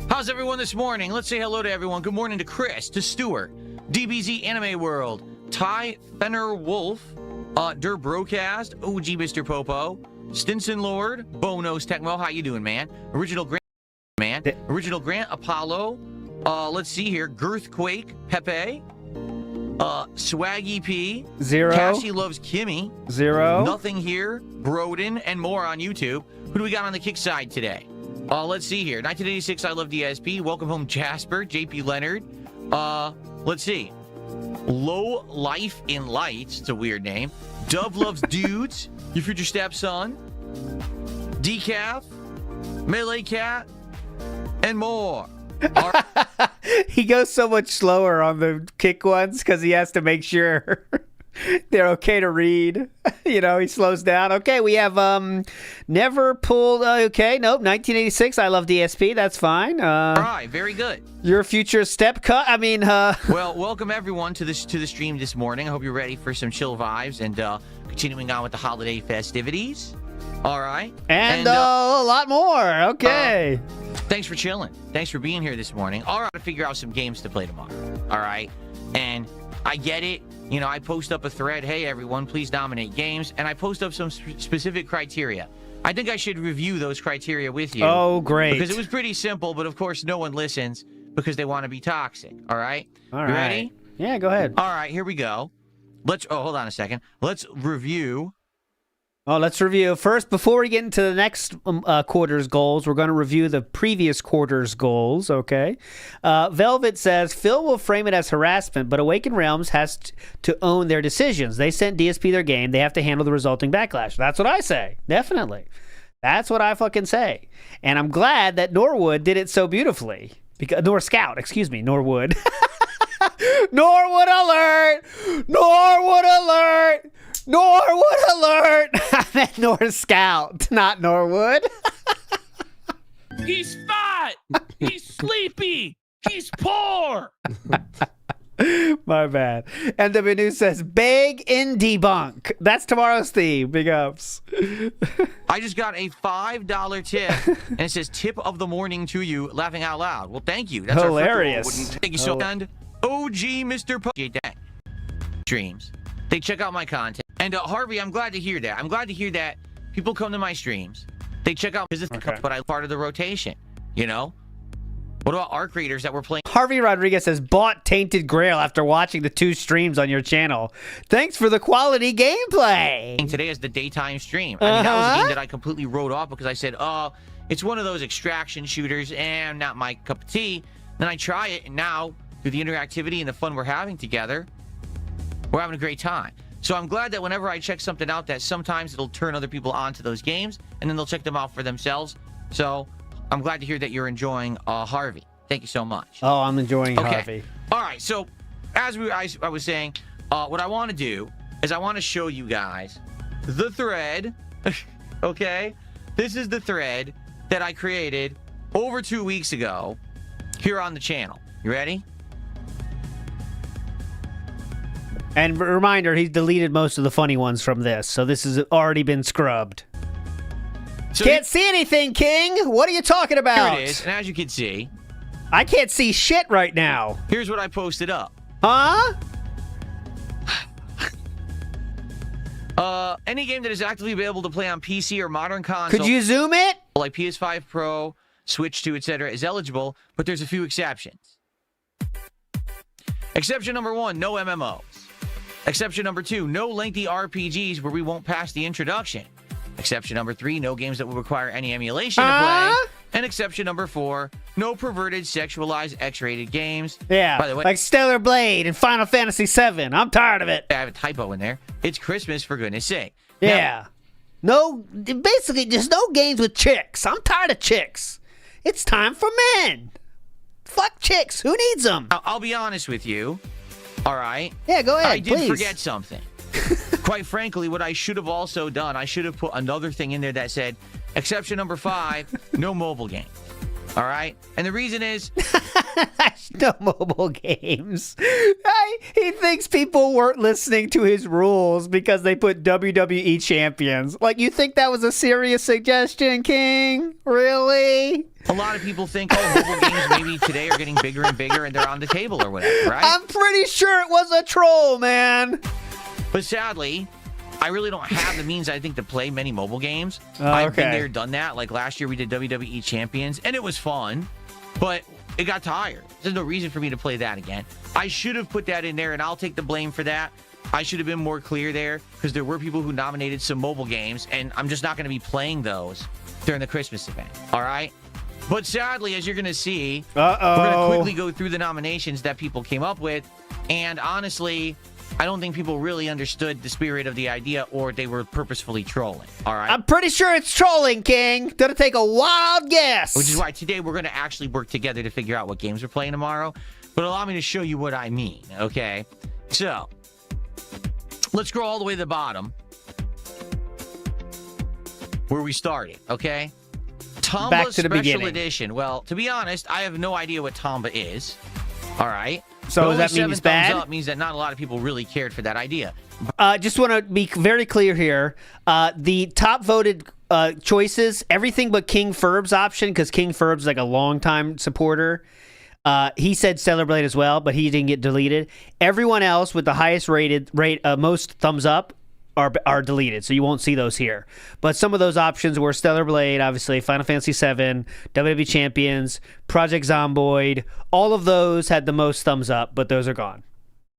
how's everyone this morning? Let's say hello to everyone. Good morning to Chris, to Stuart, DBZ Anime World, Ty Fenner Wolf, Der Brocast, OG Mr. Popo, Stinson Lord, Bonos Tecmo. How you doing, man? Original Grant, man. Original Grant, Apollo. Let's see here. Girthquake, Pepe, Swaggy P, Zero, Cassie Loves Kimmy, Zero, Nothing Here, Broden, and more on YouTube. Who do we got on the kick side today? Let's see here. 1986, I Love DSP. Welcome home, Jasper, JP Leonard. Let's see. Low Life in Lights, it's a weird name. Dove Loves Dudes, Your Future Stepson, Decaf, Melee Cat, and more. He goes so much slower on the kick ones because he has to make sure they're okay to read. You know, he slows down. Okay, we have never pulled. Okay, nope. 1986. I love DSP. That's fine. All right, very good. Your future step cut. I mean, well, welcome everyone to the stream this morning. I hope you're ready for some chill vibes and continuing on with the holiday festivities. All right, and a lot more. Okay. Thanks for chilling. Thanks for being here this morning. All right, to figure out some games to play tomorrow. All right, and I get it. You know, I post up a thread. Hey, everyone, please nominate games, and I post up some specific criteria. I think I should review those criteria with you. Oh, great! Because it was pretty simple, but of course, no one listens because they want to be toxic. All right. All you right. Ready? Yeah, go ahead. All right, here we go. Hold on a second. Let's review. Oh, let's review. First, before we get into the next quarter's goals, we're going to review the previous quarter's goals, okay? Velvet says, Phil will frame it as harassment, but Awakened Realms has to own their decisions. They sent DSP their game. They have to handle the resulting backlash. That's what I say. Definitely. That's what I fucking say. And I'm glad that Norwood did it so beautifully. Norwood. Norwood alert! Norwood alert! Norwood alert! I meant Scout, not Norwood. He's fat! He's sleepy! He's poor! My bad. NW News says, big in debunk. That's tomorrow's theme. Big ups. I just got a $5 tip, and it says, tip of the morning to you, laughing out loud. Well, thank you. That's hilarious. Thank you so much. And OG Mr. Streams. They check out my content. And Harvey, I'm glad to hear that. I'm glad to hear that people come to my streams. They check out business, but I'm part of the rotation. You know? What about ARC readers that were playing? Harvey Rodriguez has bought Tainted Grail after watching the 2 streams on your channel. Thanks for the quality gameplay. Today is the daytime stream. I mean, that was a game that I completely wrote off because I said, oh, it's one of those extraction shooters and not my cup of tea. Then I try it, and now, through the interactivity and the fun we're having together, we're having a great time. So I'm glad that whenever I check something out, that sometimes it'll turn other people on to those games, and then they'll check them out for themselves. So I'm glad to hear that you're enjoying Harvey. Thank you so much. Oh, I'm enjoying Harvey. All right. So as I was saying, what I want to do is I want to show you guys the thread. Okay? This is the thread that I created over 2 weeks ago here on the channel. You ready? And reminder, he's deleted most of the funny ones from this, so this has already been scrubbed. So can't see anything, King! What are you talking about? Here it is, and as you can see... I can't see shit right now. Here's what I posted up. Huh? Any game that is actively available to play on PC or modern console... Could you zoom it? Like PS5 Pro, Switch 2, etc. is eligible, but there's a few exceptions. Exception number 1, no MMOs. Exception number 2, no lengthy RPGs where we won't pass the introduction. Exception number 3, no games that will require any emulation to play. And exception number 4, no perverted, sexualized, X-rated games. Yeah, by the way, like Stellar Blade and Final Fantasy VII. I'm tired of it. I have a typo in there. It's Christmas, for goodness sake. Yeah. Basically, there's no games with chicks. I'm tired of chicks. It's time for men. Fuck chicks. Who needs them? I'll be honest with you. All right? Yeah, go ahead, I did please. forget something. Quite frankly, what I should have also done, I should have put another thing in there that said, exception number 5, no mobile games. All right? And the reason is... no mobile games. He thinks people weren't listening to his rules because they put WWE champions. Like, you think that was a serious suggestion, King? Really? A lot of people think, mobile games maybe today are getting bigger and bigger and they're on the table or whatever, right? I'm pretty sure it was a troll, man. But sadly, I really don't have the means, I think, to play many mobile games. Oh, I've been there, done that. Like last year we did WWE Champions, and it was fun, but it got tired. There's no reason for me to play that again. I should have put that in there, and I'll take the blame for that. I should have been more clear there, because there were people who nominated some mobile games, and I'm just not going to be playing those during the Christmas event, all right? But sadly, as you're going to see, we're going to quickly go through the nominations that people came up with, And honestly, I don't think people really understood the spirit of the idea, or they were purposefully trolling. All right. I'm pretty sure it's trolling, King. Gonna take a wild guess. Which is why today we're going to actually work together to figure out what games we're playing tomorrow. But allow me to show you what I mean, okay? So, let's scroll all the way to the bottom where we started, okay? Tomba Back to the Special beginning. Edition. Well, to be honest, I have no idea what Tomba is. All right? So does that mean it's bad? 7 thumbs up means that not a lot of people really cared for that idea. Just want to be very clear here. The top voted choices, everything but King Ferb's option, because King Ferb's like a longtime supporter. He said Stellar Blade as well, but he didn't get deleted. Everyone else with the highest most thumbs up are deleted, so you won't see those here. But some of those options were Stellar Blade, obviously, Final Fantasy VII, WWE Champions, Project Zomboid. All of those had the most thumbs up, but those are gone.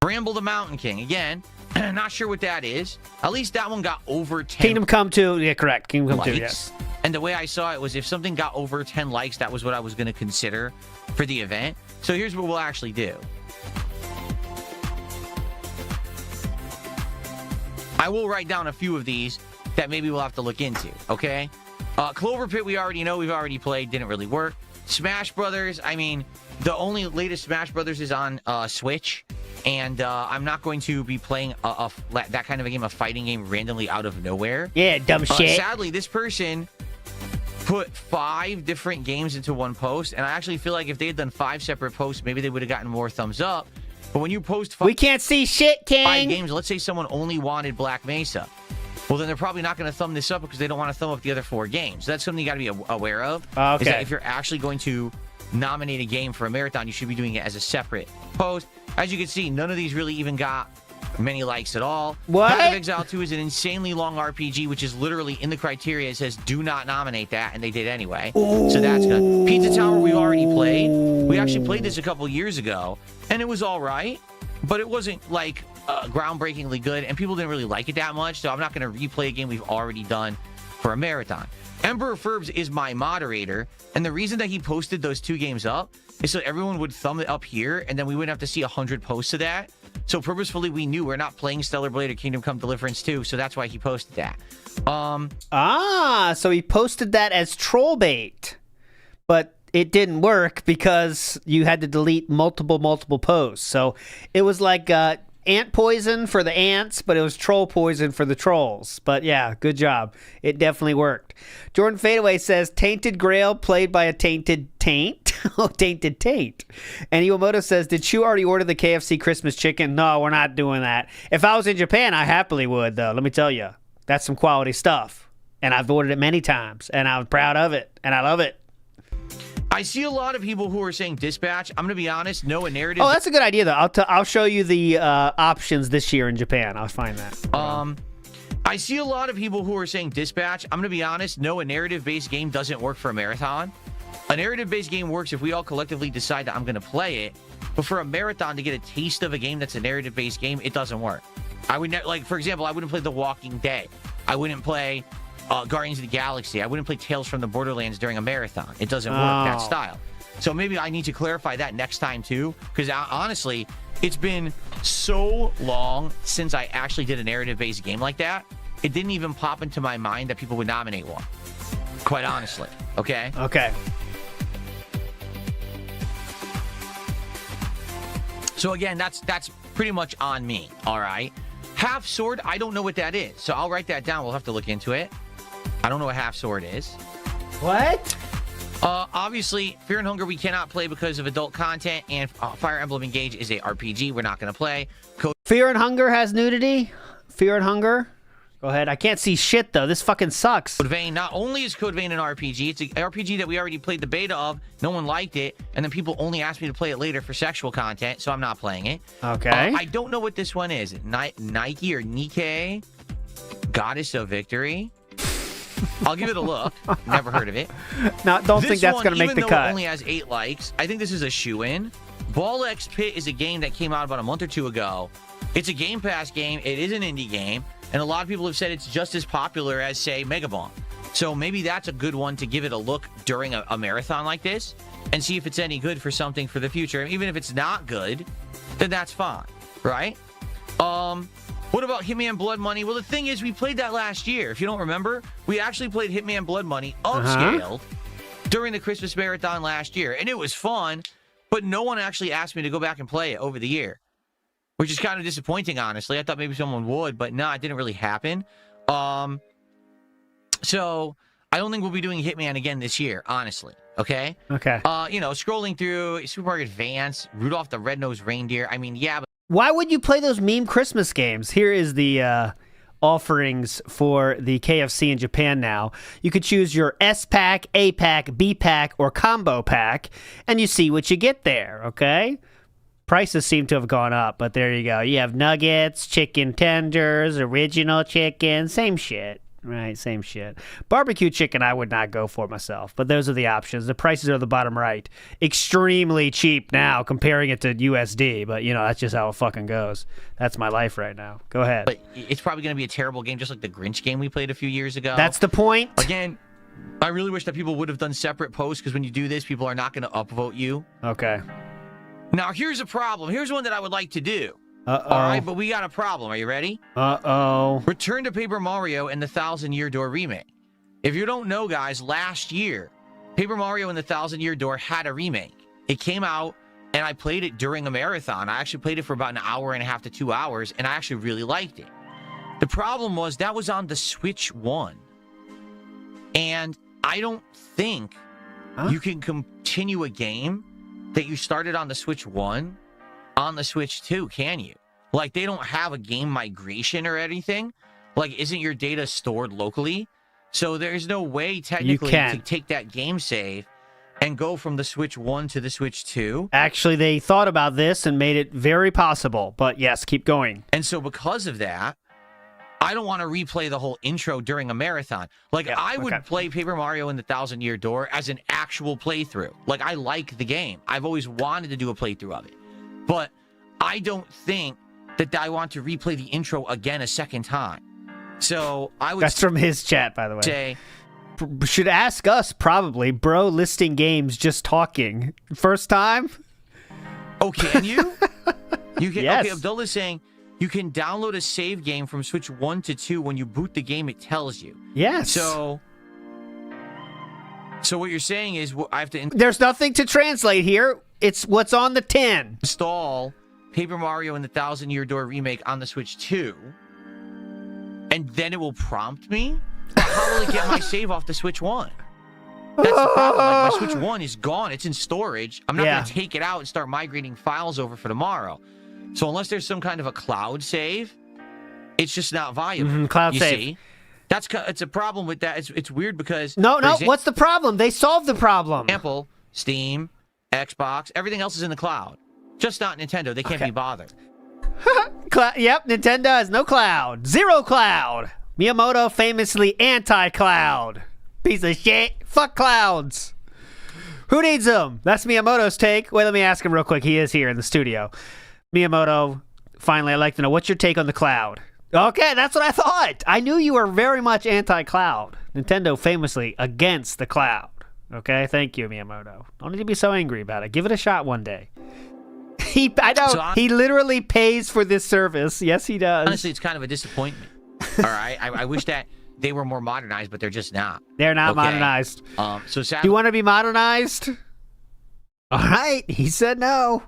Bramble the Mountain King. Again, not sure what that is. At least that one got over 10 Kingdom Come 2, yeah, correct. Kingdom Come 2, yes. And the way I saw it was if something got over 10 likes, that was what I was going to consider for the event. So here's what we'll actually do. I will write down a few of these that maybe we'll have to look into, okay? Clover Pit, we already know. We've already played. Didn't really work. Smash Brothers, I mean, the only latest Smash Brothers is on Switch. And I'm not going to be playing that kind of a game, a fighting game, randomly out of nowhere. Yeah, dumb shit. Sadly, this person put 5 different games into one post. And I actually feel like if they had done 5 separate posts, maybe they would have gotten more thumbs up. But when you post we can't see shit, King. 5 games, let's say someone only wanted Black Mesa. Well, then they're probably not going to thumb this up because they don't want to thumb up the other 4 games. So that's something you got to be aware of. Okay. Is that if you're actually going to nominate a game for a marathon, you should be doing it as a separate post. As you can see, none of these really even got many likes at all. What? Path of Exile 2 is an insanely long RPG, which is literally in the criteria. It says do not nominate that, and they did anyway. Ooh. So that's good. Pizza Tower, we've already played. We actually played this a couple years ago, and it was all right, but it wasn't like groundbreakingly good, and people didn't really like it that much, so I'm not going to replay a game we've already done for a marathon. Emperor Ferbs is my moderator, and the reason that he posted those 2 games up is so everyone would thumb it up here, and then we wouldn't have to see 100 posts of that. So purposefully, we knew we're not playing Stellar Blade or Kingdom Come Deliverance 2, so that's why he posted that. So he posted that as troll bait, but it didn't work because you had to delete multiple posts. So it was like ant poison for the ants, but it was troll poison for the trolls. But yeah, good job. It definitely worked. Jordan Fadeaway says, Tainted Grail played by a tainted taint. Oh, tainted taint. And Iwamoto says, did you already order the KFC Christmas chicken? No, we're not doing that. If I was in Japan, I happily would, though. Let me tell you. That's some quality stuff. And I've ordered it many times, and I'm proud of it, and I love it. I see a lot of people who are saying dispatch. I'm going to be honest, no, a narrative. Oh, that's a good idea, though. I'll show you the options this year in Japan. I'll find that. I see a lot of people who are saying dispatch. I'm going to be honest, no, a narrative-based game doesn't work for a marathon. A narrative-based game works if we all collectively decide that I'm going to play it. But for a marathon to get a taste of a game that's a narrative-based game, it doesn't work. I would like, for example, I wouldn't play The Walking Dead. I wouldn't play Guardians of the Galaxy. I wouldn't play Tales from the Borderlands during a marathon. It doesn't work that style. So maybe I need to clarify that next time too, because honestly, it's been so long since I actually did a narrative-based game like that. It didn't even pop into my mind that people would nominate one. Quite honestly, okay? Okay. So again, that's pretty much on me, all right? Half Sword, I don't know what that is, so I'll write that down. We'll have to look into it. I don't know what Half Sword is. What? Obviously, Fear and Hunger we cannot play because of adult content, and Fire Emblem Engage is a RPG. We're not going to play. Fear and Hunger has nudity? Fear and Hunger? Go ahead. I can't see shit, though. This fucking sucks. Code Vein, not only is Code Vein an RPG, it's an RPG that we already played the beta of. No one liked it, and then people only asked me to play it later for sexual content, so I'm not playing it. Okay. I don't know what this one is. Nike or Nike? Goddess of Victory? I'll give it a look. Never heard of it. No, don't think that's going to make the cut. Even though it only has 8 likes, I think this is a shoo-in. Ball X Pit is a game that came out about a month or 2 ago. It's a Game Pass game. It is an indie game. And a lot of people have said it's just as popular as, say, Megabonk. So maybe that's a good one to give it a look during a marathon like this and see if it's any good for something for the future. Even if it's not good, then that's fine. right? What about Hitman Blood Money? Well, the thing is, we played that last year. If you don't remember, we actually played Hitman Blood Money upscaled during the Christmas marathon last year, and it was fun, but no one actually asked me to go back and play it over the year, which is kind of disappointing, honestly. I thought maybe someone would, but no, it didn't really happen. So I don't think we'll be doing Hitman again this year, honestly. Okay? Okay. Scrolling through Super Mario Advance, Rudolph the Red-Nosed Reindeer. I mean, yeah, but Why would you play those meme Christmas games? Here is the offerings for the KFC in Japan now. You could choose your S pack, A pack, B pack, or combo pack, and you see what you get there, okay? Prices seem to have gone up, but there you go. You have nuggets, chicken tenders, original chicken, same shit. Right, same shit. Barbecue chicken I would not go for myself, but those are the options. The prices are the bottom right. Extremely cheap now, comparing it to USD, but, that's just how it fucking goes. That's my life right now. Go ahead. But it's probably going to be a terrible game, just like the Grinch game we played a few years ago. That's the point. Again, I really wish that people would have done separate posts, because when you do this, people are not going to upvote you. Okay. Now, here's a problem. Here's one that I would like to do. Uh-oh. All right, but we got a problem. Are you ready? Uh-oh. Return to Paper Mario and the Thousand Year Door remake. If you don't know, guys, last year, Paper Mario and the Thousand Year Door had a remake. It came out, and I played it during a marathon. I actually played it for about an hour and a half to 2 hours, and I actually really liked it. The problem was that was on the Switch 1. And I don't think you can continue a game that you started on the Switch 1 on the Switch 2, can you? Like, they don't have a game migration or anything. Like, isn't your data stored locally? So there's no way, technically, to take that game save and go from the Switch 1 to the Switch 2. Actually, they thought about this and made it very possible. But yes, keep going. And so because of that, I don't want to replay the whole intro during a marathon. Like, I would play Paper Mario and the Thousand Year Door as an actual playthrough. Like, I like the game. I've always wanted to do a playthrough of it. But I don't think that I want to replay the intro again a second time. So I would... That's from his chat, by the way. Say... Should ask us, probably. Bro listing games, just talking. First time? Oh, can you? You can. Yes. Okay, Abdullah's saying you can download a save game from Switch 1 to 2. When you boot the game, it tells you. Yes. So what you're saying is I have to... There's nothing to translate here. It's what's on the tin. Install Paper Mario and the Thousand Year Door remake on the Switch 2, and then it will prompt me? How will it get my save off the Switch 1? That's the problem. Like, my Switch 1 is gone. It's in storage. I'm not going to take it out and start migrating files over for tomorrow. So unless there's some kind of a cloud save, it's just not viable. Cloud save. See? It's a problem with that. It's weird because... No, what's the problem? They solved the problem. Example, Steam, Xbox, everything else is in the cloud. Just not Nintendo. They can't be bothered. Yep, Nintendo has no cloud. Zero cloud. Miyamoto famously anti-cloud. Piece of shit. Fuck clouds. Who needs them? That's Miyamoto's take. Wait, let me ask him real quick. He is here in the studio. Miyamoto, finally, I'd like to know, what's your take on the cloud? Okay, that's what I thought. I knew you were very much anti-cloud. Nintendo famously against the cloud. Okay, thank you, Miyamoto. Don't need to be so angry about it. Give it a shot one day. I know, he literally pays for this service. Yes, he does. Honestly, it's kind of a disappointment. All right? I wish that they were more modernized, but they're just not. They're not modernized. So sadly, do you want to be modernized? All right, he said no.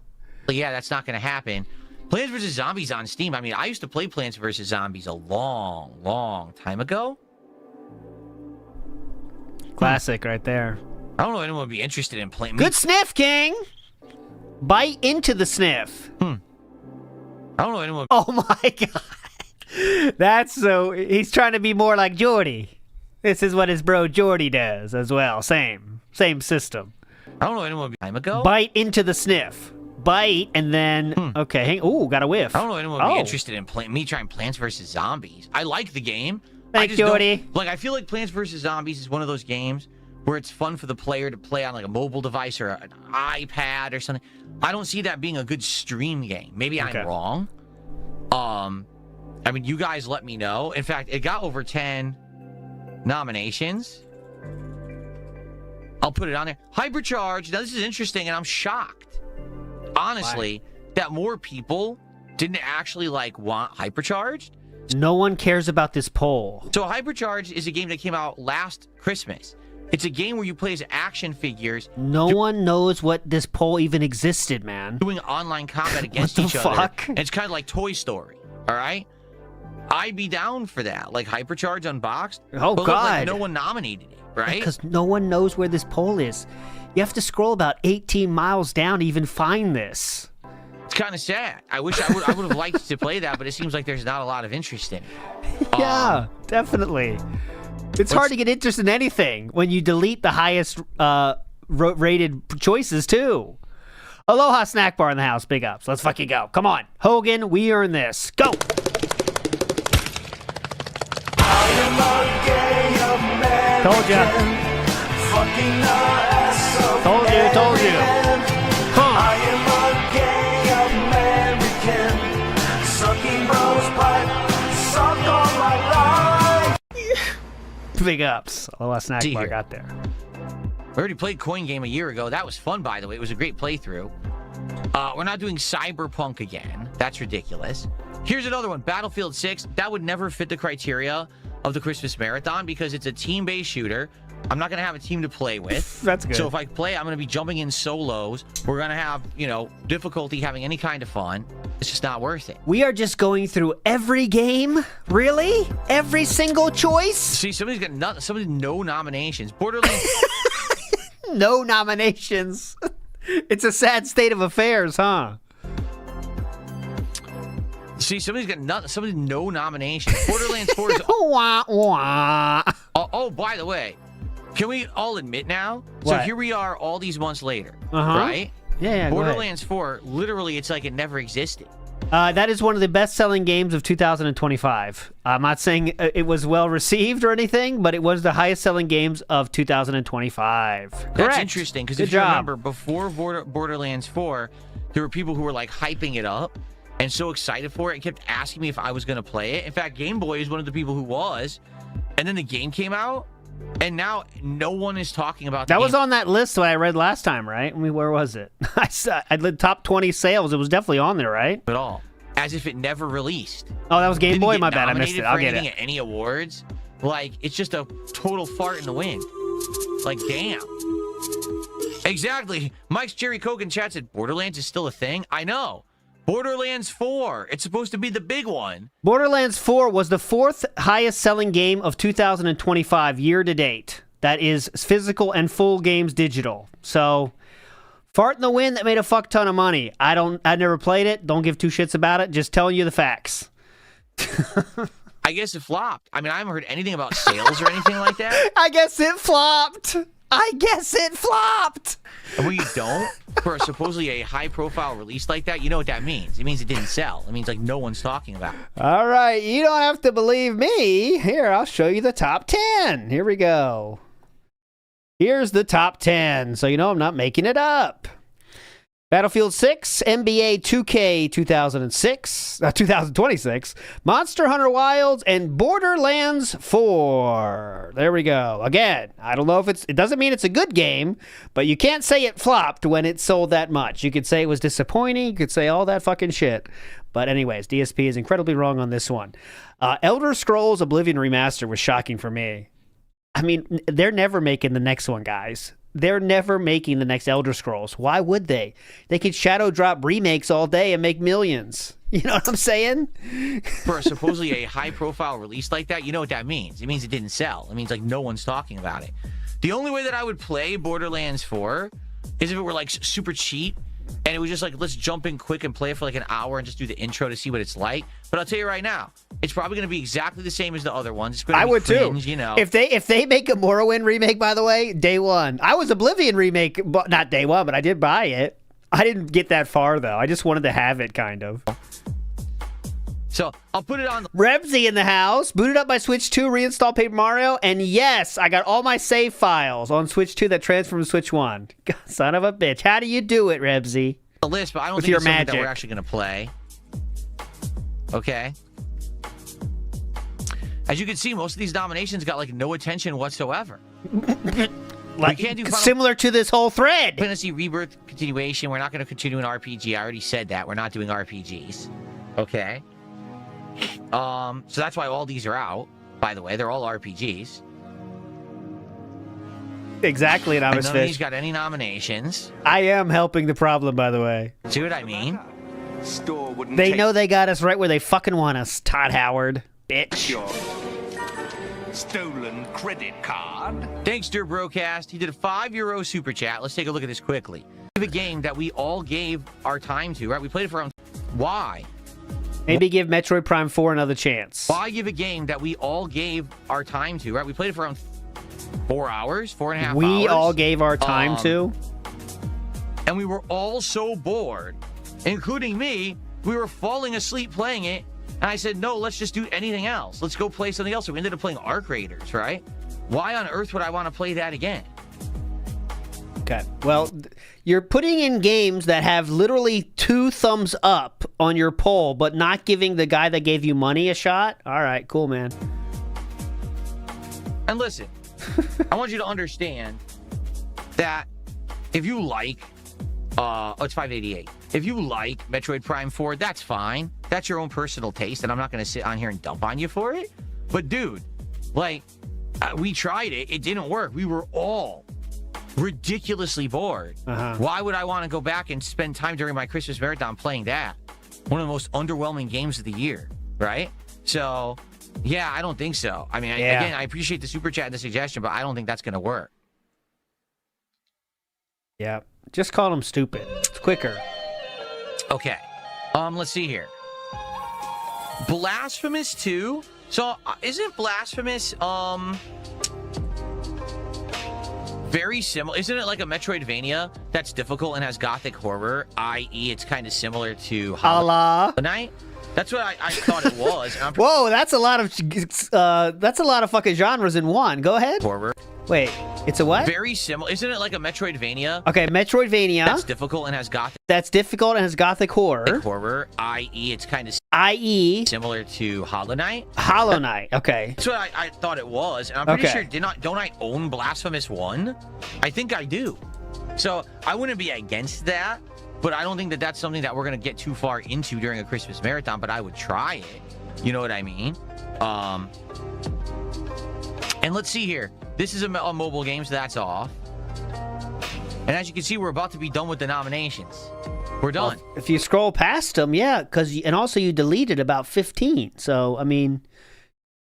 Yeah, that's not going to happen. Plants vs. Zombies on Steam. I mean, I used to play Plants vs. Zombies a long, long time ago. Classic right there. I don't know if anyone would be interested in playing. Good sniff, King. Bite into the sniff. I don't know anyone. Oh my god. That's so... He's trying to be more like Jordy. This is what his bro Jordy does as well. Same system. I don't know anyone time ago. Bite into the sniff. Bite and then... Okay, ooh, got a whiff. I don't know anyone would be interested in me trying Plants vs. Zombies. I like the game. Thanks, Jordy. Like, I feel like Plants vs. Zombies is one of those games where it's fun for the player to play on like a mobile device or an iPad or something. I don't see that being a good stream game. Maybe I'm wrong. I mean, you guys let me know. In fact, it got over 10 nominations. I'll put it on there. Hypercharge. Now, this is interesting, and I'm shocked, honestly, that more people didn't actually like want Hypercharged. No one cares about this poll. So Hypercharged is a game that came out last Christmas. It's a game where you play as action figures. No one knows what this poll even existed, man. Doing online combat against each other. And it's kind of like Toy Story, all right? I'd be down for that, like Hypercharge Unboxed. Oh, but God. Like no one nominated it, right? Because no one knows where this poll is. You have to scroll about 18 miles down to even find this. It's kind of sad. I wish I would have liked to play that, but it seems like there's not a lot of interest in it. Yeah, definitely. It's hard to get interest in anything when you delete the highest rated choices, too. Aloha Snack Bar in the house. Big ups. Let's fucking go. Come on. Hogan, we earn this. Go. Told ya. Told you. Huh. I am a gay American, sucking bros pipe, suck all my life. Big ups. Aloha Snack Bar got there. We already played Coin Game a year ago. That was fun, by the way. It was a great playthrough. We're not doing Cyberpunk again. That's ridiculous. Here's another one. Battlefield 6. That would never fit the criteria of the Christmas Marathon because it's a team-based shooter. I'm not going to have a team to play with. That's good. So if I play, I'm going to be jumping in solos. We're going to have, you know, difficulty having any kind of fun. It's just not worth it. We are just going through every game? Really? Every single choice? See, somebody's got no nominations. Borderlands... No nominations. It's a sad state of affairs, huh? See, somebody's got no nominations. Borderlands 4 is... Wah, wah. Oh, by the way, can we all admit now? What? So here we are all these months later, right? Yeah, Borderlands 4, literally, it's like it never existed. That is one of the best-selling games of 2025. I'm not saying it was well-received or anything, but it was the highest-selling games of 2025. Correct. That's interesting, because if you remember, before Borderlands 4, there were people who were, like, hyping it up and so excited for it and kept asking me if I was going to play it. In fact, Game Boy is one of the people who was. And then the game came out, and now no one is talking about the game. That was on that list that I read last time, right? I mean, where was it? I did top 20 sales. It was definitely on there, right? At all. As if it never released. Oh, that was Game Boy? My bad. I Nominated missed it. I'll for get anything it. At any awards. Like, it's just a total fart in the wind. Like, damn. Exactly. Mike's Jerry Kogan chat said, Borderlands is still a thing? I know. Borderlands 4. It's supposed to be the big one. Borderlands 4 was the fourth highest selling game of 2025 year to date. That is physical and full games digital. So, fart in the wind that made a fuck ton of money. I never played it. Don't give two shits about it. Just telling you the facts. I guess it flopped. I mean, I haven't heard anything about sales or anything like that. I guess it flopped. And when you don't, for supposedly a high-profile release like that, you know what that means. It means it didn't sell. It means, like, no one's talking about it. All right, you don't have to believe me. Here, I'll show you the top 10. Here we go. Here's the top 10, so you know I'm not making it up. Battlefield 6, NBA 2K 2026, Monster Hunter Wilds, and Borderlands 4. There we go. Again, I don't know if it doesn't mean it's a good game, but you can't say it flopped when it sold that much. You could say it was disappointing. You could say all that fucking shit. But anyways, DSP is incredibly wrong on this one. Elder Scrolls Oblivion Remaster was shocking for me. I mean, they're never making the next one, guys. They're never making the next Elder Scrolls. Why would they? They could shadow drop remakes all day and make millions. You know what I'm saying? For supposedly a high-profile release like that, you know what that means. It means it didn't sell. It means, like, no one's talking about it. The only way that I would play Borderlands 4 is if it were, like, super cheap, and it was just like, let's jump in quick and play it for, like, an hour and just do the intro to see what it's like. But I'll tell you right now, it's probably going to be exactly the same as the other ones. It's I would cringe, too. You know. If they make a Morrowind remake, by the way, day one. I was Oblivion remake, but not day one, but I did buy it. I didn't get that far though. I just wanted to have it, kind of. So I'll put it on. Rebsy in the house. Booted up my Switch 2, reinstalled Paper Mario, and yes, I got all my save files on Switch 2 that transferred from Switch 1. God, son of a bitch. How do you do it, Rebsy? The list, but I don't With think your it's something magic that we're actually going to play. Okay. As you can see, most of these nominations got, like, no attention whatsoever. Like, can't do similar to this whole thread. Fantasy Rebirth continuation. We're not going to continue an RPG. I already said that. We're not doing RPGs. Okay. So that's why all these are out. By the way, they're all RPGs. Exactly, and I was none of these got any nominations. I am helping the problem, by the way. See what I mean? They know they got us right where they fucking want us, Todd Howard. Bitch. Stolen credit card. Thanks, Durbrocast. He did a €5 super chat. Let's take a look at this quickly. A game that we all gave our time to, right? We played it for around... Why? Maybe give Metroid Prime 4 another chance. Why give a game that we all gave our time to, right? We played it for around 4 hours, 4.5 hours. We all gave our time to? And we were all so bored, including me. We were falling asleep playing it. And I said, no, let's just do anything else. Let's go play something else. So we ended up playing Arc Raiders, right? Why on earth would I want to play that again? Okay. Well, you're putting in games that have literally 2 thumbs up on your poll, but not giving the guy that gave you money a shot? All right, cool, man. And listen, I want you to understand that if you like, it's 588. If you like Metroid Prime 4, that's fine. That's your own personal taste, and I'm not going to sit on here and dump on you for it. But dude, like, we tried it. It didn't work. We were all ridiculously bored. Why would I want to go back and spend time during my Christmas marathon playing that? One of the most underwhelming games of the year, right? So, yeah, I don't think so. I mean, again, I appreciate the super chat and the suggestion, but I don't think that's going to work. Yeah, just call them stupid. It's quicker. Okay. Let's see here. Blasphemous 2? So, isn't Blasphemous, very similar? Isn't it like a Metroidvania that's difficult and has gothic horror, i.e. it's kind of similar to Allah. Night? That's what I thought it was. Whoa, that's a lot of fucking genres in one. Go ahead. Horror. Wait, it's a what? Very similar. Isn't it like a Metroidvania? Okay, Metroidvania. That's difficult and has gothic. That's difficult and has gothic horror. Horror, i.e. it's kind of similar to Hollow Knight. Hollow Knight. Okay. That's what I thought it was, and I'm pretty sure. Don't I own Blasphemous 1? I think I do. So I wouldn't be against that, but I don't think that that's something that we're gonna get too far into during a Christmas marathon. But I would try it. You know what I mean? And let's see here. This is a mobile game, so that's off. And as you can see, we're about to be done with the nominations. We're done. Well, if you scroll past them, yeah, and also you deleted about 15. So, I mean,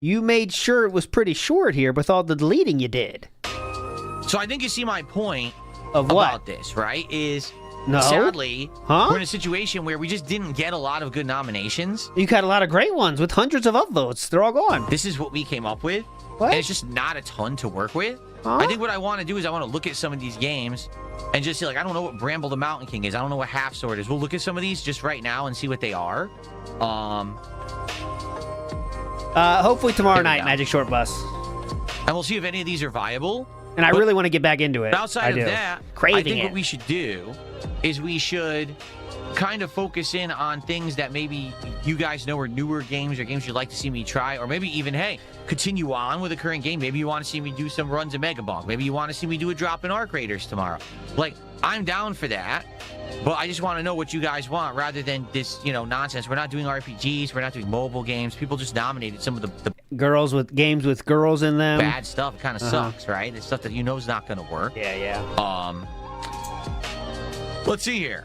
you made sure it was pretty short here with all the deleting you did. So I think you see my point of what? About this, right? Is no. Sadly, we're in a situation where we just didn't get a lot of good nominations. You got a lot of great ones with hundreds of upvotes. They're all gone. This is what we came up with. What? And it's just not a ton to work with. I think what I want to do is I want to look at some of these games and just see, like, I don't know what Bramble the Mountain King is. I don't know what Half Sword is. We'll look at some of these just right now and see what they are. Hopefully tomorrow night, Magic Short Bus. And we'll see if any of these are viable. And I really want to get back into it. But outside of that, I think what we should do is we should kind of focus in on things that maybe you guys know are newer games or games you'd like to see me try, or maybe even, hey, continue on with a current game. Maybe you want to see me do some runs in Megabonk. Maybe you want to see me do a drop in Arc Raiders tomorrow. Like, I'm down for that, but I just want to know what you guys want rather than this, nonsense. We're not doing RPGs. We're not doing mobile games. People just nominated some of the girls with games with girls in them. Bad stuff. It kind of sucks, right? It's stuff that you know is not going to work. Yeah. Let's see here.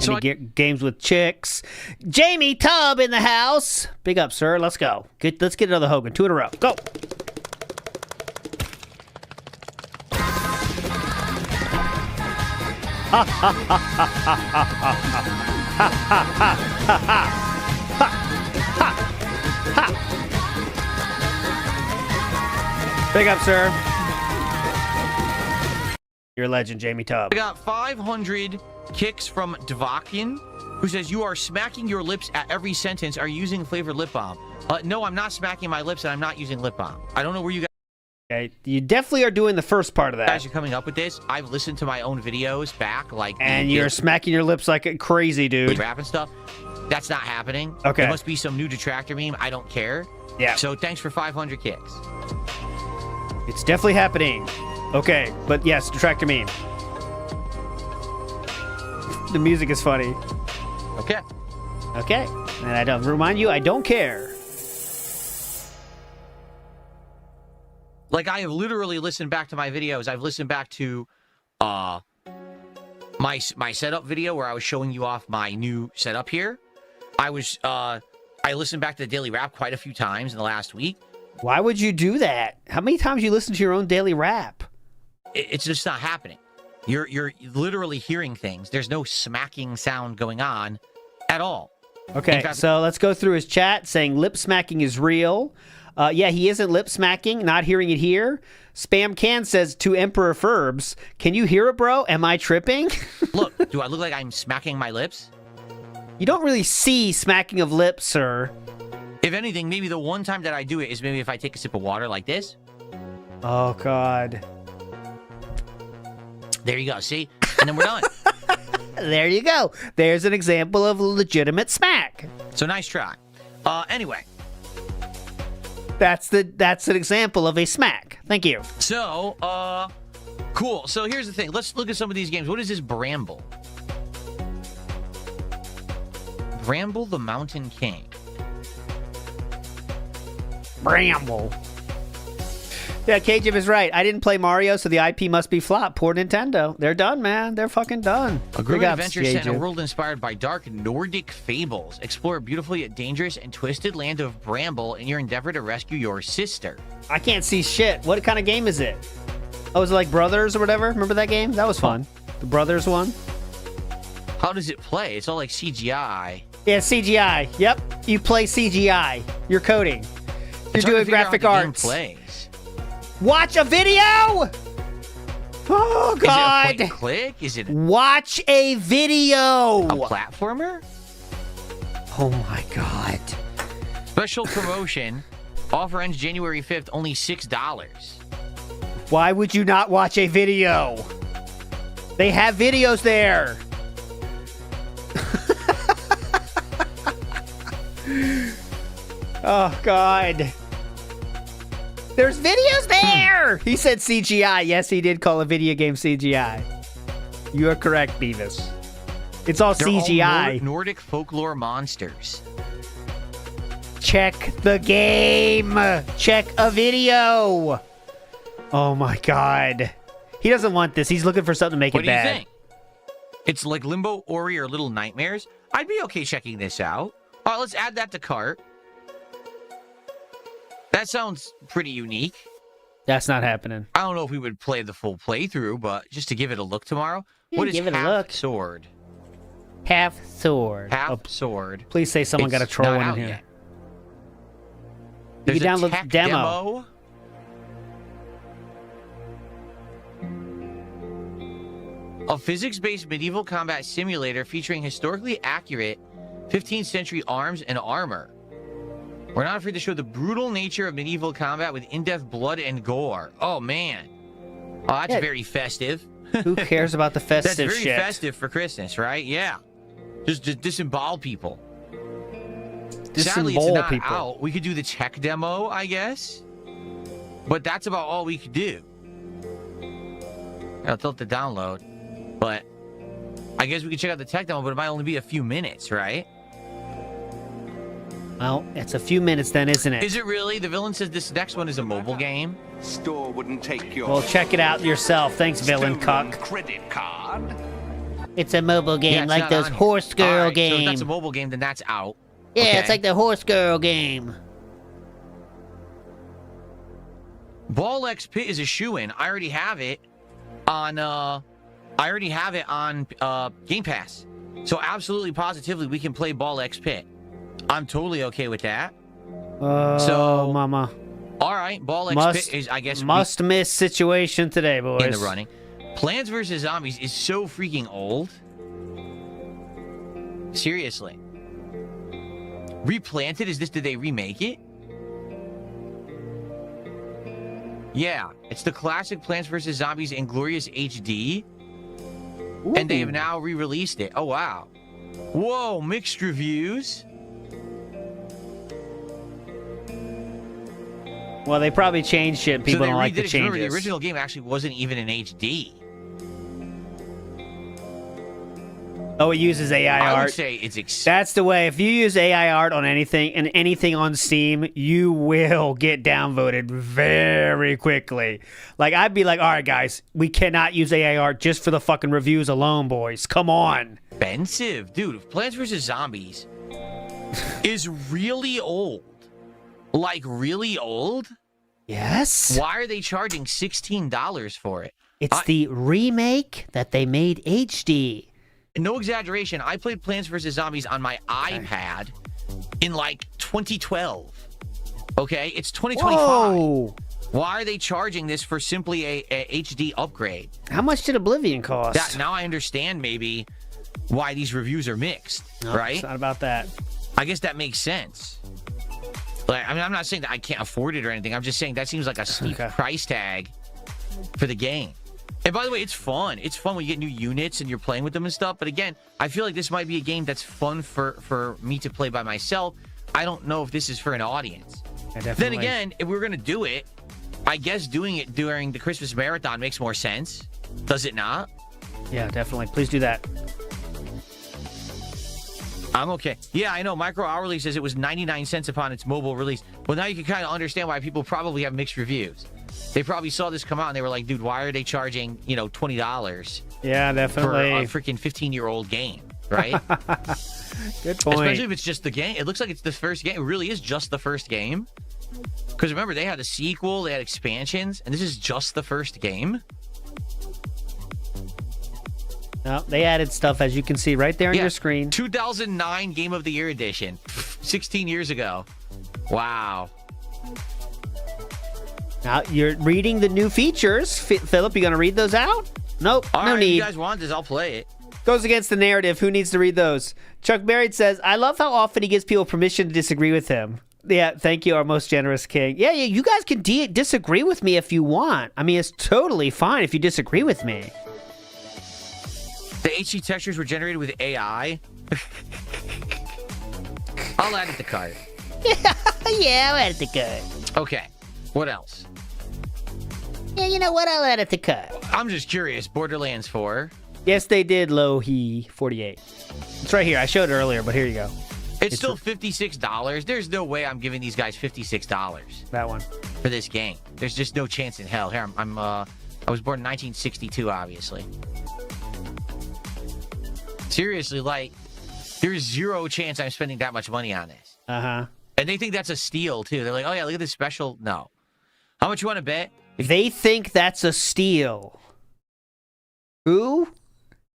So games with chicks. Jamie Tubb in the house. Big up, sir. Let's go. Let's get another Hogan. 2 in a row. Go. Big up, sir. You're a legend, Jamie Tubb. I got 500 kicks from Dvakin, who says, you are smacking your lips at every sentence. Are you using flavored lip balm? No, I'm not smacking my lips, and I'm not using lip balm. I don't know where you guys... Okay, you definitely are doing the first part of that. Guys are coming up with this. I've listened to my own videos back, like... And you're smacking your lips like crazy, dude. Rap and stuff. That's not happening. Okay. There must be some new detractor meme. I don't care. Yeah. So thanks for 500 kicks. It's definitely happening. Okay, but yes, detractor meme. The music is funny. Okay. Okay. And I don't remind you, I don't care. Like, I have literally listened back to my videos. I've listened back to my setup video where I was showing you off my new setup here. I listened back to the Daily Rap quite a few times in the last week. Why would you do that? How many times you listen to your own Daily Rap? It's just not happening. You're literally hearing things. There's no smacking sound going on at all. Okay, so let's go through his chat saying lip smacking is real. Yeah, he isn't lip smacking, not hearing it here. Spam Can says to Emperor Ferbs, can you hear it, bro? Am I tripping? Look, do I look like I'm smacking my lips? You don't really see smacking of lips, sir. If anything, maybe the one time that I do it is maybe if I take a sip of water like this. Oh, God. There you go, see? And then we're done. There you go. There's an example of a legitimate smack. So nice try. Anyway. That's an example of a smack. Thank you. So, cool. So here's the thing. Let's look at some of these games. What is this Bramble? Bramble the Mountain King. Bramble. Yeah, Kajib is right. I didn't play Mario, so the IP must be flop. Poor Nintendo. They're done, man. They're fucking done. A group of adventure set in a world inspired by dark Nordic fables. Explore a beautiful yet dangerous and twisted land of Bramble in your endeavor to rescue your sister. I can't see shit. What kind of game is it? Oh, is it like Brothers or whatever? Remember that game? That was fun. The Brothers one. How does it play? It's all like CGI. Yeah, CGI. Yep. You play CGI. You're coding. You're doing graphic arts. Watch a video! Oh, God. Is it a point and click? Is it Watch a video! A platformer? Oh, my God. Special promotion. Offer ends January 5th, only $6. Why would you not watch a video? They have videos there. Oh, God. There's videos there! He said CGI. Yes, he did call a video game CGI. You are correct, Beavis. It's all They're CGI. All Nordic folklore monsters. Check the game. Check a video. Oh, my God. He doesn't want this. He's looking for something to make it bad. What do you think? It's like Limbo, Ori, or Little Nightmares. I'd be okay checking this out. All right, let's add that to cart. That sounds pretty unique. That's not happening. I don't know if we would play the full playthrough, but just to give it a look tomorrow. Yeah, what is give it a look. Sword? Half sword. Half sword. Please say someone got a troll one in here. Yet. You There's can download a tech demo. A physics-based medieval combat simulator featuring historically accurate 15th century arms and armor. We're not afraid to show the brutal nature of medieval combat with in-depth blood and gore. Oh, man. Oh, that's very festive. Who cares about the festive shit? That's very festive for Christmas, right? Yeah. Just disembowel people. Sadly, it's not out. We could do the tech demo, I guess. But that's about all we could do. I'll tilt the download. But I guess we could check out the tech demo, but it might only be a few minutes, right? Well, it's a few minutes then, isn't it? Is it really? The villain says this next one is a mobile game. Store wouldn't take your Well, check it out yourself. Thanks, villain cuck. credit card. It's a mobile game it's like not those on here. horse girl All right, games. So if that's a mobile game, then that's out. Yeah, Okay. it's like the horse girl game. Ball X Pit is a shoo-in. I already have it on Game Pass. So absolutely positively we can play Ball X Pit. I'm totally okay with that. So, mama. All right, Ball X Pit is, I guess, must miss situation today, boys. in the running. Plants vs. Zombies is so freaking old. Seriously. Replanted? Did they remake it? Yeah, it's the classic Plants vs. Zombies Inglorious HD. Ooh. And they have now re-released it. Oh, wow. Whoa, mixed reviews. Well, they probably changed shit. People don't like the changes. Remember, the original game actually wasn't even in HD. Oh, it uses AI I art. would say it's That's the way. If you use AI art on anything and anything on Steam, you will get downvoted very quickly. Like, I'd be like, all right, guys, we cannot use AI art just for the fucking reviews alone, boys. Come on. expensive. Dude, Plants vs. Zombies is really old. Like, really old? Yes. Why are they charging $16 for it? It's the remake that they made HD. No exaggeration. I played Plants vs. Zombies on my iPad in like 2012. Okay, it's 2025. Whoa. Why are they charging this for simply a HD upgrade? How much did Oblivion cost? That, now I understand maybe why these reviews are mixed, right? It's not about that. I guess that makes sense. Like, I mean, I'm not saying that I can't afford it or anything. I'm just saying that seems like a steep price tag for the game. And by the way, it's fun. It's fun when you get new units and you're playing with them and stuff. But again, I feel like this might be a game that's fun for me to play by myself. I don't know if this is for an audience. Yeah, then again, if we're going to do it, I guess doing it during the Christmas marathon makes more sense. Does it not? Yeah, definitely. Please do that. I'm okay. Yeah, I know. Micro Hourly says it was 99 cents upon its mobile release. Well, now you can kind of understand why people probably have mixed reviews. They probably saw this come out and they were like, dude, why are they charging, $20 Yeah, definitely. for a freaking 15-year-old game, right? Good point. Especially if it's just the game. It looks like it's the first game. It really is just the first game. Because remember, they had a sequel, they had expansions, and this is just the first game. No, they added stuff, as you can see right there on your screen. 2009 Game of the Year edition. 16 years ago. Wow. Now, you're reading the new features. Philip, you going to read those out? Nope, All no right, need. if you guys want this, I'll play it. Goes against the narrative. Who needs to read those? Chuck Barrett says, I love how often he gives people permission to disagree with him. Yeah, thank you, our most generous king. Yeah, you guys can disagree with me if you want. I mean, it's totally fine if you disagree with me. The HD textures were generated with AI. I'll add it to cart. Yeah, I'll add it to cart. Okay, what else? Yeah, you know what? I'll add it to cart. I'm just curious. Borderlands 4. Yes, they did, Lohi 48. It's right here. I showed it earlier, but here you go. It's still $56. There's no way I'm giving these guys $56. That one. For this game. There's just no chance in hell. Here, I was born in 1962, obviously. Seriously, like, there's zero chance I'm spending that much money on this. Uh-huh. And they think that's a steal, too. They're like, oh, yeah, look at this special. No. How much you want to bet? They think that's a steal. Who?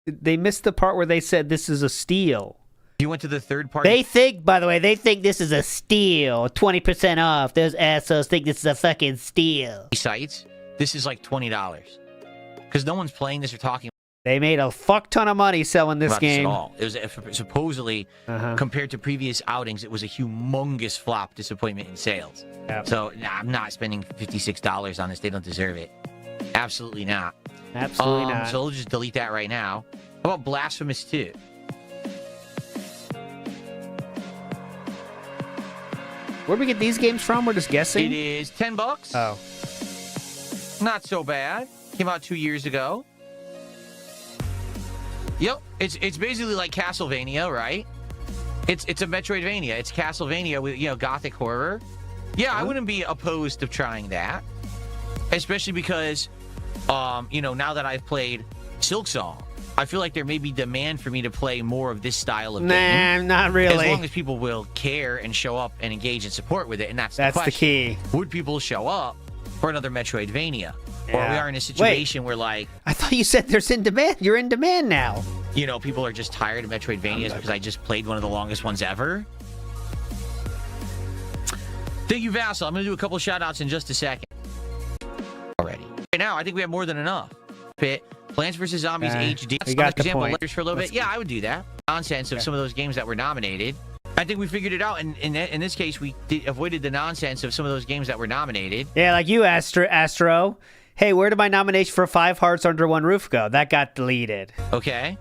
They missed the part where they said this is a steal. You went to the third party? They think, by the way, this is a steal. 20% off. Those assholes think this is a fucking steal. Sites, this is like $20. Because no one's playing this or talking They made a fuck ton of money selling this about game. this at all. It was supposedly, compared to previous outings, it was a humongous flop disappointment in sales. Yep. So I'm not spending $56 on this. They don't deserve it. Absolutely not. Absolutely not. So we'll just delete that right now. How about Blasphemous 2? Where'd we get these games from? We're just guessing? It is $10. Oh. Not so bad. Came out 2 years ago. Yep. It's basically like Castlevania, right? It's a Metroidvania. It's Castlevania with, gothic horror. Yeah, I wouldn't be opposed to trying that. Especially because, now that I've played Silksong, I feel like there may be demand for me to play more of this style of game. Nah, not really. As long as people will care and show up and engage and support with it, and that's the the question. key. Would people show up for another Metroidvania? Or Yeah. we are in a situation where, like, I thought you said there's in demand. You're in demand now. people are just tired of Metroidvanias because I just played one of the longest ones ever. Thank you, Vassal. I'm going to do a couple shout-outs in just a second. Already. Right now, I think we have more than enough. Plants vs. Zombies HD. We got the example point. letters for a little bit. Yeah, I would do that. Nonsense of some of those games that were nominated. I think we figured it out. And in this case, we avoided the nonsense of some of those games that were nominated. Yeah, like you, Astro. Hey, where did my nomination for 5 Hearts Under One Roof go? That got deleted. Okay.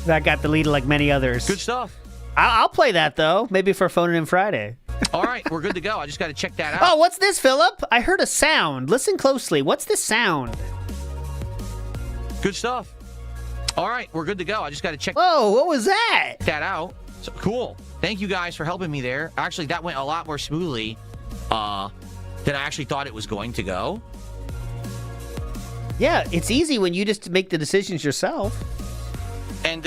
That got deleted like many others. Good stuff. I'll play that, though. Maybe for Phone It In Friday. All right, we're good to go. I just got to check that out. Oh, what's this, Philip? I heard a sound. Listen closely. What's this sound? Good stuff. All right, we're good to go. I just got to check Whoa, what was that? that out. So, cool. Thank you guys for helping me there. Actually, that went a lot more smoothly than I actually thought it was going to go. Yeah, it's easy when you just make the decisions yourself. And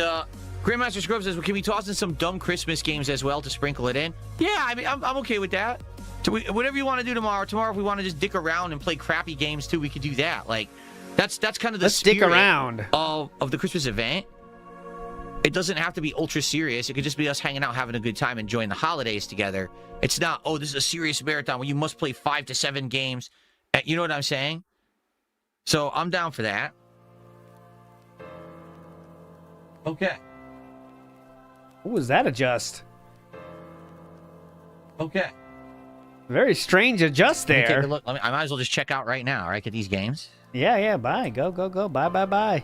Grandmaster Scrub says, well, can we toss in some dumb Christmas games as well to sprinkle it in? Yeah, I mean, I'm okay with that. So whatever you want to do tomorrow. Tomorrow, if we want to just dick around and play crappy games too, we could do that. Like, that's kind of the Let's stick spirit around of the Christmas event. It doesn't have to be ultra serious. It could just be us hanging out, having a good time, enjoying the holidays together. It's not, oh, this is a serious marathon where you must play 5 to 7 games. You know what I'm saying? So I'm down for that. Okay. What was that adjust? Okay. Very strange adjust Let me there. take a look. I might as well just check out right now, all right? Get these games. Yeah, bye. Go. Bye. Bye.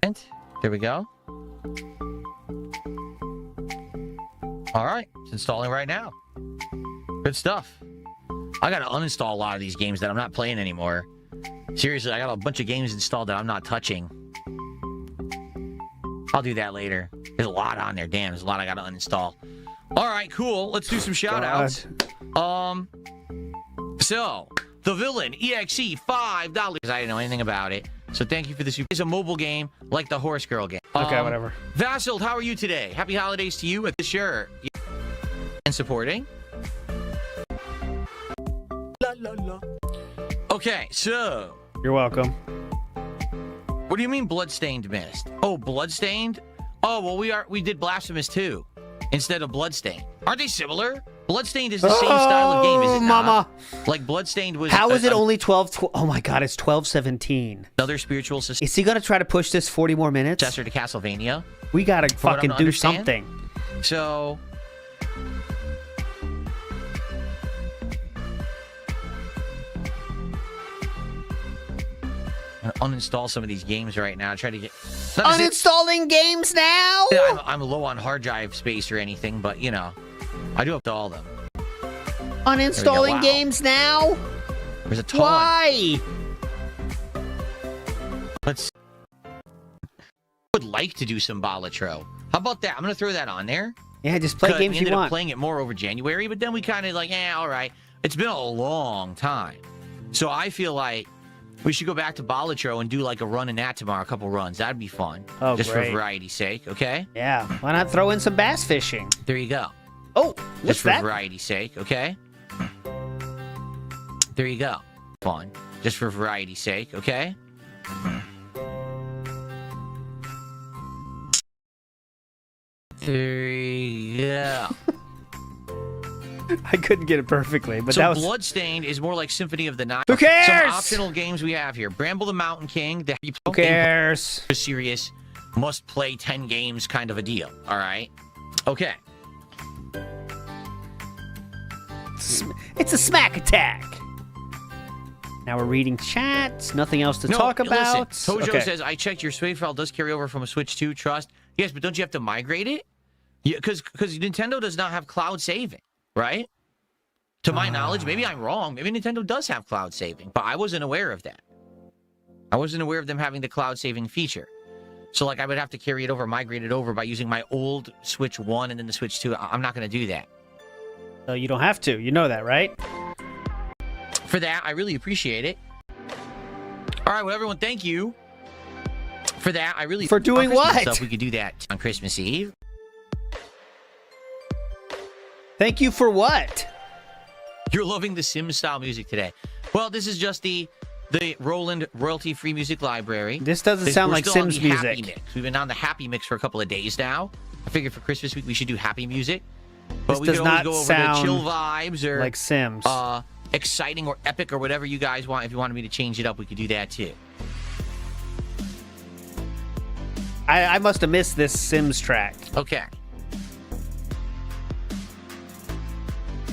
And there we go. All right. It's installing right now. Good stuff. I got to uninstall a lot of these games that I'm not playing anymore. Seriously, I got a bunch of games installed that I'm not touching. I'll do that later. There's a lot on there. Damn, there's a lot I got to uninstall. All right, cool. Let's do some shout-outs. So, The Villain, EXE, $5. I didn't know anything about it. So thank you for this. It's a mobile game like the Horse Girl game. Okay, whatever. Vassal, how are you today? Happy holidays to you at the shirt. And supporting. Okay, so. You're welcome. What do you mean Bloodstained missed? Oh, Bloodstained? Oh, well, we did Blasphemous 2 instead of Bloodstained. Aren't they similar? Bloodstained is the same style of game, is it not? Mama. Like Bloodstained was. How is it only 12? Oh my God, it's 12:17. Another spiritual Is he gonna try to push this 40 more minutes? successor to Castlevania. We gotta fucking do understand. something. So. I'm gonna uninstall some of these games right now. Try to get. Uninstalling games now? I'm low on hard drive space or anything, but you know, I do have to all them. Uninstalling Wow. games now? There's a ton. Why? Let's. Would like to do some Balatro. How about that? I'm gonna throw that on there. Yeah, just play games we you ended up want. playing it more over January, but then we kind of like, all right. It's been a long time, so I feel like we should go back to Balatro and do like a run in that tomorrow, a couple runs. That'd be fun. Oh, just great. for variety's sake, okay? Yeah, why not throw in some bass fishing? There you go. Oh, what's Just for that? variety's sake, okay? There you go. Fun. Just for variety's sake, okay? There you go. I couldn't get it perfectly, but So that was... Bloodstained is more like Symphony of the Night. Who cares? Some optional games we have here. Bramble the Mountain King. The Who cares? serious, must play 10 games kind of a deal. All right? Okay. It's a smack attack. Now we're reading chats. Nothing else to talk about. Listen, Tojo Okay. says, I checked your save file does carry over from a Switch 2. Trust. Yes, but don't you have to migrate it? Yeah, because Nintendo does not have cloud saving, right? To my knowledge, maybe I'm wrong. Maybe Nintendo does have cloud saving, but I wasn't aware of that. I wasn't aware of them having the cloud saving feature. So, like, I would have to carry it over, migrate it over by using my old Switch 1 and then the Switch 2. I'm not going to do that. No, you don't have to. You know that, right? For that, I really appreciate it. All right, well, everyone, thank you for that. I really For doing on Christmas what? Stuff, we could do that on Christmas Eve. Thank you for what? You're loving the Sims style music today. Well, this is just the Roland royalty-free music library. This doesn't sound We're like still on Sims the Happy music. Mix. We've been on the Happy Mix for a couple of days now. I figured for Christmas week we should do happy music. But This we does could always not go over the sound chill vibes or like Sims. exciting or epic or whatever you guys want. If you wanted me to change it up, we could do that too. I must have missed this Sims track. Okay.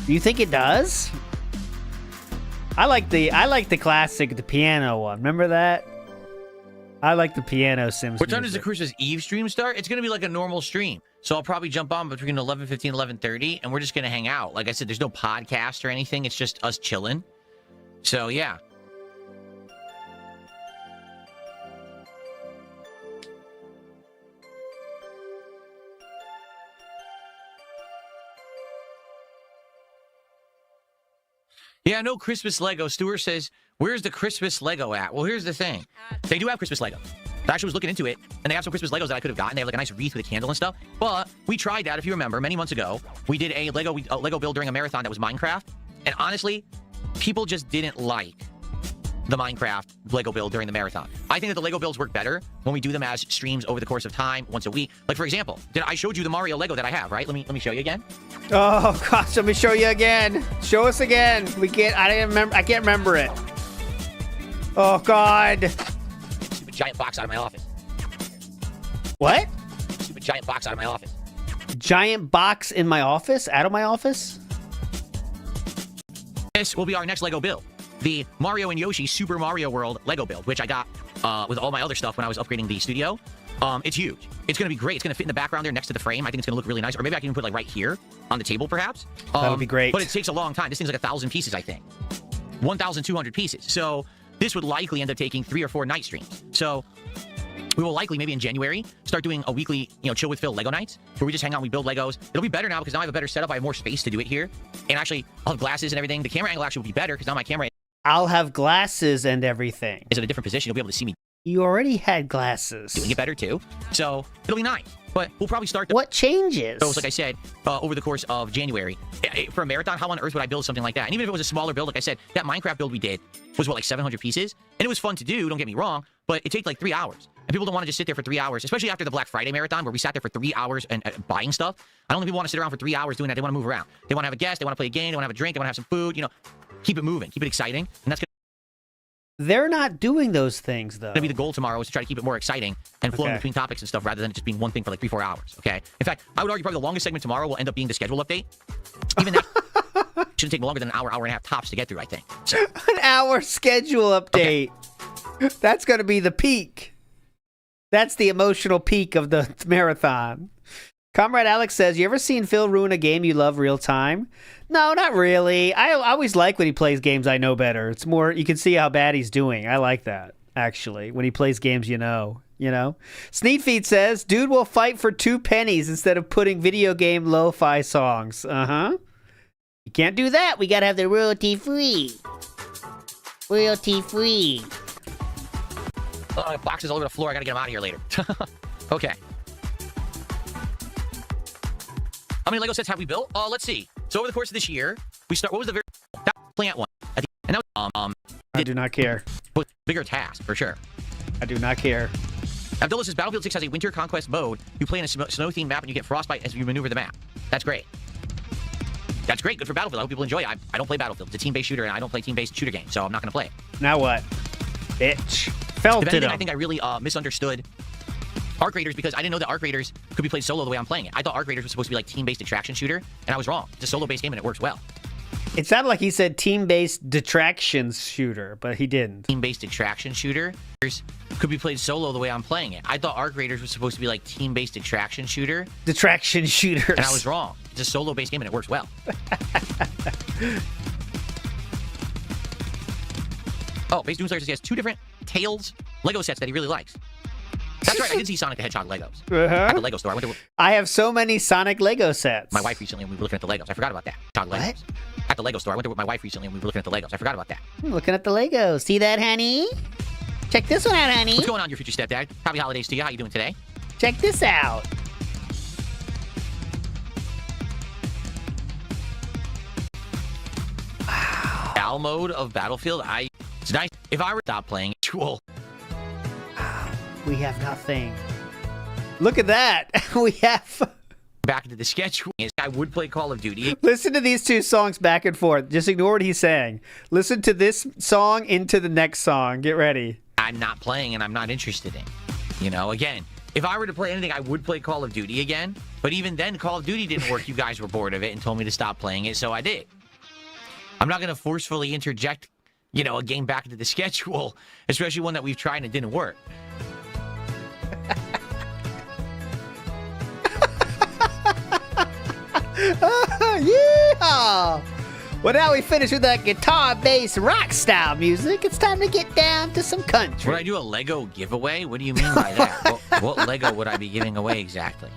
Do you think it does? I like the classic, the piano one. Remember that? I like the piano Sims. What time does the music. Christmas Eve stream start? It's going to be like a normal stream. So I'll probably jump on between 11:15 and 11:30, and we're just going to hang out. Like I said, there's no podcast or anything. It's just us chilling. So, yeah. Yeah, no Christmas Lego. Stuart says, where's the Christmas Lego at? Well, here's the thing. They do have Christmas Lego. I actually was looking into it, and they have some Christmas Legos that I could have gotten. They have like a nice wreath with a candle and stuff. But we tried that, if you remember, many months ago. We did a Lego build during a marathon that was Minecraft. And honestly, people just didn't like the Minecraft Lego build during the marathon. I think that the Lego builds work better when we do them as streams over the course of time, once a week. Like, for example, I showed you the Mario Lego that I have, right? Let me show you again. Oh gosh, let me show you again. Show us again. I can't remember it. Oh God. Stupid giant box out of my office. What? Stupid giant box out of my office. Giant box in my office? Out of my office? This will be our next Lego build. The Mario and Yoshi Super Mario World Lego build, which I got with all my other stuff when I was upgrading the studio. It's huge. It's going to be great. It's going to fit in the background there next to the frame. I think it's going to look really nice. Or maybe I can even put it like right here on the table, perhaps. That would be great. But it takes a long time. This thing's like 1,000 pieces, I think. 1,200 pieces. So this would likely end up taking 3 or 4 night streams. So we will likely, maybe in January, start doing a weekly, Chill with Phil Lego nights, where we just hang out and we build Legos. It'll be better now because now I have a better setup. I have more space to do it here. And actually, I'll have glasses and everything. The camera angle actually will be better because now my camera I'll have glasses and everything. is at a different position. You'll be able to see me You already had glasses. doing it better too. So it'll be nice. But we'll probably start What changes? those, like I said, over the course of January. For a marathon, how on earth would I build something like that? And even if it was a smaller build, like I said, that Minecraft build we did was, what, like 700 pieces? And it was fun to do, don't get me wrong, but it takes like 3 hours. And people don't want to just sit there for 3 hours, especially after the Black Friday marathon, where we sat there for 3 hours and buying stuff. I don't think people want to sit around for 3 hours doing that. They want to move around. They want to have a guest. They want to play a game. They want to have a drink. They want to have some food. Keep it moving. Keep it exciting. And that's They're not doing those things, though. going to be the goal tomorrow, is to try to keep it more exciting and flowing Okay. between topics and stuff rather than it just being one thing for like 3-4 hours, okay? In fact, I would argue probably the longest segment tomorrow will end up being the schedule update. Even that shouldn't take longer than an hour and a half tops to get through, I think. So, An hour schedule update. That's going to be the peak. That's the emotional peak of the marathon. Comrade Alex says, you ever seen Phil ruin a game you love real time? No, not really. I always like when he plays games I know better. It's more, you can see how bad he's doing. I like that, actually. When he plays games you know. Sneedfeed says, dude will fight for 2 pennies instead of putting video game lo-fi songs. Uh-huh. You can't do that. We got to have the royalty free. Royalty free. boxes all over the floor. I got to get them out of here later. Okay. How many Lego sets have we built? Let's see. So over the course of this year, what was the very plant one? And that was, I do not care. Bigger task, for sure. I do not care. Abdullah says, Battlefield 6 has a winter conquest mode. You play in a snow-themed map and you get frostbite as you maneuver the map. That's great. That's great. Good for Battlefield. I hope people enjoy it. I don't play Battlefield. It's a team-based shooter, and I don't play team-based shooter games, so I'm not going to play it. Now what? Bitch. Felt If anything, it. I think I really misunderstood Arc Raiders because I didn't know that Arc Raiders could be played solo the way I'm playing it. I thought Arc Raiders was supposed to be like team-based extraction shooter, and I was wrong. It's a solo-based game, and it works well. It sounded like he said team-based detractions shooter, but he didn't. Team-based extraction shooter could be played solo the way I'm playing it. I thought Arc Raiders was supposed to be like team-based extraction shooter. Detraction shooters. And I was wrong. It's a solo-based game and it works well. Base Doomslayer says he has 2 different Tails Lego sets that he really likes. That's right. I did see Sonic the Hedgehog Legos at the Lego store. I have so many Sonic Lego sets. My wife recently, and we were looking at the Legos. I forgot about that. Legos. At the Lego store. I went there with my wife recently, and we were looking at the Legos. I forgot about that. Looking at the Legos. See that, honey? Check this one out, honey. What's going on, your future stepdad? Happy holidays to you. How you doing today? Check this out. Val mode of Battlefield. It's nice. If I were to stop playing Actual. We have nothing. Look at that. We have... Back into the schedule. I would play Call of Duty. Listen to these 2 songs back and forth. Just ignore what he's saying. Listen to this song into the next song. Get ready. I'm not playing and I'm not interested in. Again, if I were to play anything, I would play Call of Duty again. But even then, Call of Duty didn't work. You guys were bored of it and told me to stop playing it, so I did. I'm not going to forcefully interject, a game back into the schedule, especially one that we've tried and it didn't work. Yeah! Well, now we finish with that guitar-based rock style music. It's time to get down to some country. Would I do a Lego giveaway? What do you mean by that? what Lego would I be giving away exactly?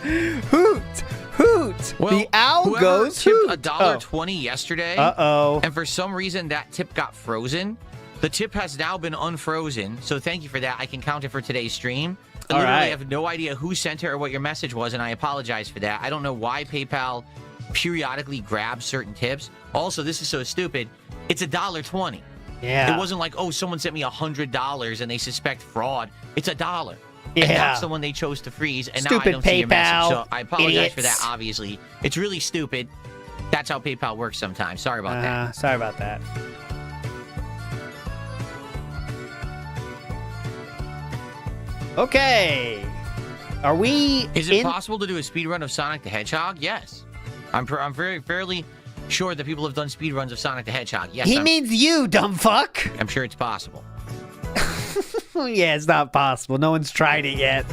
Hoot! Hoot! Well, the owl whoever goes tipped hoot. $1.20 yesterday. And for some reason that tip got frozen. The tip has now been unfrozen, so thank you for that. I can count it for today's stream. I literally have no idea who sent it or what your message was, and I apologize for that. I don't know why PayPal periodically grabs certain tips. Also, this is so stupid. It's $1.20. Yeah. It wasn't like, oh, someone sent me $100 and they suspect fraud. It's $1. Yeah. And that's the one they chose to freeze, and Stupid now I don't see your message. So I apologize idiots. for that, obviously. It's really stupid. That's how PayPal works sometimes. Sorry about that. Sorry about that. Okay. Are we Is it possible to do a speed run of Sonic the Hedgehog? Yes. I'm fairly sure that people have done speed runs of Sonic the Hedgehog. Yes. He means you, dumb fuck. I'm sure it's possible. Yeah, it's not possible. No one's tried it yet.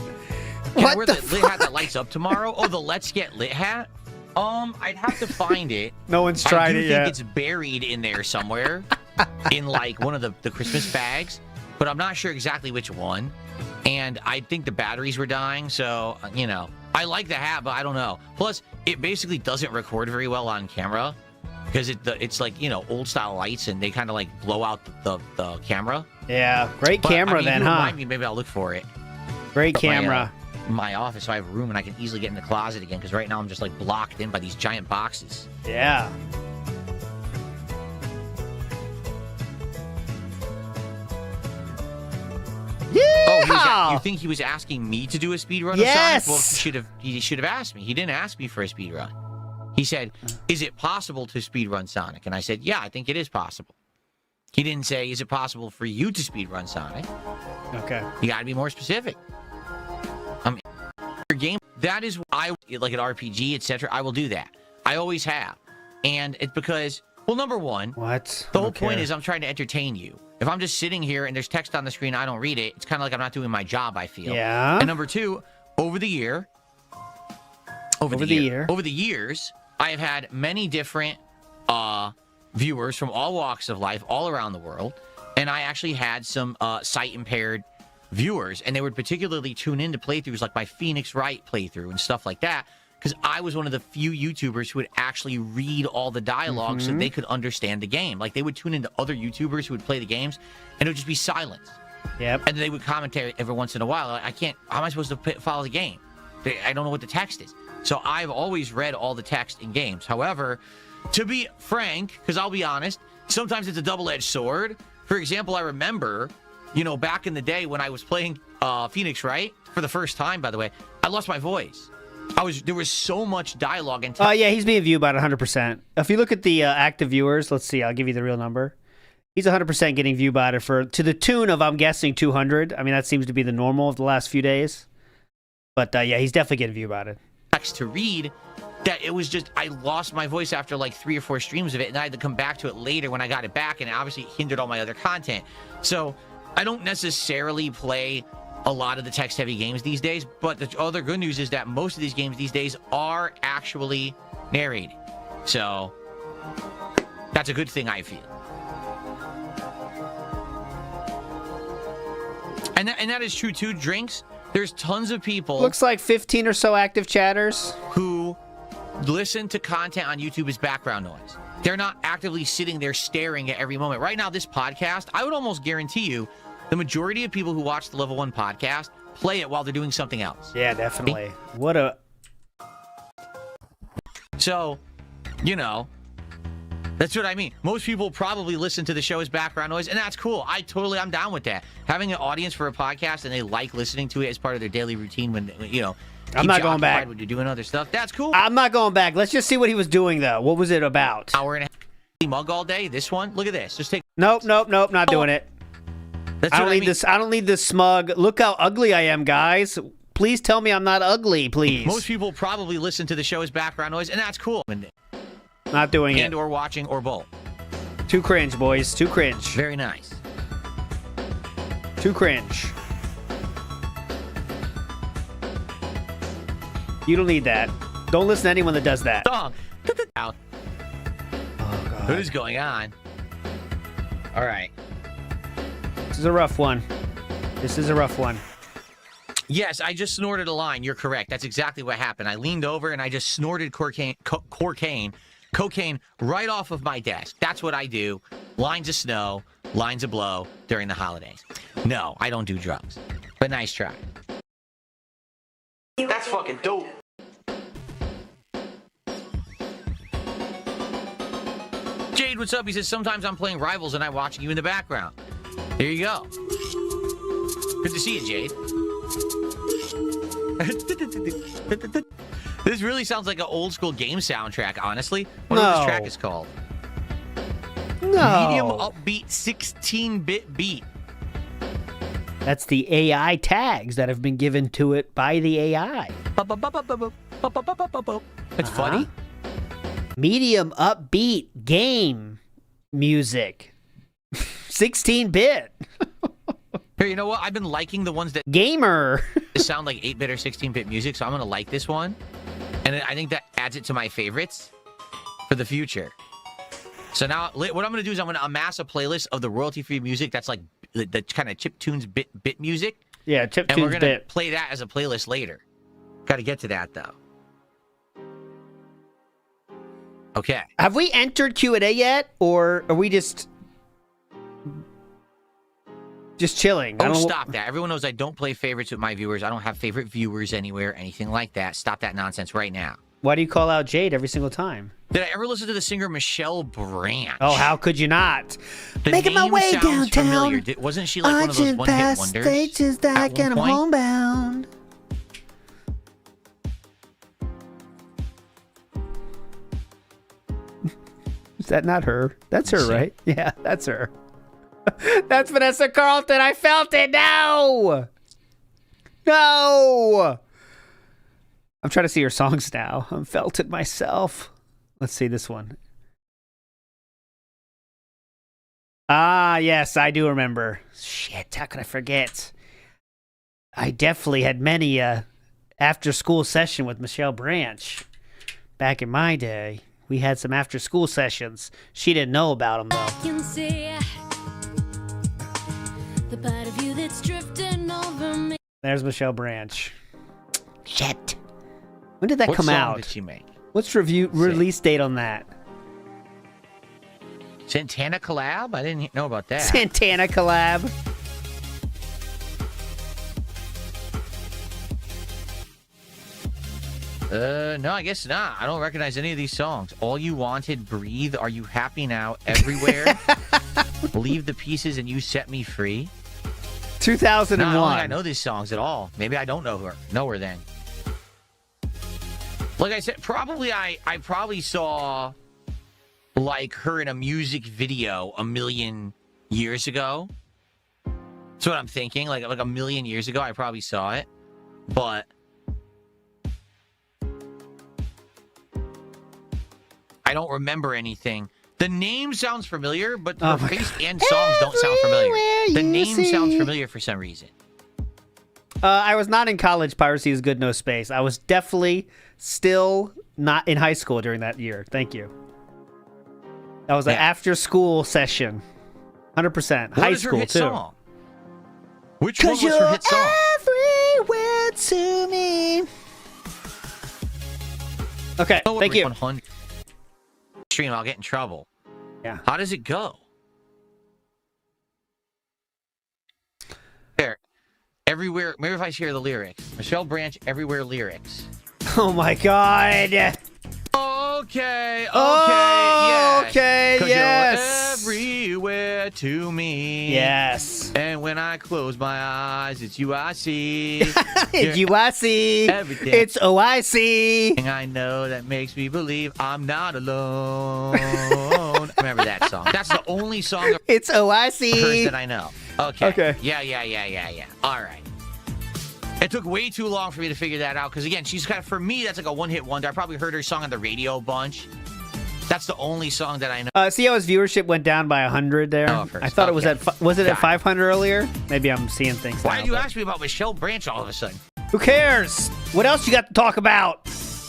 Can What I wear the the lit hat that lights up tomorrow? Oh, the Let's Get Lit hat? I'd have to find it. No one's tried it yet. I do think it's buried in there somewhere in like one of the Christmas bags, but I'm not sure exactly which one. And I think the batteries were dying, so, you know. I like the hat, but I don't know. Plus, it basically doesn't record very well on camera because it's like, you know, old-style lights, and they kind of, like, blow out the camera. Yeah, great But, camera I mean, then, you huh? remind me, maybe I'll look for it. Great camera. My office, so I have a room, and I can easily get in the closet again, because right now I'm just, like, blocked in by these giant boxes. Yeah. Oh, you think he was asking me to do a speed run Yes! of Sonic? Well, he should have asked me. He didn't ask me for a speed run. He said, "Is it possible to speed run Sonic?" And I said, "Yeah, I think it is possible." He didn't say, "Is it possible for you to speed run Sonic?" Okay. You got to be more specific. Your game, that is I like an RPG, etc. I will do that. I always have, and it's because, well, number one, the whole point is I'm trying to entertain you. If I'm just sitting here and there's text on the screen, I don't read it. It's kind of like I'm not doing my job, I feel. Yeah. And number two, over the years, I have had many different viewers from all walks of life, all around the world, and I actually had some sight impaired viewers, and they would particularly tune into playthroughs like my Phoenix Wright playthrough and stuff like that, because I was one of the few YouTubers who would actually read all the dialogue so they could understand the game. Like, they would tune into other YouTubers who would play the games, and it would just be silence. Yep. And they would commentary every once in a while. I can't, how am I supposed to follow the game? I don't know what the text is. So I've always read all the text in games. However, to be frank, because I'll be honest, sometimes it's a double-edged sword. For example, I remember, you know, back in the day when I was playing Phoenix Wright, for the first time, by the way, I lost my voice. There was so much dialogue and text. Yeah, he's being viewed about 100%. If you look at the active viewers, let's see, I'll give you the real number. He's 100% getting viewed by it to the tune of, I'm guessing, 200. I mean, that seems to be the normal of the last few days. But yeah, he's definitely getting viewed by it. Text to read, that it was just, I lost my voice after like 3 or 4 streams of it, and I had to come back to it later when I got it back, and it obviously hindered all my other content. So I don't necessarily play a lot of the text-heavy games these days, but the other good news is that most of these games these days are actually narrated. So that's a good thing, I feel. And that is true too, Drinks. There's tons of people. Looks like 15 or so active chatters who listen to content on YouTube as background noise. They're not actively sitting there staring at every moment. Right now, this podcast, I would almost guarantee you, the majority of people who watch the Level 1 podcast play it while they're doing something else. Yeah, definitely. What a... So, you know, that's what I mean. Most people probably listen to the show as background noise, and that's cool. I'm down with that. Having an audience for a podcast and they like listening to it as part of their daily routine when, you know, I'm not going back. When you're doing other stuff, that's cool. I'm not going back. Let's just see what he was doing, though. What was it about? Hour and a half mug all day. This one, look at this. Just take. Nope. Not doing it. I don't need this. I don't need this smug. Look how ugly I am, guys. Please tell me I'm not ugly, please. Most people probably listen to the show as background noise, and that's cool. Not doing it. And or watching or both. Too cringe, boys. Too cringe. Very nice. Too cringe. You don't need that. Don't listen to anyone that does that. Song. Oh, God. What is going on? All right. This is a rough one. Yes, I just snorted a line. You're correct. That's exactly what happened. I leaned over and I just snorted cocaine right off of my desk. That's what I do. Lines of snow, lines of blow during the holidays. No, I don't do drugs. But nice try. That's fucking dope. Jade, what's up? He says, sometimes I'm playing Rivals and I'm watching you in the background. There you go. Good to see you, Jade. This really sounds like an old school game soundtrack, honestly. What this track is called? No. Medium upbeat 16-bit beat. That's the AI tags that have been given to it by the AI. It's funny. Medium upbeat game music. 16-bit. Here, you know what? I've been liking the ones that gamer sound like 8-bit or 16-bit music, so I'm going to like this one. And I think that adds it to my favorites for the future. So now what I'm going to do is I'm going to amass a playlist of the royalty-free music that's like the kind of chiptunes bit music. Yeah, chiptunes bit. And we're going to play that as a playlist later. Got to get to that, though. Okay. Have we entered Q&A yet, or are we just chilling? Oh, stop that. Everyone knows I don't play favorites with my viewers. I don't have favorite viewers anywhere, anything like that. Stop that nonsense right now. Why do you call out Jade every single time? Did I ever listen to the singer Michelle Branch? Oh, how could you not? The Making my name way sounds downtown. familiar. Wasn't she like one of those one-hit wonders Stages that at get one point? homebound. Is that not her? That's her, right? Yeah, that's her. That's Vanessa Carlton. I felt it. No! No! I'm trying to see her songs now. I felt it myself. Let's see this one. Ah, yes, I do remember. Shit, how could I forget? I definitely had many after-school session with Michelle Branch. Back in my day, we had some after-school sessions. She didn't know about them, though. Can see the part of you that's drifting over me. There's Michelle Branch. Shit. When did that come out? What song did she make? What's release date on that? Santana collab? I didn't know about that. Santana collab. No, I guess not. I don't recognize any of these songs. All You Wanted, Breathe, Are You Happy Now, Everywhere, Leave the Pieces and You Set Me Free. 2001. No, I don't think I know these songs at all. Maybe I don't know her then. Like I said, probably I probably saw like her in a music video a million years ago. That's what I'm thinking. Like a million years ago, I probably saw it. But I don't remember anything. The name sounds familiar, but her face and songs don't sound familiar. The name sounds familiar for some reason. I was not in college. Piracy is good, no space. I was definitely still not in high school during that year. Thank you. That was an after-school session. 100%. High school, too. Song? Which one was her hit song? Everywhere to me. Okay, thank you. 100. Stream, I'll get in trouble. Yeah. How does it go? There. Everywhere. Maybe if I hear the lyrics. Michelle Branch, Everywhere lyrics. Oh my God. Okay. Okay, yes. You're everywhere to me. Yes. And when I close my eyes, it's you I see. It's you I see. Everything. It's OIC. I know that makes me believe I'm not alone. Remember that song. That's the only song of It's OIC. hers that I know. Okay. Okay. Yeah. All right. It took way too long for me to figure that out because, again, she's kind of, for me, that's like a one-hit wonder. I probably heard her song on the radio a bunch. That's the only song that I know. See how his viewership went down by 100 there? Oh, I thought it was at, was it at 500 earlier? Maybe I'm seeing things Why now, did you but- ask me about Michelle Branch all of a sudden? Who cares? What else you got to talk about?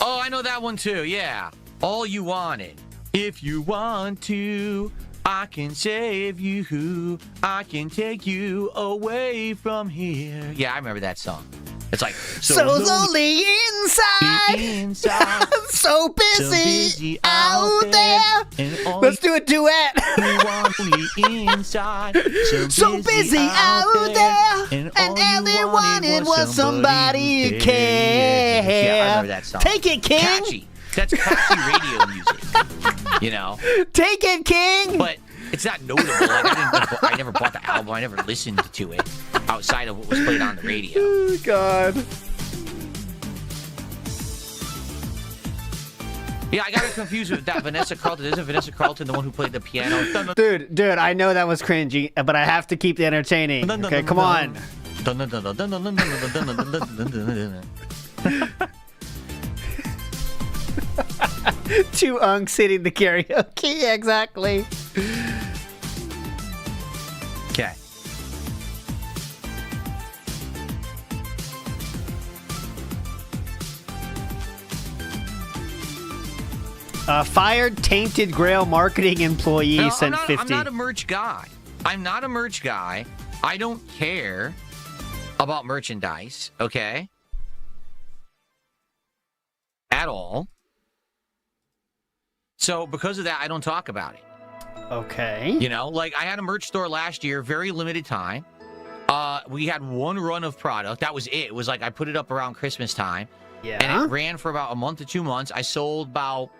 Oh, I know that one too, yeah. All You Wanted. If you want to, I can save you. I can take you away from here. Yeah, I remember that song. It's like so lonely inside, so busy out there. Let's do a duet. Inside, so busy out there, and all they wanted was somebody to care. Yeah, I remember that song. Take it, King. Catchy. That's catchy radio music. You know. Take it, King. But it's not notable. Like I never bought the album. I never listened to it outside of what was played on the radio. Oh, God. Yeah, I got it confused with that Vanessa Carlton. Isn't Vanessa Carlton the one who played the piano? Dude, I know that was cringy, but I have to keep it entertaining. Okay, come on. Two unks hitting the karaoke. Yeah, exactly. Okay. Fired tainted grail marketing employee sent 50. I'm not a merch guy. I don't care about merchandise, okay? At all. So because of that, I don't talk about it. Okay. You know, like I had a merch store last year, very limited time. We had one run of product. That was it. It was like I put it up around Christmas time. Yeah. And it ran for about a month to 2 months. I sold about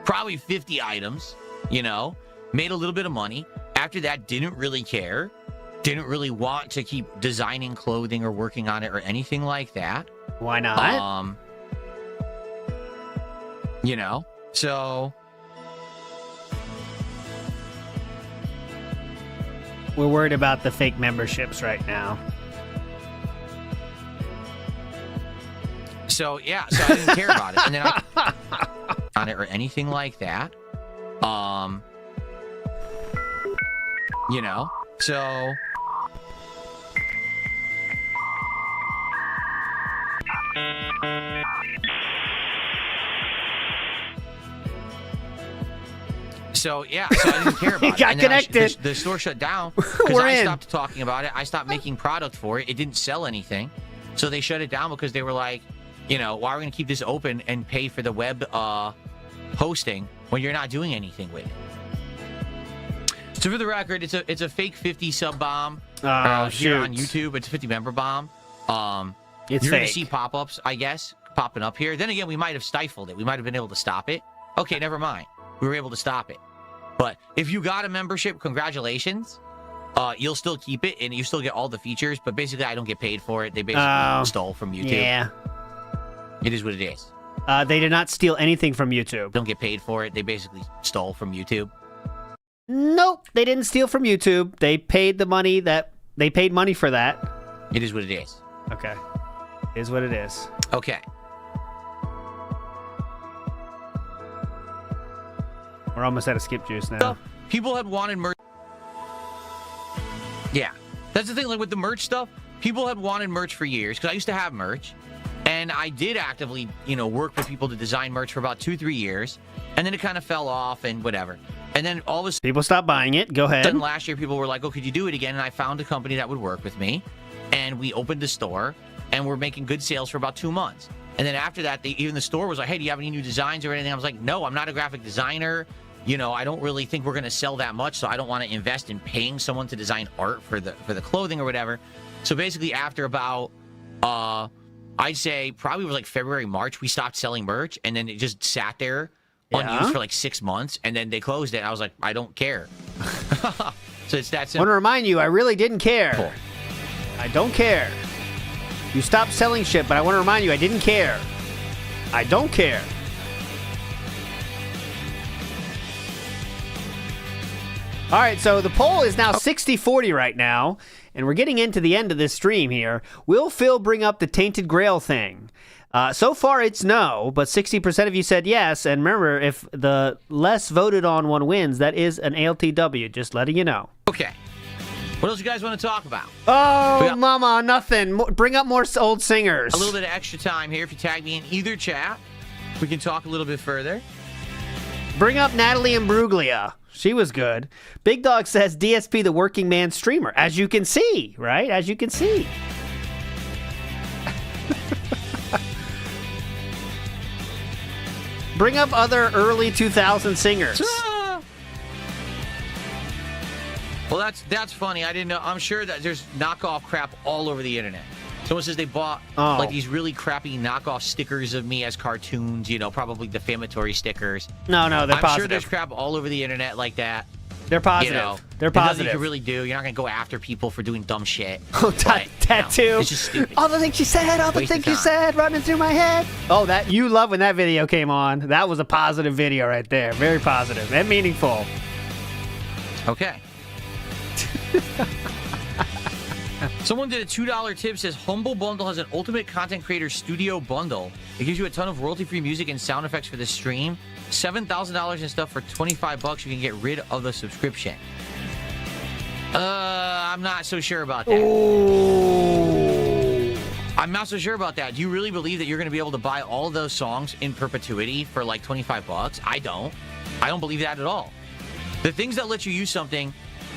probably 50 items, you know, made a little bit of money. After that, didn't really care. Didn't really want to keep designing clothing or working on it or anything like that. Why not? You know, so we're worried about the fake memberships right now. So, yeah, so I didn't care about it. And then I on it or anything like that. You know, so yeah, so I didn't care about it. Got and then connected. The store shut down because I in. stopped talking about it. I stopped making product for it. It didn't sell anything. So they shut it down because they were like, you know, why are we going to keep this open and pay for the web hosting when you're not doing anything with it? So for the record, it's a fake 50 sub bomb here on YouTube. It's a 50 member bomb. It's you're going to fake. see pop-ups, I guess, popping up here. Then again, we might have stifled it. We might have been able to stop it. Okay, never mind. We were able to stop it. But if you got a membership, congratulations. You'll still keep it, and you still get all the features. But basically, I don't get paid for it. They basically stole from YouTube. Yeah. It is what it is. They did not steal anything from YouTube. Don't get paid for it. They basically stole from YouTube. Nope, they didn't steal from YouTube. They paid the money they paid money for that. It is what it is. Okay. It is what it is. Okay. We're almost out of skip juice now. So, people had wanted merch. Yeah. That's the thing, like with the merch stuff, people had wanted merch for years, because I used to have merch. And I did actively, you know, work with people to design merch for about 2-3 years. And then it kind of fell off and whatever. And then all of a sudden, people stopped buying it. Go ahead. Last year, people were like, oh, could you do it again? And I found a company that would work with me. And we opened the store. And we're making good sales for about 2 months. And then after that, even the store was like, hey, do you have any new designs or anything? I was like, no, I'm not a graphic designer. You know, I don't really think we're going to sell that much. So I don't want to invest in paying someone to design art for the clothing or whatever. So basically, after about, I'd say probably was like February, March, we stopped selling merch. And then it just sat there unused for like 6 months. And then they closed it. And I was like, I don't care. So it's that simple. I want to remind you, I really didn't care. Cool. I don't care. You stopped selling shit, but I want to remind you, I didn't care. I don't care. All right, so the poll is now 60-40 right now, and we're getting into the end of this stream here. Will Phil bring up the Tainted Grail thing? So far, it's no, but 60% of you said yes. And remember, if the less voted on one wins, that is an ALTW, just letting you know. Okay. What else you guys want to talk about? Oh, mama, nothing. Bring up more old singers. A little bit of extra time here. If you tag me in either chat, we can talk a little bit further. Bring up Natalie Imbruglia. She was good. Big Dog says DSP the working man streamer. As you can see, right? As you can see. Bring up other early 2000 singers. Well, that's funny. I didn't know. I'm sure that there's knockoff crap all over the internet. Someone says they bought like these really crappy knockoff stickers of me as cartoons, you know, probably defamatory stickers. No, they're positive. I'm sure there's crap all over the internet like that. They're positive. You know, they're positive. You can really do. You're not going to go after people for doing dumb shit. Oh, tattoo. You know, it's just stupid. All the things you said, all the things you said running through my head. Oh, that you love when that video came on. That was a positive video right there. Very positive and meaningful. Okay. Someone did a $2 tip, says Humble Bundle has an ultimate content creator studio bundle. It gives you a ton of royalty-free music and sound effects for the stream. $7,000 and stuff for $25. You can get rid of the subscription. I'm not so sure about that. Ooh. I'm not so sure about that. Do you really believe that you're going to be able to buy all of those songs in perpetuity for like $25? I don't believe that at all. The things that let you use something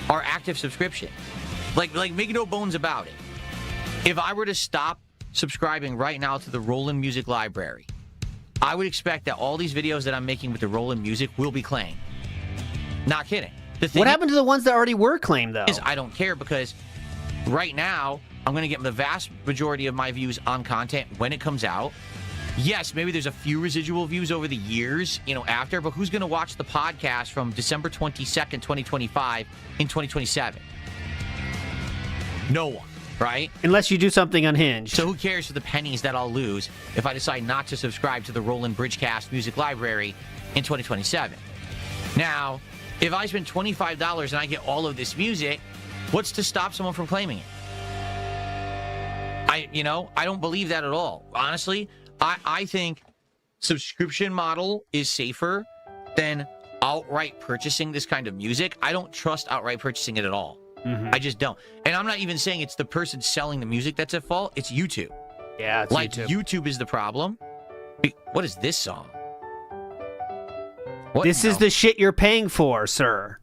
are active subscription. Like make no bones about it. If I were to stop subscribing right now to the Roland Music Library, I would expect that all these videos that I'm making with the Roland Music will be claimed. Not kidding. What happened to the ones that already were claimed, though? I don't care, because right now I'm going to get the vast majority of my views on content when it comes out. Yes, maybe there's a few residual views over the years, you know, after, but who's going to watch the podcast from December 22nd, 2025 in 2027? No one, right? Unless you do something unhinged. So who cares for the pennies that I'll lose if I decide not to subscribe to the Roland Bridgecast Music Library in 2027? Now, if I spend $25 and I get all of this music, what's to stop someone from claiming it? I don't believe that at all. Honestly, I think subscription model is safer than outright purchasing this kind of music. I don't trust outright purchasing it at all. Mm-hmm. I just don't. And I'm not even saying it's the person selling the music that's at fault. It's YouTube. Yeah, it's like YouTube. YouTube is the problem. What is this song? This is the shit you're paying for, sir.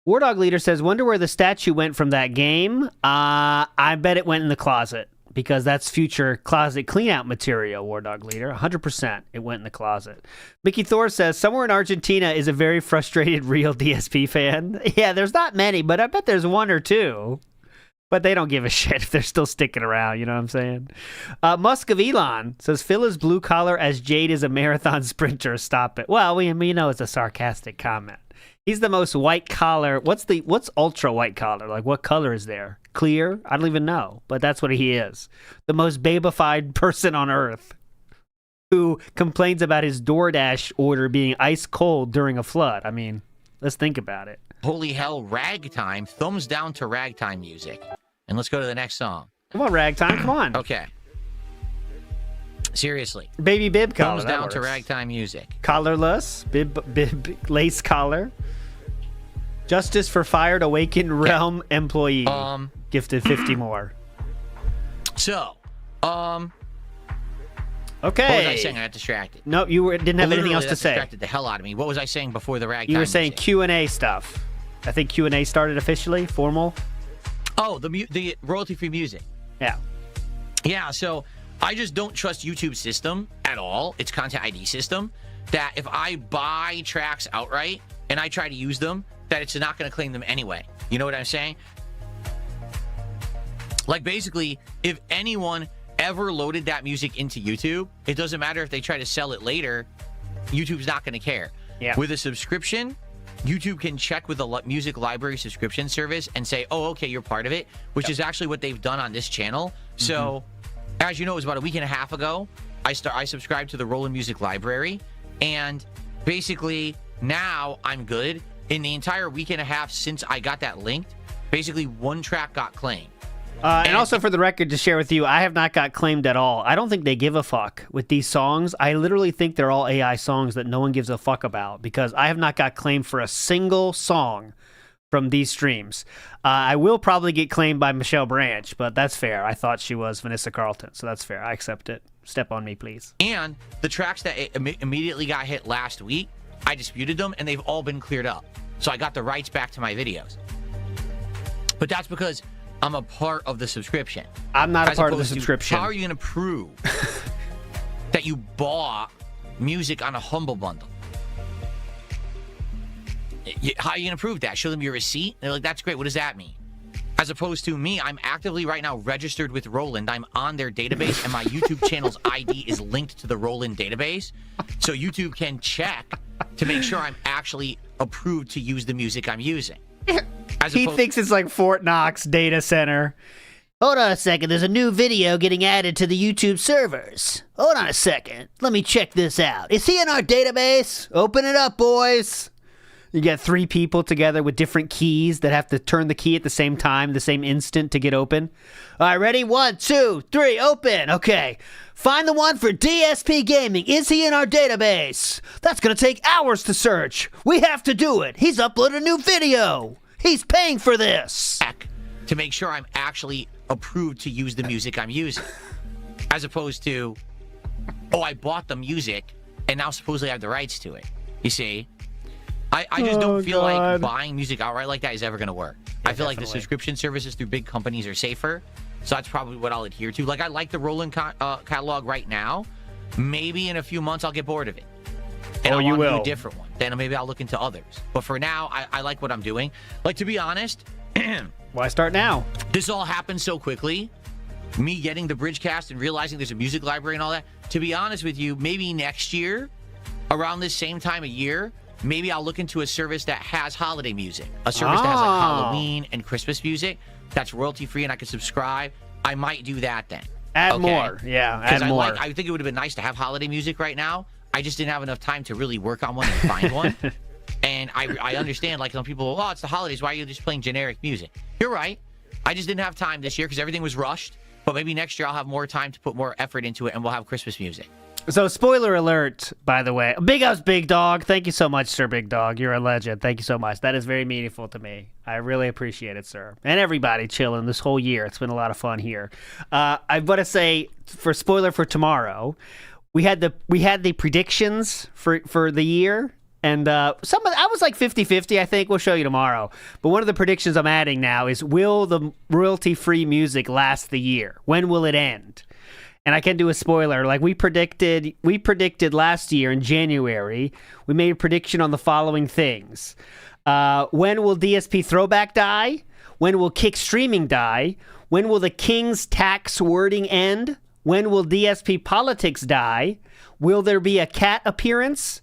War Dog Leader says, wonder where the statue went from that game. I bet it went in the closet, because that's future closet clean-out material, War Dog Leader. 100% it went in the closet. Mickey Thor says, somewhere in Argentina is a very frustrated real DSP fan. Yeah, there's not many, but I bet there's one or two. But they don't give a shit if they're still sticking around, you know what I'm saying? Musk of Elon says, Phil is blue collar as Jade is a marathon sprinter. Stop it. Well, we know it's a sarcastic comment. He's the most white collar. What's ultra white collar? Like, what color is there? Clear? I don't even know, but that's what he is. The most babified person on earth, who complains about his DoorDash order being ice cold during a flood. I mean, let's think about it. Holy hell, ragtime. Thumbs down to ragtime music. And let's go to the next song. Come on, ragtime. Come on. Okay. Seriously. Baby bib collar. Thumbs down to ragtime music. Collarless. Bib lace collar. Justice for fired Awakened Realm employee. Gifted 50 more. So, okay. What was I saying? I got distracted. No, you didn't have anything else to say. Distracted the hell out of me. What was I saying before the ragtime? You were saying music? Q&A stuff. I think Q&A started officially, formal. Oh, the royalty-free music. Yeah. Yeah, so I just don't trust YouTube's system at all. Its content ID system. That if I buy tracks outright and I try to use them, that it's not going to claim them anyway. You know what I'm saying? Like, basically, if anyone ever loaded that music into YouTube, it doesn't matter if they try to sell it later, YouTube's not going to care. Yeah. With a subscription, YouTube can check with the music library subscription service and say, oh, okay, you're part of it, which is actually what they've done on this channel. So, as you know, it was about a week and a half ago, I subscribed to the Roland Music Library, and basically, now I'm good. In the entire week and a half since I got that linked, basically one track got claimed. And also, for the record, to share with you, I have not got claimed at all. I don't think they give a fuck with these songs. I literally think they're all AI songs that no one gives a fuck about, because I have not got claimed for a single song from these streams. I will probably get claimed by Michelle Branch, but that's fair. I thought she was Vanessa Carlton, so that's fair. I accept it. Step on me, please. And the tracks that immediately got hit last week, I disputed them, and they've all been cleared up. So I got the rights back to my videos. But that's because I'm a part of the subscription. I'm not a part of the subscription. How are you going to prove that you bought music on a Humble Bundle. How are you going to prove that? Show them your receipt? They're like, that's great. What does that mean? As opposed to me, I'm actively right now registered with Roland. I'm on their database, and my YouTube channel's ID is linked to the Roland database. So YouTube can check to make sure I'm actually approved to use the music I'm using. He thinks it's like Fort Knox data center. Hold on a second. There's a new video getting added to the YouTube servers. Hold on a second. Let me check this out. Is he in our database? Open it up, boys. You get 3 people together with different keys that have to turn the key at the same time, the same instant to get open. All right, ready? 1, 2, 3, open. Okay. Find the one for DSP Gaming. Is he in our database? That's going to take hours to search. We have to do it. He's uploaded a new video. He's paying for this. To make sure I'm actually approved to use the music I'm using. As opposed to, oh, I bought the music and now supposedly I have the rights to it. You see? I just don't feel like buying music outright like that is ever going to work. I feel like the subscription services through big companies are safer. So that's probably what I'll adhere to. Like, I like the Roland catalog right now. Maybe in a few months I'll get bored of it. And I want to do a different one. Then maybe I'll look into others. But for now, I like what I'm doing. Like, to be honest... Why start now? This all happened so quickly. Me getting the Bridgecast and realizing there's a music library and all that. To be honest with you, maybe next year, around this same time of year... Maybe I'll look into a service that has holiday music. A service that has like Halloween and Christmas music that's royalty-free and I can subscribe. I might do that then. Add more. Yeah, add more. I think it would have been nice to have holiday music right now. I just didn't have enough time to really work on one and find one. And I understand, like, some people, oh, it's the holidays. Why are you just playing generic music? You're right. I just didn't have time this year because everything was rushed. But maybe next year I'll have more time to put more effort into it and we'll have Christmas music. So, spoiler alert, by the way. Big ups, Big Dog. Thank you so much, Sir Big Dog. You're a legend. Thank you so much. That is very meaningful to me. I really appreciate it, sir. And everybody chilling this whole year. It's been a lot of fun here. I want to say, for spoiler for tomorrow, we had the predictions for the year. And I was like 50-50, I think. We'll show you tomorrow. But one of the predictions I'm adding now is, will the royalty-free music last the year? When will it end? And I can do a spoiler. Like we predicted last year in January, we made a prediction on the following things. When will DSP Throwback die? When will Kick Streaming die? When will the King's tax wording end? When will DSP Politics die? Will there be a cat appearance?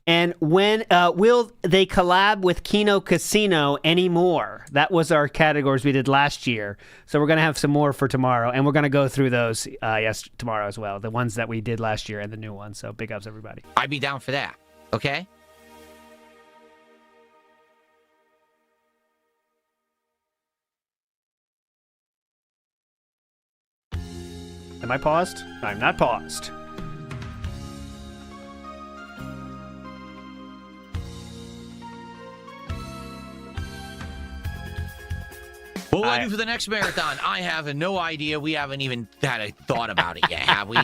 And when will they collab with Kino Casino anymore? That was our categories we did last year. So we're going to have some more for tomorrow. And we're going to go through those tomorrow as well. The ones that we did last year and the new ones. So big ups, everybody. I'd be down for that. Okay? Am I paused? I'm not paused. What will I do for the next marathon? I have no idea. We haven't even had a thought about it yet, have we?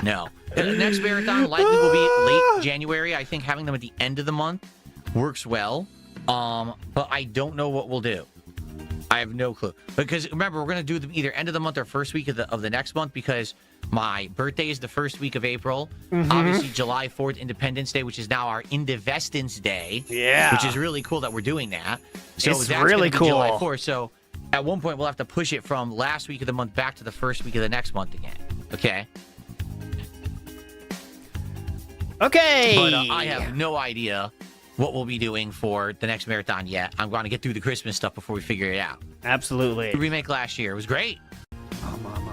No. The next marathon likely will be late January. I think having them at the end of the month works well. But I don't know what we'll do. I have no clue. Because remember, we're going to do them either end of the month or first week of the next month because my birthday is the first week of April. Mm-hmm. Obviously, July 4th, Independence Day, which is now our Indivestance Day. Yeah. Which is really cool that we're doing that. So it's that's really cool. July 4th. So at one point, we'll have to push it from last week of the month back to the first week of the next month again. Okay? Okay. But I have no idea what we'll be doing for the next marathon yet. I'm going to get through the Christmas stuff before we figure it out. Absolutely. The remake last year. It was great. Oh, mama.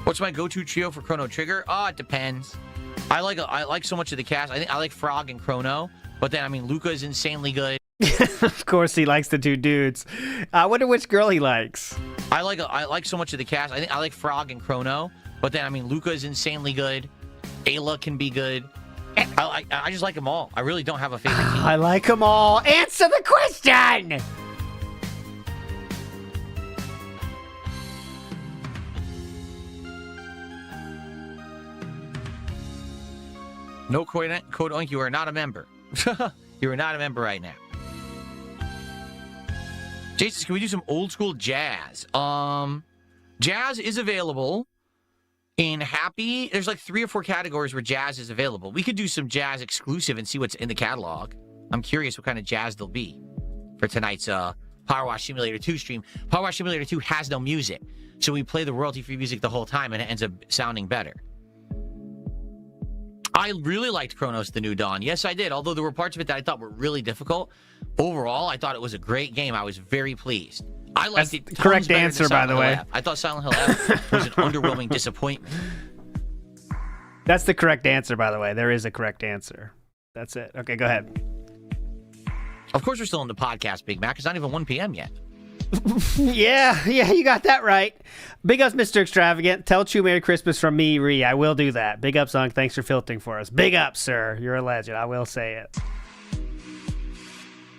What's my go-to trio for Chrono Trigger? Oh, it depends. I like so much of the cast. I think I like Frog and Chrono. But then, I mean, Luca is insanely good. Of course, he likes the two dudes. I wonder which girl he likes. I like so much of the cast. I think I like Frog and Chrono. But then, I mean, Luca is insanely good. Ayla can be good. I just like them all. I really don't have a favorite team. I like them all. Answer the question! No Code Oink, you are not a member. You are not a member right now. Jason, can we do some old school jazz? Jazz is available. In Happy, there's like 3 or 4 categories where jazz is available. We could do some jazz exclusive and see what's in the catalog. I'm curious what kind of jazz there'll be for tonight's Power Wash Simulator 2 stream. Power Wash Simulator 2 has no music, so we play the royalty-free music the whole time, and it ends up sounding better. I really liked Chronos The New Dawn. Yes, I did, although there were parts of it that I thought were really difficult. Overall, I thought it was a great game. I was very pleased. I liked it. Correct answer, by the way. I thought Silent Hill F was an underwhelming disappointment. That's the correct answer, by the way. There is a correct answer. That's it. Okay, go ahead. Of course, we're still in the podcast, Big Mac. It's not even 1 p.m. yet. Yeah, you got that right. Big ups, Mr. Extravagant. Tell Chew Merry Christmas from me, Ree. I will do that. Big ups, Unk. Thanks for filtering for us. Big ups, sir. You're a legend. I will say it.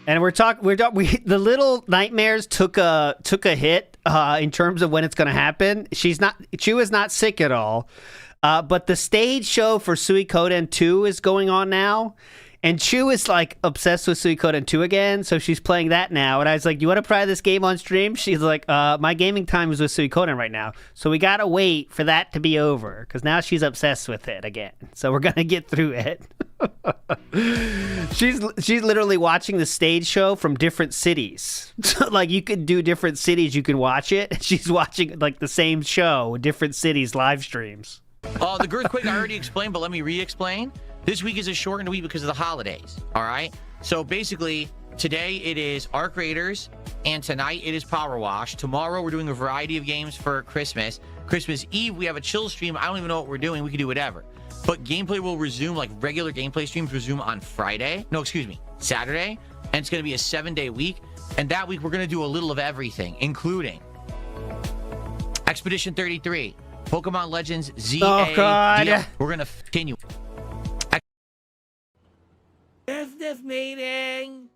And the little nightmares took a hit in terms of when it's going to happen. Chew is not sick at all. But the stage show for Suikoden 2 is going on now. And Chew is like obsessed with Suikoden 2 again, so she's playing that now. And I was like, "You want to try this game on stream?" She's like, "My gaming time is with Suikoden right now, so we gotta wait for that to be over because now she's obsessed with it again. So we're gonna get through it." She's literally watching the stage show from different cities. So like you could do different cities, you can watch it. She's watching like the same show with different cities live streams. The Girthquake I already explained, but let me re-explain. This week is a shortened week because of the holidays, all right? So basically, today it is Arc Raiders, and tonight it is Power Wash. Tomorrow we're doing a variety of games for Christmas. Christmas Eve, we have a chill stream. I don't even know what we're doing. We can do whatever. But gameplay will resume, like regular gameplay streams resume on Saturday. And it's going to be a 7-day week. And that week we're going to do a little of everything, including Expedition 33, Pokemon Legends ZA. Oh, God. We're going to continue. Business meeting!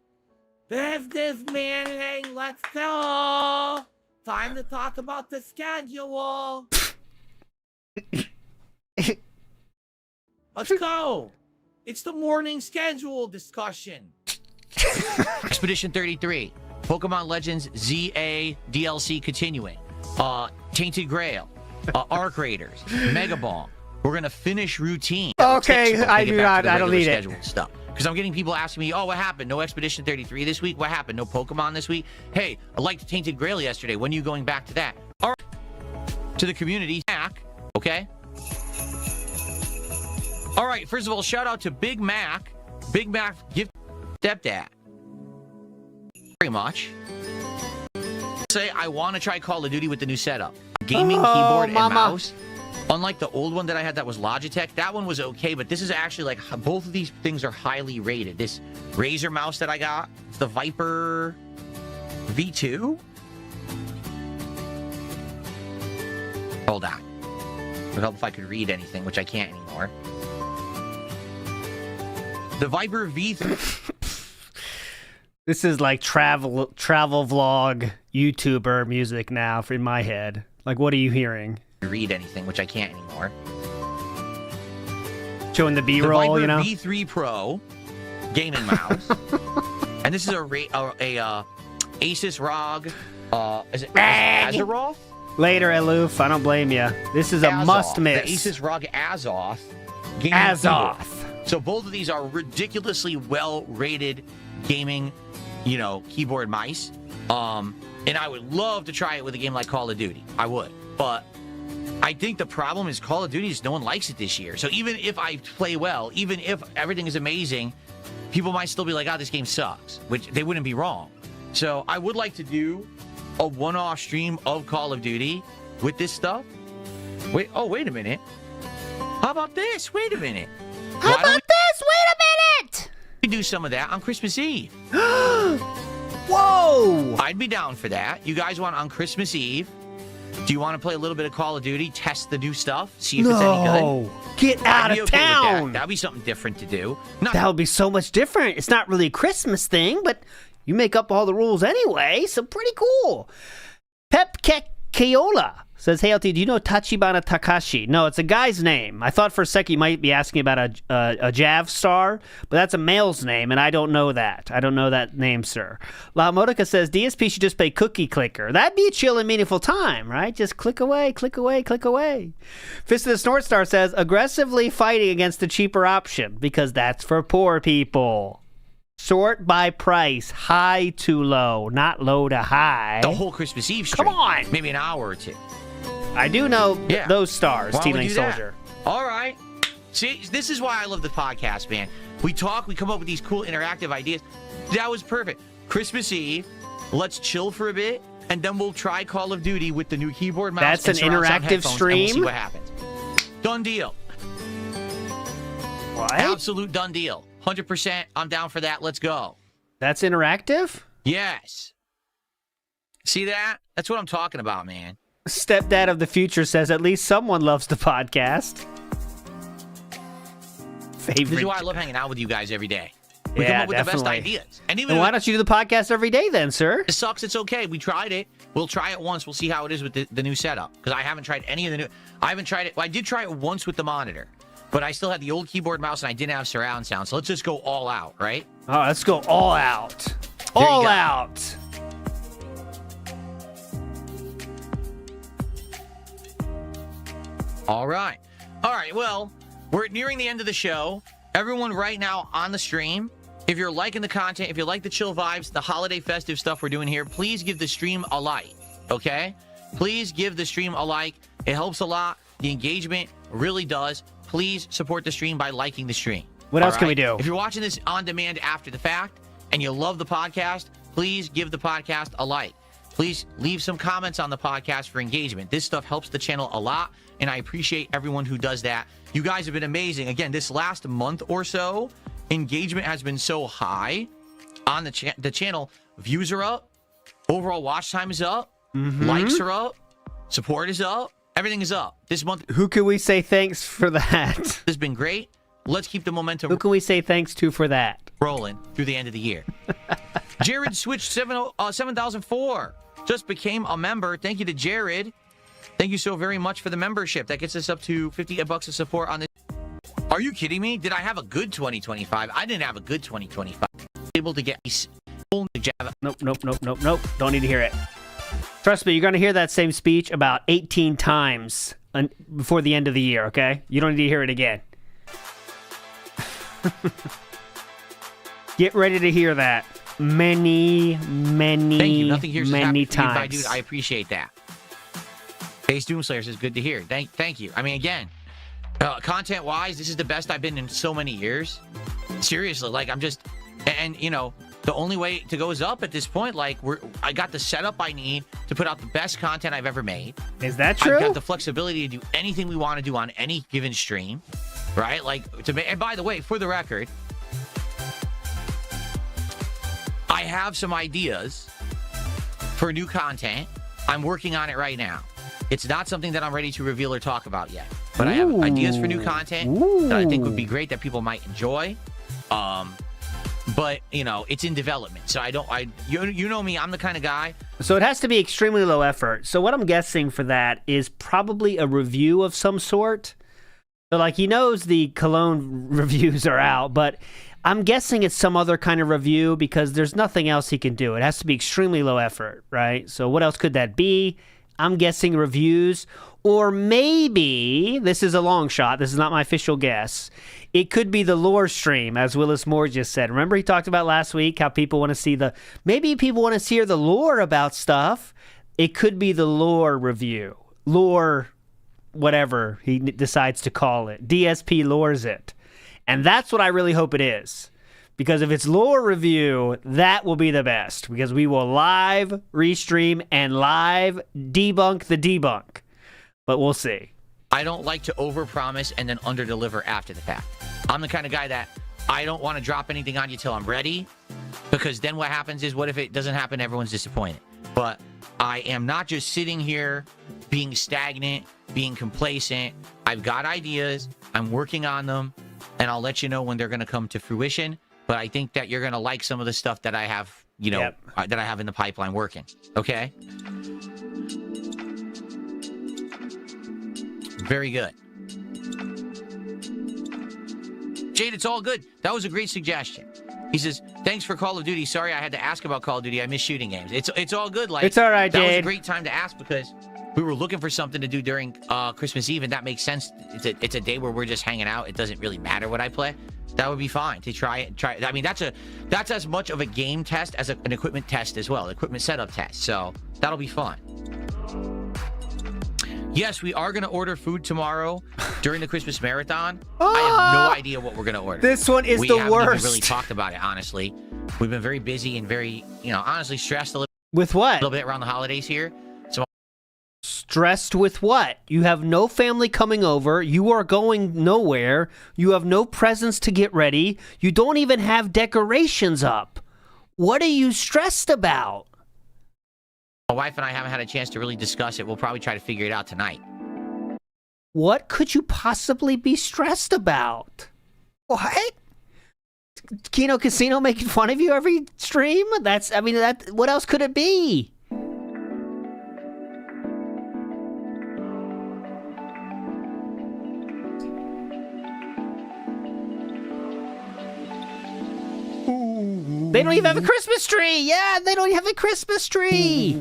Business meeting! Let's go! Time to talk about the schedule! Let's go! It's the morning schedule discussion! Expedition 33, Pokemon Legends ZA DLC continuing. Tainted Grail, Arc Raiders, Megabonk. We're going to finish routine. Okay, I don't need it. Stuff. Because I'm getting people asking me, "Oh, what happened? No Expedition 33 this week? What happened? No Pokemon this week? Hey, I liked Tainted Grail yesterday. When are you going back to that?" All right. To the community, Mac, okay? All right, first of all, shout out to Big Mac. Big Mac, gift stepdad. Very much. Say, I want to try Call of Duty with the new setup. Gaming keyboard and mouse. Unlike the old one that I had that was Logitech, that one was okay, but this is actually like, both of these things are highly rated. This Razer mouse that I got, it's the Viper V2? Hold on. It would help if I could read anything, which I can't anymore. The Viper V3. This is like travel vlog YouTuber music now in my head. Like, what are you hearing? Read anything, which I can't anymore. Showing the B-roll, you know? The V3 Pro gaming mouse. And this is a Asus ROG. Is it Azeroth? Later, Aloof. I don't blame you. This is a must-miss. The Asus ROG Azoth. Keyboard. So both of these are ridiculously well-rated gaming, keyboard mice. And I would love to try it with a game like Call of Duty. I would. But I think the problem is Call of Duty is no one likes it this year. So even if I play well, even if everything is amazing, people might still be like, this game sucks, which they wouldn't be wrong. So I would like to do a one-off stream of Call of Duty with this stuff. Wait a minute. How about this? Wait a minute. How about this? Wait a minute! We do some of that on Christmas Eve. Whoa! I'd be down for that. You guys want on Christmas Eve? Do you want to play a little bit of Call of Duty, test the new stuff, see if it's any good? Get out of town! That'd be something different to do. That would be so much different. It's not really a Christmas thing, but you make up all the rules anyway, so pretty cool. Keola says, hey, LT, do you know Tachibana Takashi? No, it's a guy's name. I thought for a second you might be asking about a Jav star, but that's a male's name, and I don't know that. I don't know that name, sir. La Modica says, DSP should just play Cookie Clicker. That'd be a chill and meaningful time, right? Just click away, click away, click away. Fist of the Snort Star says, aggressively fighting against the cheaper option, because that's for poor people. Sort by price, high to low, not low to high. The whole Christmas Eve stream. Come on! Maybe an hour or two. I do know those stars, Why don't we T-Link do that? Soldier. All right. See, this is why I love the podcast, man. We talk, we come up with these cool interactive ideas. That was perfect. Christmas Eve, let's chill for a bit, and then we'll try Call of Duty with the new keyboard, mouse, That's and an interactive stream? And we'll see what happens. Done deal. What? Absolute done deal. 100%. I'm down for that. Let's go. That's interactive? Yes. See that? That's what I'm talking about, man. Stepdad of the Future says, at least someone loves the podcast. Favorite. This is why I love hanging out with you guys every day. We come up with the best ideas. And even why don't you do the podcast every day then, sir? It sucks. It's okay. We tried it. We'll try it once. We'll see how it is with the new setup. Because I haven't tried any of the new... I haven't tried it. Well, I did try it once with the monitor. But I still had the old keyboard mouse and I didn't have surround sound. So let's just go all out, right? Oh, let's go all out. All out. All right. All right. Well, we're nearing the end of the show. Everyone right now on the stream, if you're liking the content, if you like the chill vibes, the holiday festive stuff we're doing here, please give the stream a like, okay? Please give the stream a like. It helps a lot. The engagement really does. Please support the stream by liking the stream. What else can we do? If you're watching this on demand after the fact and you love the podcast, please give the podcast a like. Please leave some comments on the podcast for engagement. This stuff helps the channel a lot, and I appreciate everyone who does that. You guys have been amazing. Again, this last month or so, engagement has been so high on the channel. Views are up. Overall watch time is up. Likes are up. Support is up. Everything is up. This month... Who can we say thanks for that? Has been great. Let's keep the momentum... Who can we say thanks to for that? Rolling through the end of the year. Jared switched 7004. Just became a member. Thank you to Jared. Thank you so very much for the membership. That gets us up to $50 of support on this. Are you kidding me? Did I have a good 2025? I didn't have a good 2025. Able to get Nope. Don't need to hear it. Trust me, you're going to hear that same speech about 18 times before the end of the year, okay? You don't need to hear it again. Get ready to hear that many Thank you. Nothing here many times. By dude, I appreciate that. Base Doomslayer says good to hear. Thank you. I mean, again, content-wise, this is the best I've been in so many years. Seriously, like I'm just, and you know, the only way to go is up at this point. Like I got the setup I need to put out the best content I've ever made. Is that true? I've got the flexibility to do anything we want to do on any given stream, right? Like and by the way, for the record, I have some ideas for new content. I'm working on it right now. It's not something that I'm ready to reveal or talk about yet. But I have ideas for new content that I think would be great that people might enjoy. But, you know, it's in development. So you know me, I'm the kind of guy. So it has to be extremely low effort. So what I'm guessing for that is probably a review of some sort. So like he knows the Cologne reviews are out, but I'm guessing it's some other kind of review because there's nothing else he can do. It has to be extremely low effort, right? So what else could that be? I'm guessing reviews, or maybe, this is a long shot, this is not my official guess, it could be the lore stream, as Willis Moore just said. Remember he talked about last week how people want to see maybe people want to hear the lore about stuff. It could be the lore review. Lore, whatever he decides to call it. DSP lores it. And that's what I really hope it is. Because if it's lore review, that will be the best. Because we will live REEStream and live debunk the debunk. But we'll see. I don't like to overpromise and then underdeliver after the fact. I'm the kind of guy that I don't want to drop anything on you till I'm ready. Because then what happens is, what if it doesn't happen? Everyone's disappointed. But I am not just sitting here being stagnant, being complacent. I've got ideas. I'm working on them. And I'll let you know when they're going to come to fruition. But I think that you're going to like some of the stuff that I have, you know, that I have in the pipeline working. Okay? Very good. Jade, it's all good. That was a great suggestion. He says, thanks for Call of Duty. Sorry I had to ask about Call of Duty. I miss shooting games. It's all good. Like, it's all right, Jade. That was a great time to ask because we were looking for something to do during Christmas Eve, and that makes sense. It's a day where we're just hanging out. It doesn't really matter what I play. That would be fine to try it. I mean, that's as much of a game test as an equipment test as well, equipment setup test. So that'll be fun. Yes, we are going to order food tomorrow during the Christmas marathon. I have no idea what we're going to order. This one is the worst. We haven't even really talked about it, honestly. We've been very busy and very, honestly stressed a little. With what? A little bit around the holidays here. So stressed with what? You have no family coming over. You are going nowhere. You have no presents to get ready. You don't even have decorations up. What are you stressed about? My wife and I haven't had a chance to really discuss it. We'll probably try to figure it out tonight. What could you possibly be stressed about? What? Kino Casino making fun of you every stream? What else could it be? They don't even have a Christmas tree. Yeah, they don't have a Christmas tree.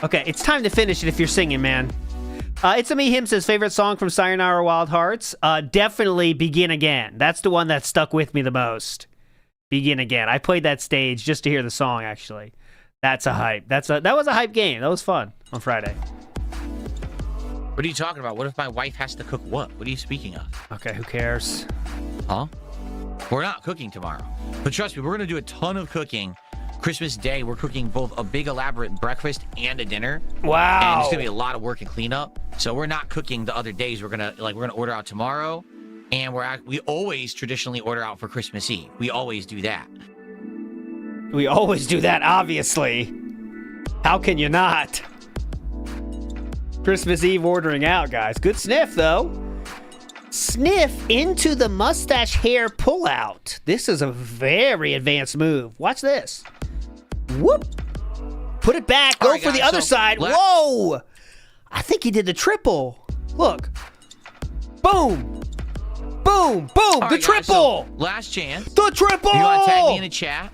Okay, it's time to finish it if you're singing, man. It's a Me Him says, favorite song from Sayonara Wild Hearts? Definitely Begin Again. That's the one that stuck with me the most. Begin Again. I played that stage just to hear the song, actually. That's a hype. That was a hype game. That was fun on Friday. What are you talking about? What if my wife has to cook what? What are you speaking of? Okay, who cares? Huh? We're not cooking tomorrow. But trust me, we're going to do a ton of cooking. Christmas Day, we're cooking both a big elaborate breakfast and a dinner. Wow. And it's going to be a lot of work and cleanup. So we're not cooking the other days. We're going to order out tomorrow. And we always traditionally order out for Christmas Eve. We always do that. We always do that, obviously. How can you not? Christmas Eve ordering out, guys. Good sniff, though. Sniff into the mustache hair pullout. This is a very advanced move. Watch this. Whoop. Put it back. Go for the other side. Whoa. I think he did the triple. Look. Boom. Boom. Boom. The triple. Guys, so last chance. The triple. You want to tag me in the chat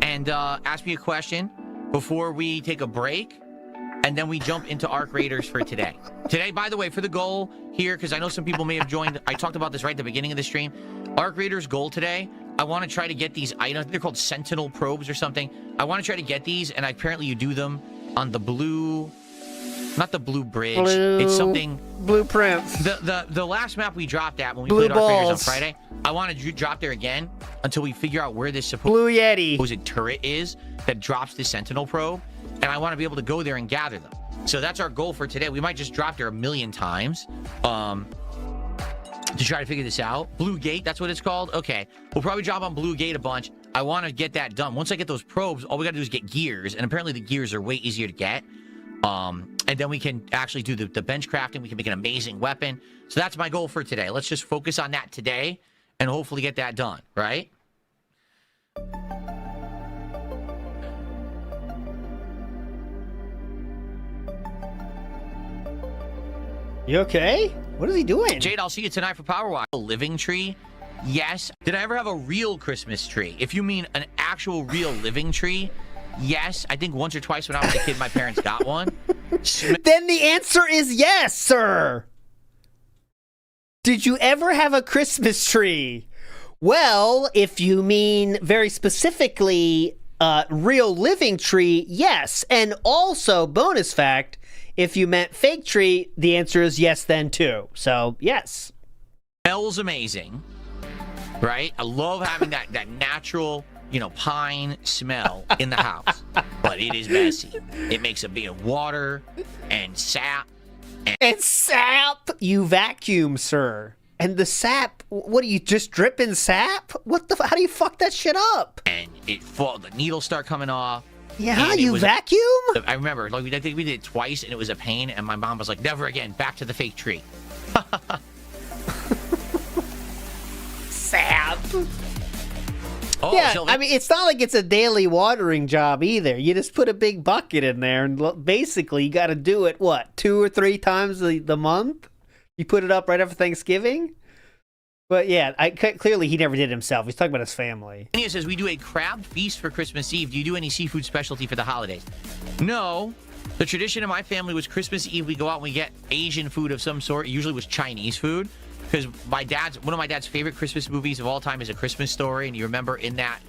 and ask me a question before we take a break? And then we jump into Arc Raiders for today. Today, by the way, for the goal here, because I know some people may have joined. I talked about this right at the beginning of the stream. Arc Raiders goal today, I want to try to get these items. They're called Sentinel probes or something. I want to try to get these, and apparently you do them on the blue... Not the blue bridge. It's something... Blueprint. The last map we dropped at when we Blue played Arc Raiders on balls. Friday, I want to drop there again until we figure out where this Blue Yeti. supposed turret is that drops the Sentinel probe. And I want to be able to go there and gather them. So that's our goal for today. We might just drop there 1,000,000 times to try to figure this out. Blue Gate, that's what it's called? Okay. We'll probably drop on Blue Gate a bunch. I want to get that done. Once I get those probes, all we got to do is get gears. And apparently the gears are way easier to get. And then we can actually do the bench crafting. We can make an amazing weapon. So that's my goal for today. Let's just focus on that today and hopefully get that done, right? You okay? What is he doing? Jade, I'll see you tonight for Power Watch. A living tree? Yes. Did I ever have a real Christmas tree? If you mean an actual real living tree, yes. I think once or twice when I was a kid, my parents got one. Then the answer is yes, sir. Did you ever have a Christmas tree? Well, if you mean very specifically real living tree, yes. And also, bonus fact, if you meant fake tree, the answer is yes then too. So, yes. Smells amazing, right? I love having that natural, pine smell in the house. But it is messy. It makes a bit of water and sap. And sap? You vacuum, sir. And the sap, what are you, just dripping sap? How do you fuck that shit up? And the needles start coming off. Yeah, you vacuum? I remember, I think we did it twice, and it was a pain, and my mom was like, never again, back to the fake tree. Sap. Oh, Yeah, Shill, I mean, it's not like it's a daily watering job either. You just put a big bucket in there, and basically you got to do it, what, 2 or 3 times the month? You put it up right after Thanksgiving? But yeah, clearly he never did it himself. He's talking about his family. He says, we do a crab feast for Christmas Eve. Do you do any seafood specialty for the holidays? No. The tradition in my family was Christmas Eve, we go out and we get Asian food of some sort. It usually was Chinese food. Because one of my dad's favorite Christmas movies of all time is A Christmas Story. And you remember in that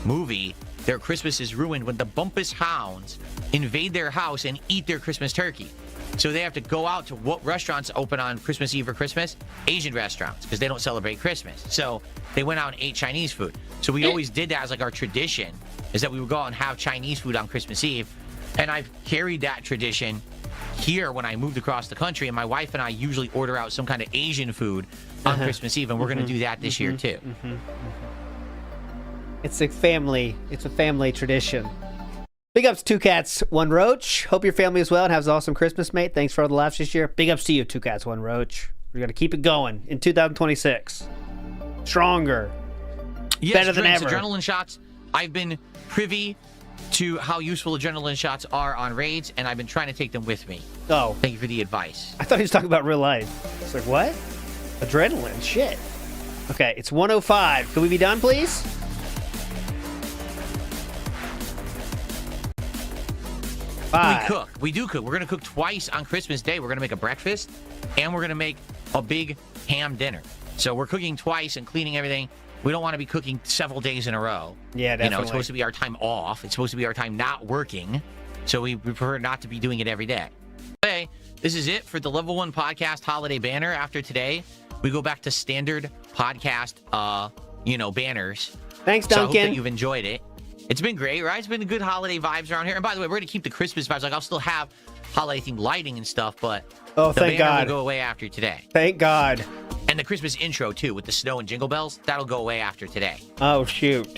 movie, their Christmas is ruined when the Bumpus Hounds invade their house and eat their Christmas turkey. So they have to go out to what restaurants open on Christmas Eve or Christmas? Asian restaurants, because they don't celebrate Christmas. So they went out and ate Chinese food. So we always did that as like our tradition, is that we would go out and have Chinese food on Christmas Eve. And I've carried that tradition here when I moved across the country, and my wife and I usually order out some kind of Asian food on Christmas Eve, and we're going to do that this year too. It's a family tradition. Big ups, 2 Cats, 1 Roach. Hope your family is well and has an awesome Christmas, mate. Thanks for all the laughs this year. Big ups to you, 2 Cats, 1 Roach. We're going to keep it going in 2026. Stronger. Yes, better than ever. Adrenaline shots. I've been privy to how useful adrenaline shots are on raids, and I've been trying to take them with me. Oh. Thank you for the advice. I thought he was talking about real life. It's like, what? Adrenaline? Shit. Okay, it's 1:05. Can we be done, please? We cook. We do cook. We're going to cook twice on Christmas Day. We're going to make a breakfast, and we're going to make a big ham dinner. So we're cooking twice and cleaning everything. We don't want to be cooking several days in a row. Yeah, definitely. It's supposed to be our time off. It's supposed to be our time not working. So we prefer not to be doing it every day. Okay, this is it for the Level 1 Podcast Holiday Banner. After today, we go back to standard podcast, banners. Thanks, Duncan. So I hope that you've enjoyed it. It's been great, right? It's been good holiday vibes around here. And by the way, we're going to keep the Christmas vibes. Like, I'll still have holiday-themed lighting and stuff, but the thank banner God. will go away after today. Thank God. And the Christmas intro, too, with the snow and jingle bells, that'll go away after today. Oh, shoot.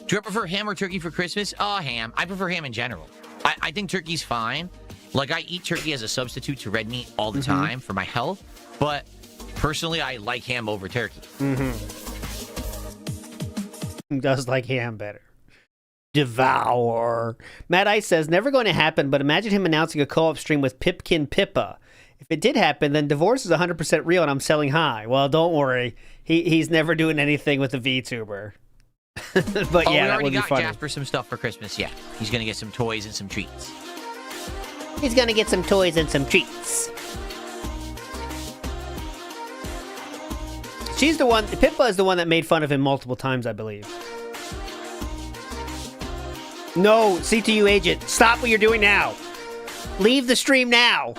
Do you prefer ham or turkey for Christmas? Ham. I prefer ham in general. I think turkey's fine. Like, I eat turkey as a substitute to red meat all the time for my health. But personally, I like ham over turkey. He does like ham better. Devour. Matt Ice says, never going to happen, but imagine him announcing a co-op stream with Pipkin Pippa. If it did happen, then divorce is 100% real and I'm selling high. Well, don't worry. He's never doing anything with a VTuber. But yeah, that would be funny. We already got Jasper some stuff for Christmas, yeah. He's going to get some toys and some treats. He's gonna get some toys and some treats. She's the one, Pippa is the one that made fun of him multiple times, I believe. No, CTU agent, stop what you're doing now. Leave the stream now.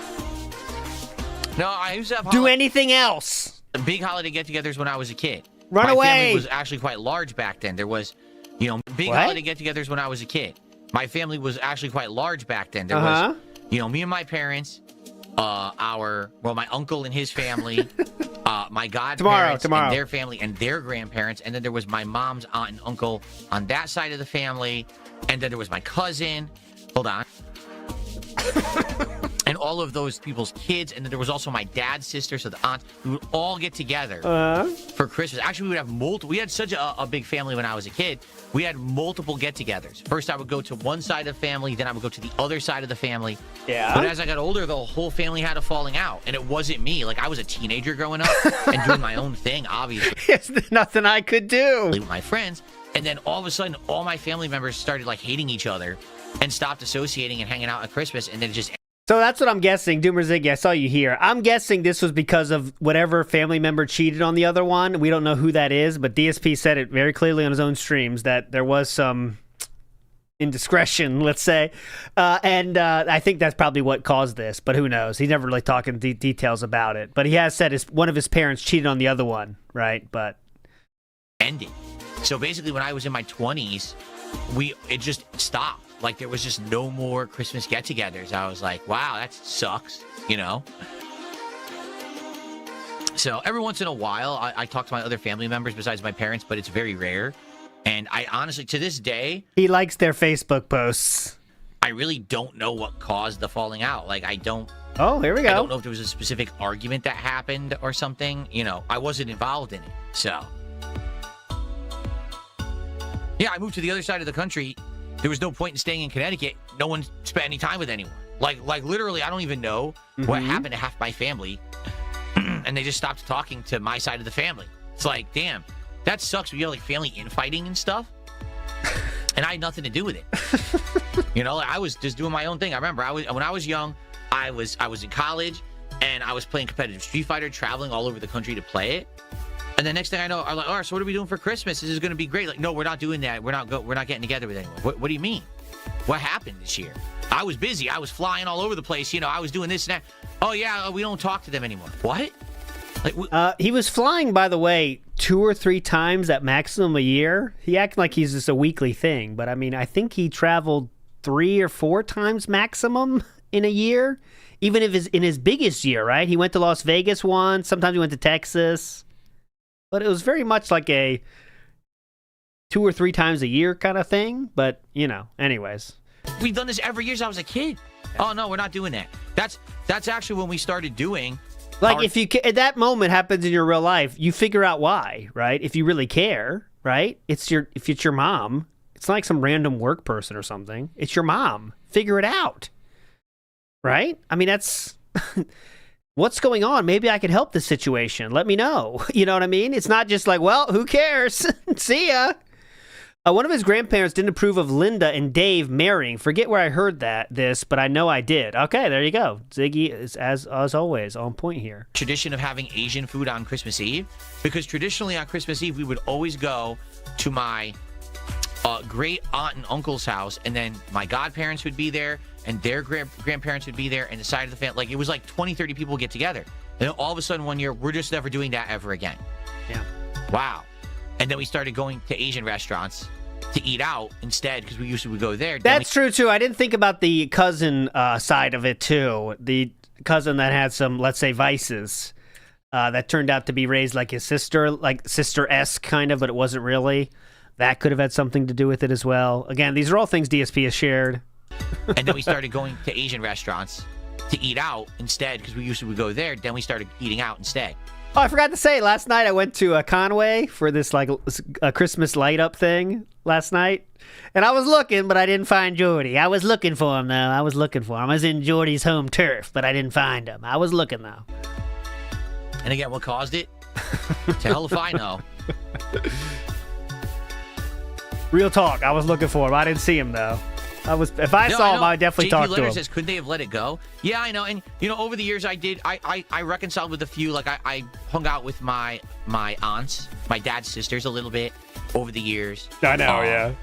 No, I used to have do anything else. Big holiday get-togethers when I was a kid. Run away. My family was actually quite large back then. There was, big holiday get-togethers when I was a kid. My family was actually quite large back then. There was, me and my parents, my uncle and his family, my godparents and their family and their grandparents, and then there was my mom's aunt and uncle on that side of the family, and then there was my cousin. Hold on. And all of those people's kids, and then there was also my dad's sister, so the aunts. We would all get together for Christmas. Actually, we would have multiple. We had such a big family when I was a kid. We had multiple get-togethers. First, I would go to one side of the family, then I would go to the other side of the family. Yeah. But as I got older, the whole family had a falling out, and it wasn't me. Like, I was a teenager growing up and doing my own thing, obviously. There's nothing I could do. With my friends, and then all of a sudden, all my family members started hating each other and stopped associating and hanging out at Christmas, and then just. So that's what I'm guessing. Doomer Ziggy, I saw you here. I'm guessing this was because of whatever family member cheated on the other one. We don't know who that is, but DSP said it very clearly on his own streams that there was some indiscretion, let's say. And I think that's probably what caused this, but who knows? He's never really talking details about it. But he has said one of his parents cheated on the other one, right? But ended. So basically, when I was in my 20s, it just stopped. Like, there was just no more Christmas get-togethers. I was like, wow, that sucks, So every once in a while, I talk to my other family members besides my parents, but it's very rare. And I honestly, to this day... He likes their Facebook posts. I really don't know what caused the falling out. Like, I don't. Oh, here we go. I don't know if there was a specific argument that happened or something. You know, I wasn't involved in it. So, yeah, I moved to the other side of the country. There was no point in staying in Connecticut. No one spent any time with anyone. Like literally, I don't even know what happened to half my family. And they just stopped talking to my side of the family. It's like, damn, that sucks when you have like family infighting and stuff. And I had nothing to do with it. You know, like, I was just doing my own thing. I remember when I was young, I was in college and I was playing competitive Street Fighter, traveling all over the country to play it. And the next thing I know, I'm like, all right, so what are we doing for Christmas? This is going to be great. Like, no, we're not doing that. We're not getting together with anyone. What do you mean? What happened this year? I was busy. I was flying all over the place. You know, I was doing this and that. Oh, yeah, we don't talk to them anymore. What? Like, he was flying, by the way, 2 or 3 times at maximum a year. He acted like he's just a weekly thing. But, I mean, I think he traveled 3 or 4 times maximum in a year. Even if it's in his biggest year, right? He went to Las Vegas once. Sometimes he went to Texas. But it was very much like a 2 or 3 times a year kind of thing. But, you know, anyways. We've done this every year since I was a kid. Oh, no, we're not doing that. That's actually when we started doing... Like, if at that moment happens in your real life, you figure out why, right? If you really care, right? If it's your mom, it's not like some random work person or something. It's your mom. Figure it out, right? I mean, that's what's going on. Maybe I could help this situation. Let me know. You know what I mean? It's not just like, well, who cares? See ya. One of his grandparents didn't approve of Linda and Dave marrying. Forget where I heard this, but I know I did. Okay, there you go. Ziggy is, as always, on point here. Tradition of having Asian food on Christmas Eve, because traditionally on Christmas Eve, we would always go to my great aunt and uncle's house, and then my godparents would be there, and their grandparents would be there, and the side of the family, like, it was like 20, 30 people would get together. And then all of a sudden one year, we're just never doing that ever again. Yeah. Wow. And then we started going to Asian restaurants to eat out instead, because we usually would go there. That's true, too. I didn't think about the cousin side of it, too. The cousin that had some, let's say, vices that turned out to be raised like his sister, like sister-esque kind of, but it wasn't really. That could have had something to do with it as well. Again, these are all things DSP has shared. And then we started going to Asian restaurants to eat out instead, because we usually would go there. Then we started eating out instead. Oh, I forgot to say, last night I went to Conway for this like a Christmas light up thing last night. And I was looking, but I didn't find Jordy. I was looking for him, though. I was in Jordy's home turf, but I didn't find him. I was looking, though. And again, what caused it? To hell if I know. Real talk. I was looking for him. I didn't see him, though. If I saw him, I would definitely talk to him. Says, could they have let it go? Yeah, I know. And, you know, over the years, I reconciled with a few. Like, I hung out with my aunts, my dad's sisters a little bit over the years. I know, yeah.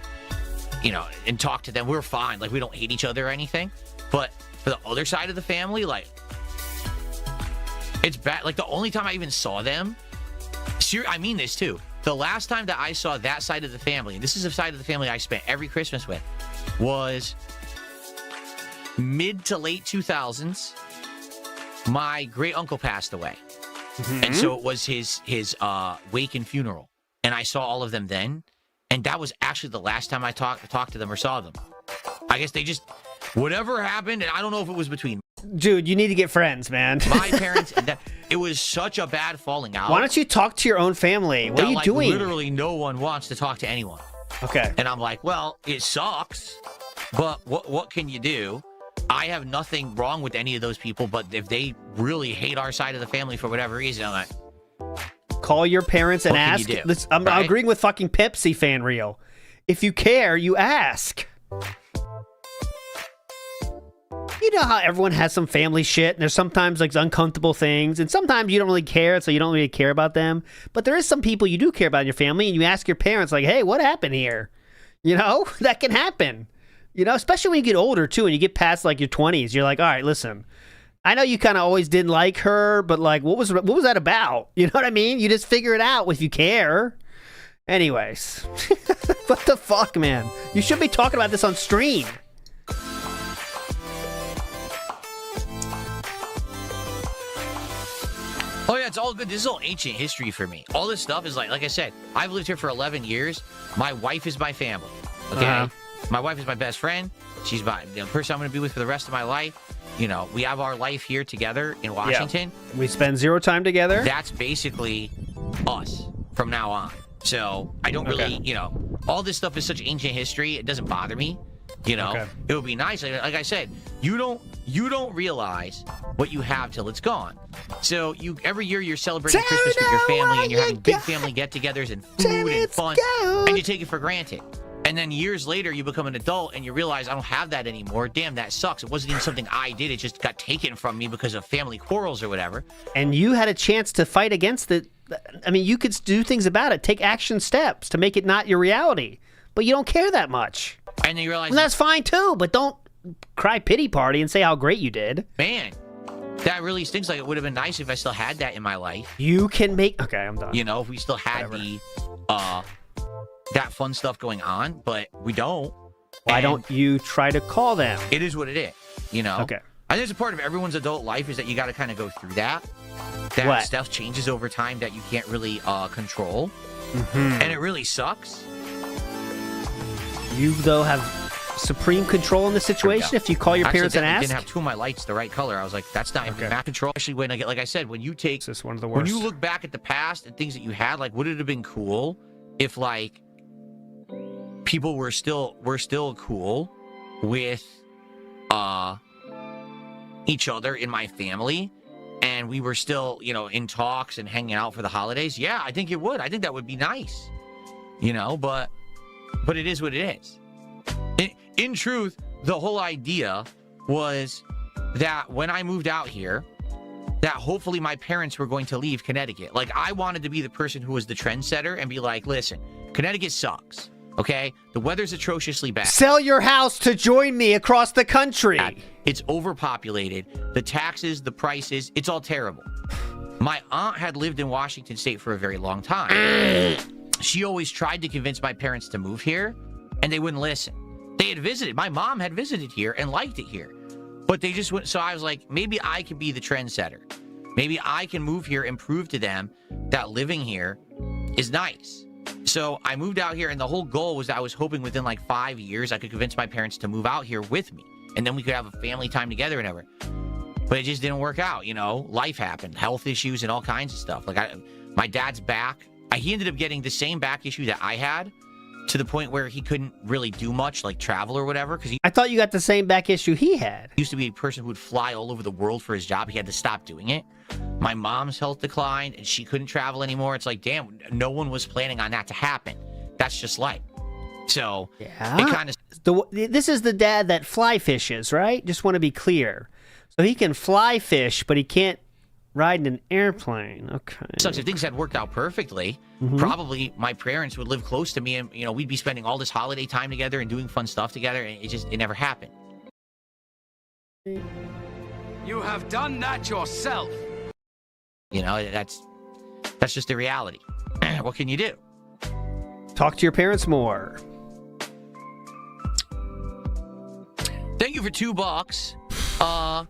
You know, and talked to them. We're fine. Like, we don't hate each other or anything. But for the other side of the family, like, it's bad. Like, the only time I even saw them, I mean this, too. The last time that I saw that side of the family, and this is the side of the family I spent every Christmas with, was mid to late 2000s. My great uncle passed away. And so it was his wake and funeral. And I saw all of them then. And that was actually the last time I talked to them or saw them. I guess they just, whatever happened, and I don't know if it was between... Dude, you need to get friends, man. My parents, and that, it was such a bad falling out. Why don't you talk to your own family? What are you doing? Literally no one wants to talk to anyone. Okay. And I'm like, well, it sucks, but what can you do? I have nothing wrong with any of those people, but if they really hate our side of the family for whatever reason, I'm like... Call your parents and ask. I'm agreeing with fucking Pepsi Fan Real. If you care, you ask. You know how everyone has some family shit, and there's sometimes like uncomfortable things, and sometimes you don't really care, so you don't really care about them. But there is some people you do care about in your family, and you ask your parents, like, hey, what happened here? You know, that can happen. You know, especially when you get older, too, and you get past, like, your 20s. You're like, all right, listen, I know you kind of always didn't like her, but, like, what was that about? You know what I mean? You just figure it out if you care. Anyways. What the fuck, man? You should be talking about this on stream. Oh, yeah, it's all good. This is all ancient history for me. All this stuff is like I said, I've lived here for 11 years. My wife is my family, okay? My wife is my best friend. She's the person I'm going to be with for the rest of my life. You know, we have our life here together in Washington. Yeah. We spend 0 time together. That's basically us from now on. So I don't really, you know, all this stuff is such ancient history. It doesn't bother me. You know, it would be nice. Like I said, you don't realize what you have till it's gone. So every year you're celebrating Christmas with your family and you're having big family get-togethers and food and fun, and you take it for granted. And then years later, you become an adult and you realize I don't have that anymore. Damn, that sucks. It wasn't even something I did. It just got taken from me because of family quarrels or whatever. And you had a chance to fight against it. I mean, you could do things about it. Take action steps to make it not your reality. But you don't care that much. And then you realize... And that's fine, too. But don't cry pity party and say how great you did. Man, that really stinks. Like, it would have been nice if I still had that in my life. You can make... Okay, I'm done. You know, if we still had that fun stuff going on, but we don't. Why don't you try to call them? It is what it is, you know? Okay. I think it's a part of everyone's adult life is that you got to kind of go through that. That stuff changes over time that you can't really control. And it really sucks. You, though, have supreme control in the situation if you call your parents and ask? I didn't have 2 of my lights the right color. I was like, that's not even map control. Actually, when I get, like I said, when you take... This is one of the worst. When you look back at the past and things that you had, like, would it have been cool if, like, people were still cool with each other in my family, and we were still, you know, in talks and hanging out for the holidays? Yeah, I think it would. I think that would be nice, you know, but it is what it is. In truth, the whole idea was that when I moved out here, that hopefully my parents were going to leave Connecticut. Like, I wanted to be the person who was the trendsetter and be like, listen, Connecticut sucks. Okay, the weather's atrociously bad. Sell your house to join me across the country. It's overpopulated. The taxes, the prices, it's all terrible. My aunt had lived in Washington State for a very long time. She always tried to convince my parents to move here, and they wouldn't listen. They had visited. My mom had visited here and liked it here, but they just wouldn't. So I was like, maybe I can be the trendsetter. Maybe I can move here and prove to them that living here is nice. So I moved out here, and the whole goal was that I was hoping within like 5 years I could convince my parents to move out here with me, and then we could have a family time together and everything. But it just didn't work out, you know. Life happened, health issues and all kinds of stuff. Like my dad's back. He ended up getting the same back issue that I had, to the point where he couldn't really do much, like travel or whatever. Because I thought you got the same back issue he had. He used to be a person who would fly all over the world for his job. He had to stop doing it. My mom's health declined, and she couldn't travel anymore. It's like, damn, no one was planning on that to happen. That's just life. So, it kind of... This is the dad that fly fishes, right? Just want to be clear. So he can fly fish, but he can't ride in an airplane. Okay. Sucks. If things had worked out perfectly, probably my parents would live close to me, and, you know, we'd be spending all this holiday time together and doing fun stuff together, and it never happened. You have done that yourself. You know, that's just the reality. What can you do? Talk to your parents more. Thank you for $2.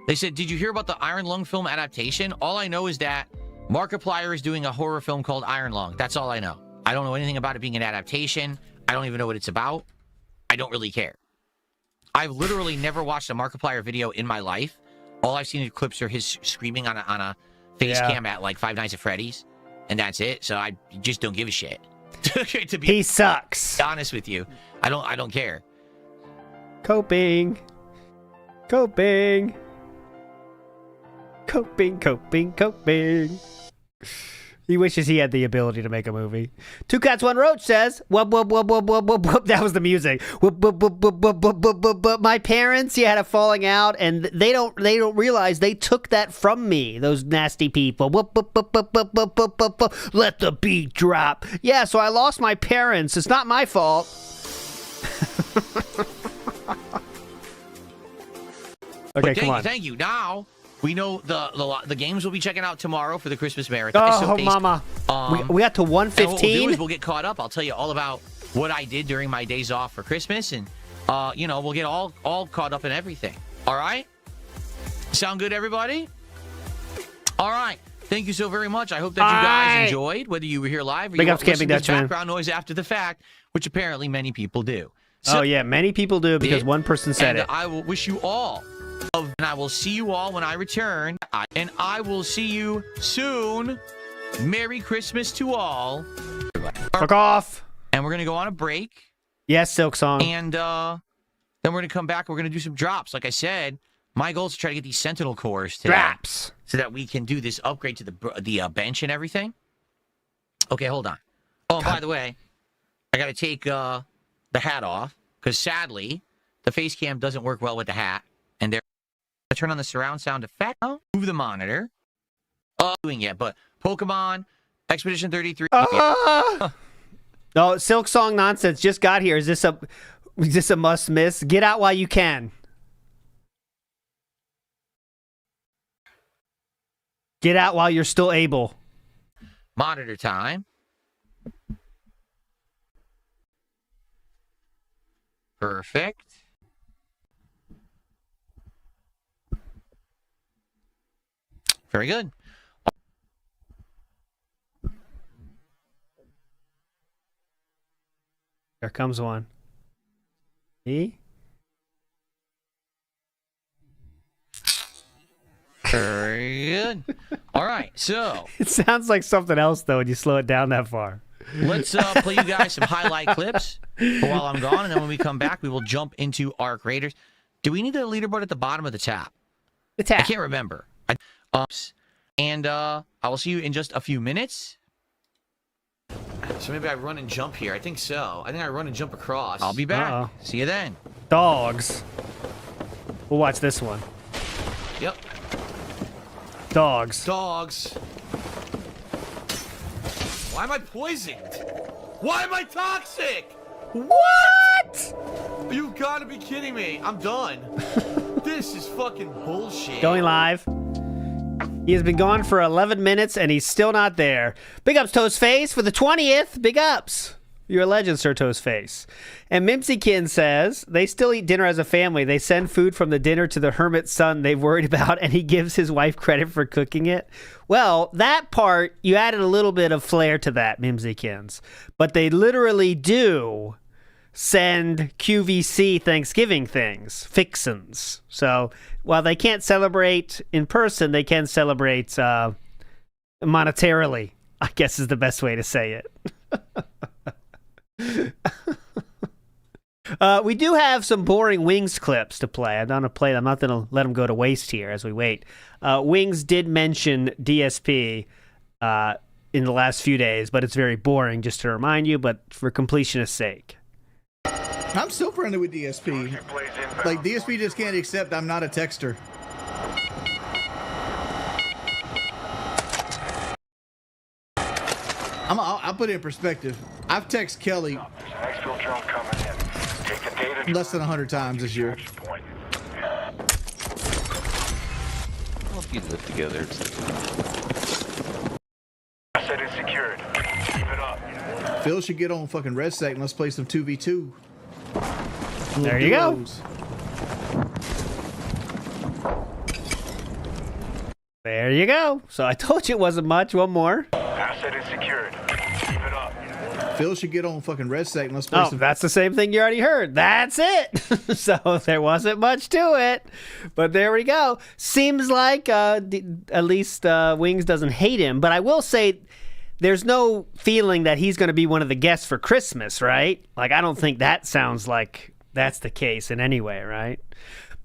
They said, did you hear about the Iron Lung film adaptation? All I know is that Markiplier is doing a horror film called Iron Lung. That's all I know. I don't know anything about it being an adaptation. I don't even know what it's about. I don't really care. I've literally never watched a Markiplier video in my life. All I've seen in clips are his screaming on a face cam at like Five Nights at Freddy's, and that's it. So I just don't give a shit. To be he sucks. Honest with you, I don't care. Coping. He wishes he had the ability to make a movie. Two Cats, One Roach says, whoop, whoop, whoop, whoop, whoop, whoop, whoop. That was the music. Whoop, whoop, whoop, whoop, whoop, whoop, whoop, whoop, whoop. My parents, had a falling out, and they don't realize they took that from me, those nasty people. Whoop, whoop, whoop, whoop, whoop, whoop, whoop, whoop, whoop. Let the beat drop. Yeah, so I lost my parents. It's not my fault. Okay, come on. Thank you. Now we know the games we'll be checking out tomorrow for the Christmas marathon. Oh, mama. We got to 1:15. What we'll do is we'll get caught up. I'll tell you all about what I did during my days off for Christmas, and we'll get all caught up in everything. All right? Sound good, everybody? All right. Thank you so very much. I hope that you guys enjoyed, whether you were here live or Big you ups, Camping listened to this Dutchman. background noise after the fact, which apparently many people do. Oh, yeah, many people do because one person said it. I will wish you all, and I will see you all when I return, and I will see you soon. Merry Christmas to all. Fuck off. And we're going to go on a break. Yes, Silk Song. And then we're going to come back. We're going to do some drops. Like I said, my goal is to try to get these Sentinel cores today. Drops. So that we can do this upgrade to the bench and everything. Okay, hold on. Oh, and by the way, I got to take the hat off because sadly, the face cam doesn't work well with the hat. And there, I turn on the surround sound effect. Move the monitor. Doing it, but Pokemon Expedition 33. No, Silk Song nonsense just got here. Is this a must miss? Get out while you can. Get out while you're still able. Monitor time. Perfect. Very good. There comes one. See? Very good. All right, so It sounds like something else, though, when you slow it down that far. let's play you guys some highlight clips for while I'm gone, and then when we come back, we will jump into Arc Raiders. Do we need a leaderboard at the bottom of the tab? The tab. I can't remember. And I will see you in just a few minutes. So maybe I run and jump here. I think so. I think I run and jump across. I'll be back. Uh-oh. See you then. Dogs. We'll watch this one. Yep. Dogs. Dogs. Why am I poisoned? Why am I toxic? What? You've got to be kidding me. I'm done. This is fucking bullshit. Going live. He has been gone for 11 minutes, and he's still not there. Big ups, Toastface, for the 20th. Big ups. You're a legend, Sir Toastface. And Mimsykin says, they still eat dinner as a family. They send food from the dinner to the hermit's son they've worried about, and he gives his wife credit for cooking it. Well, that part, you added a little bit of flair to that, Mimsykins. But they literally do send QVC Thanksgiving things, fixins. So while they can't celebrate in person, they can celebrate monetarily, I guess is the best way to say it. We do have some boring Wings clips to play. I'm not going to play them. I'm not going to let them go to waste here as we wait. Wings did mention DSP in the last few days, but it's very boring, just to remind you, but for completionist's sake. I'm still friendly with DSP. Like, DSP just can't accept I'm not a texter. I'll put it in perspective. I've texted Kelly less than 100 times this year. I'll keep it together. I said it's secured. Keep it up. Phil should get on fucking Red Sack and let's play some 2v2. There you go. There you go. So I told you it wasn't much. One more. Asset is secured. Keep it up. Phil should get on fucking Red Sack and let's play some... That's the same thing you already heard. That's it. So there wasn't much to it. But there we go. Seems like at least Wings doesn't hate him. But I will say there's no feeling that he's going to be one of the guests for Christmas, right? Like, I don't think that sounds like that's the case in any way, right?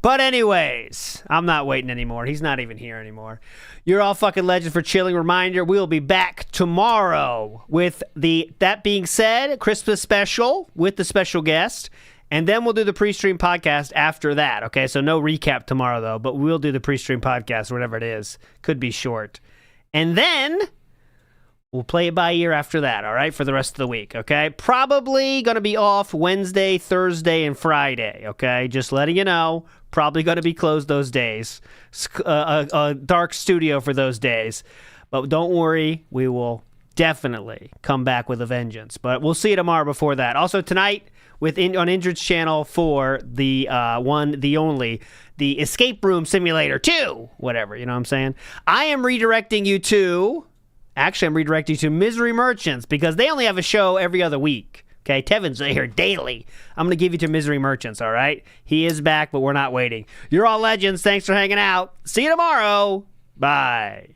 But anyways, I'm not waiting anymore. He's not even here anymore. You're all fucking legends for chilling. Reminder, we'll be back tomorrow with that being said, Christmas special with the special guest. And then we'll do the pre-stream podcast after that. Okay, so no recap tomorrow, though. But we'll do the pre-stream podcast, whatever it is. Could be short. And then we'll play it by ear after that, all right, for the rest of the week, okay? Probably going to be off Wednesday, Thursday, and Friday, okay? Just letting you know. Probably going to be closed those days. A dark studio for those days. But don't worry, we will definitely come back with a vengeance. But we'll see you tomorrow before that. Also tonight, on Injured's channel for the only, the Escape Room Simulator 2, whatever, you know what I'm saying? I am redirecting you to... Actually, I'm redirecting you to Misery Merchants because they only have a show every other week. Okay, Tevin's here daily. I'm going to give you to Misery Merchants, all right? He is back, but we're not waiting. You're all legends. Thanks for hanging out. See you tomorrow. Bye.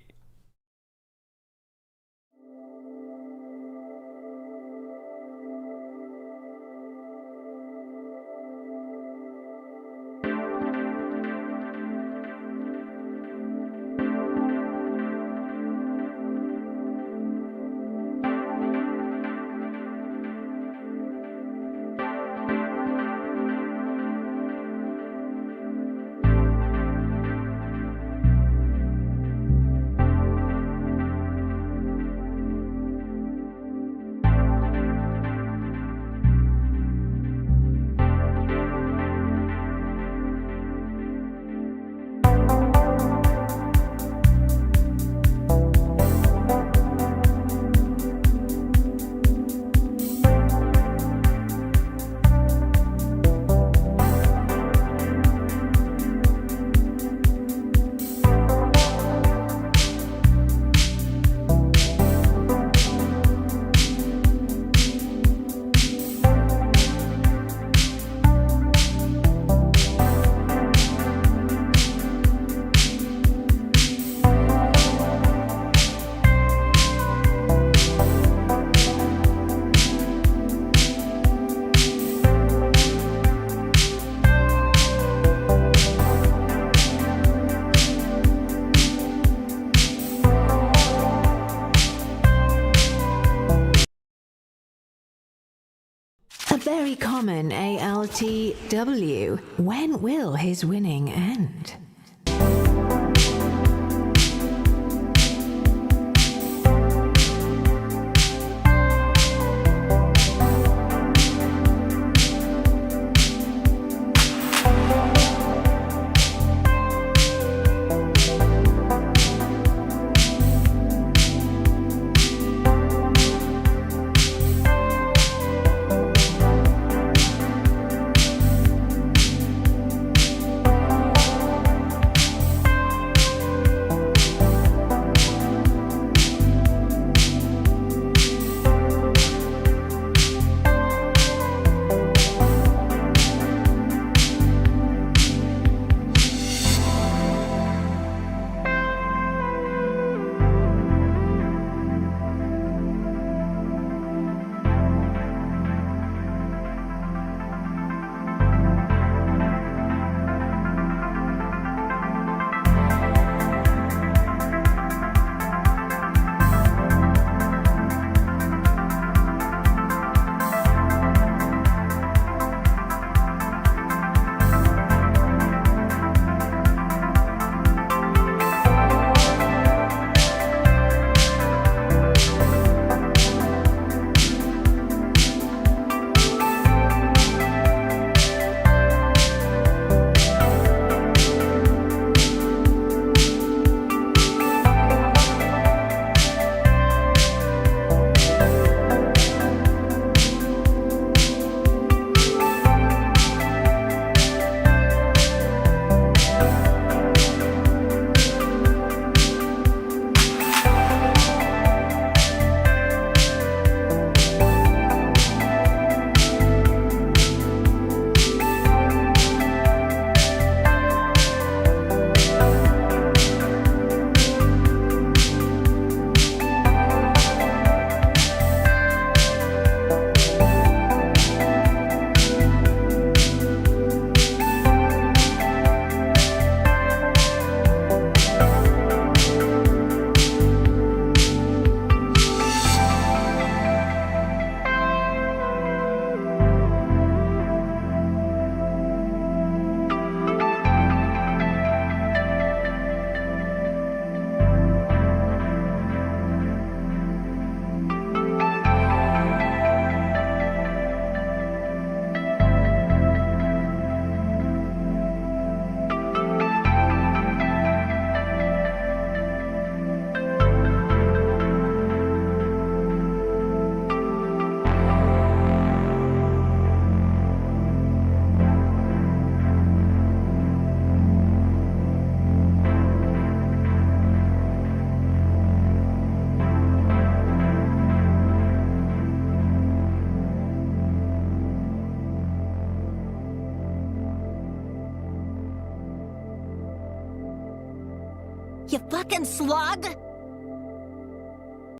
A very common ALTW. When will his winning end? You fucking slug!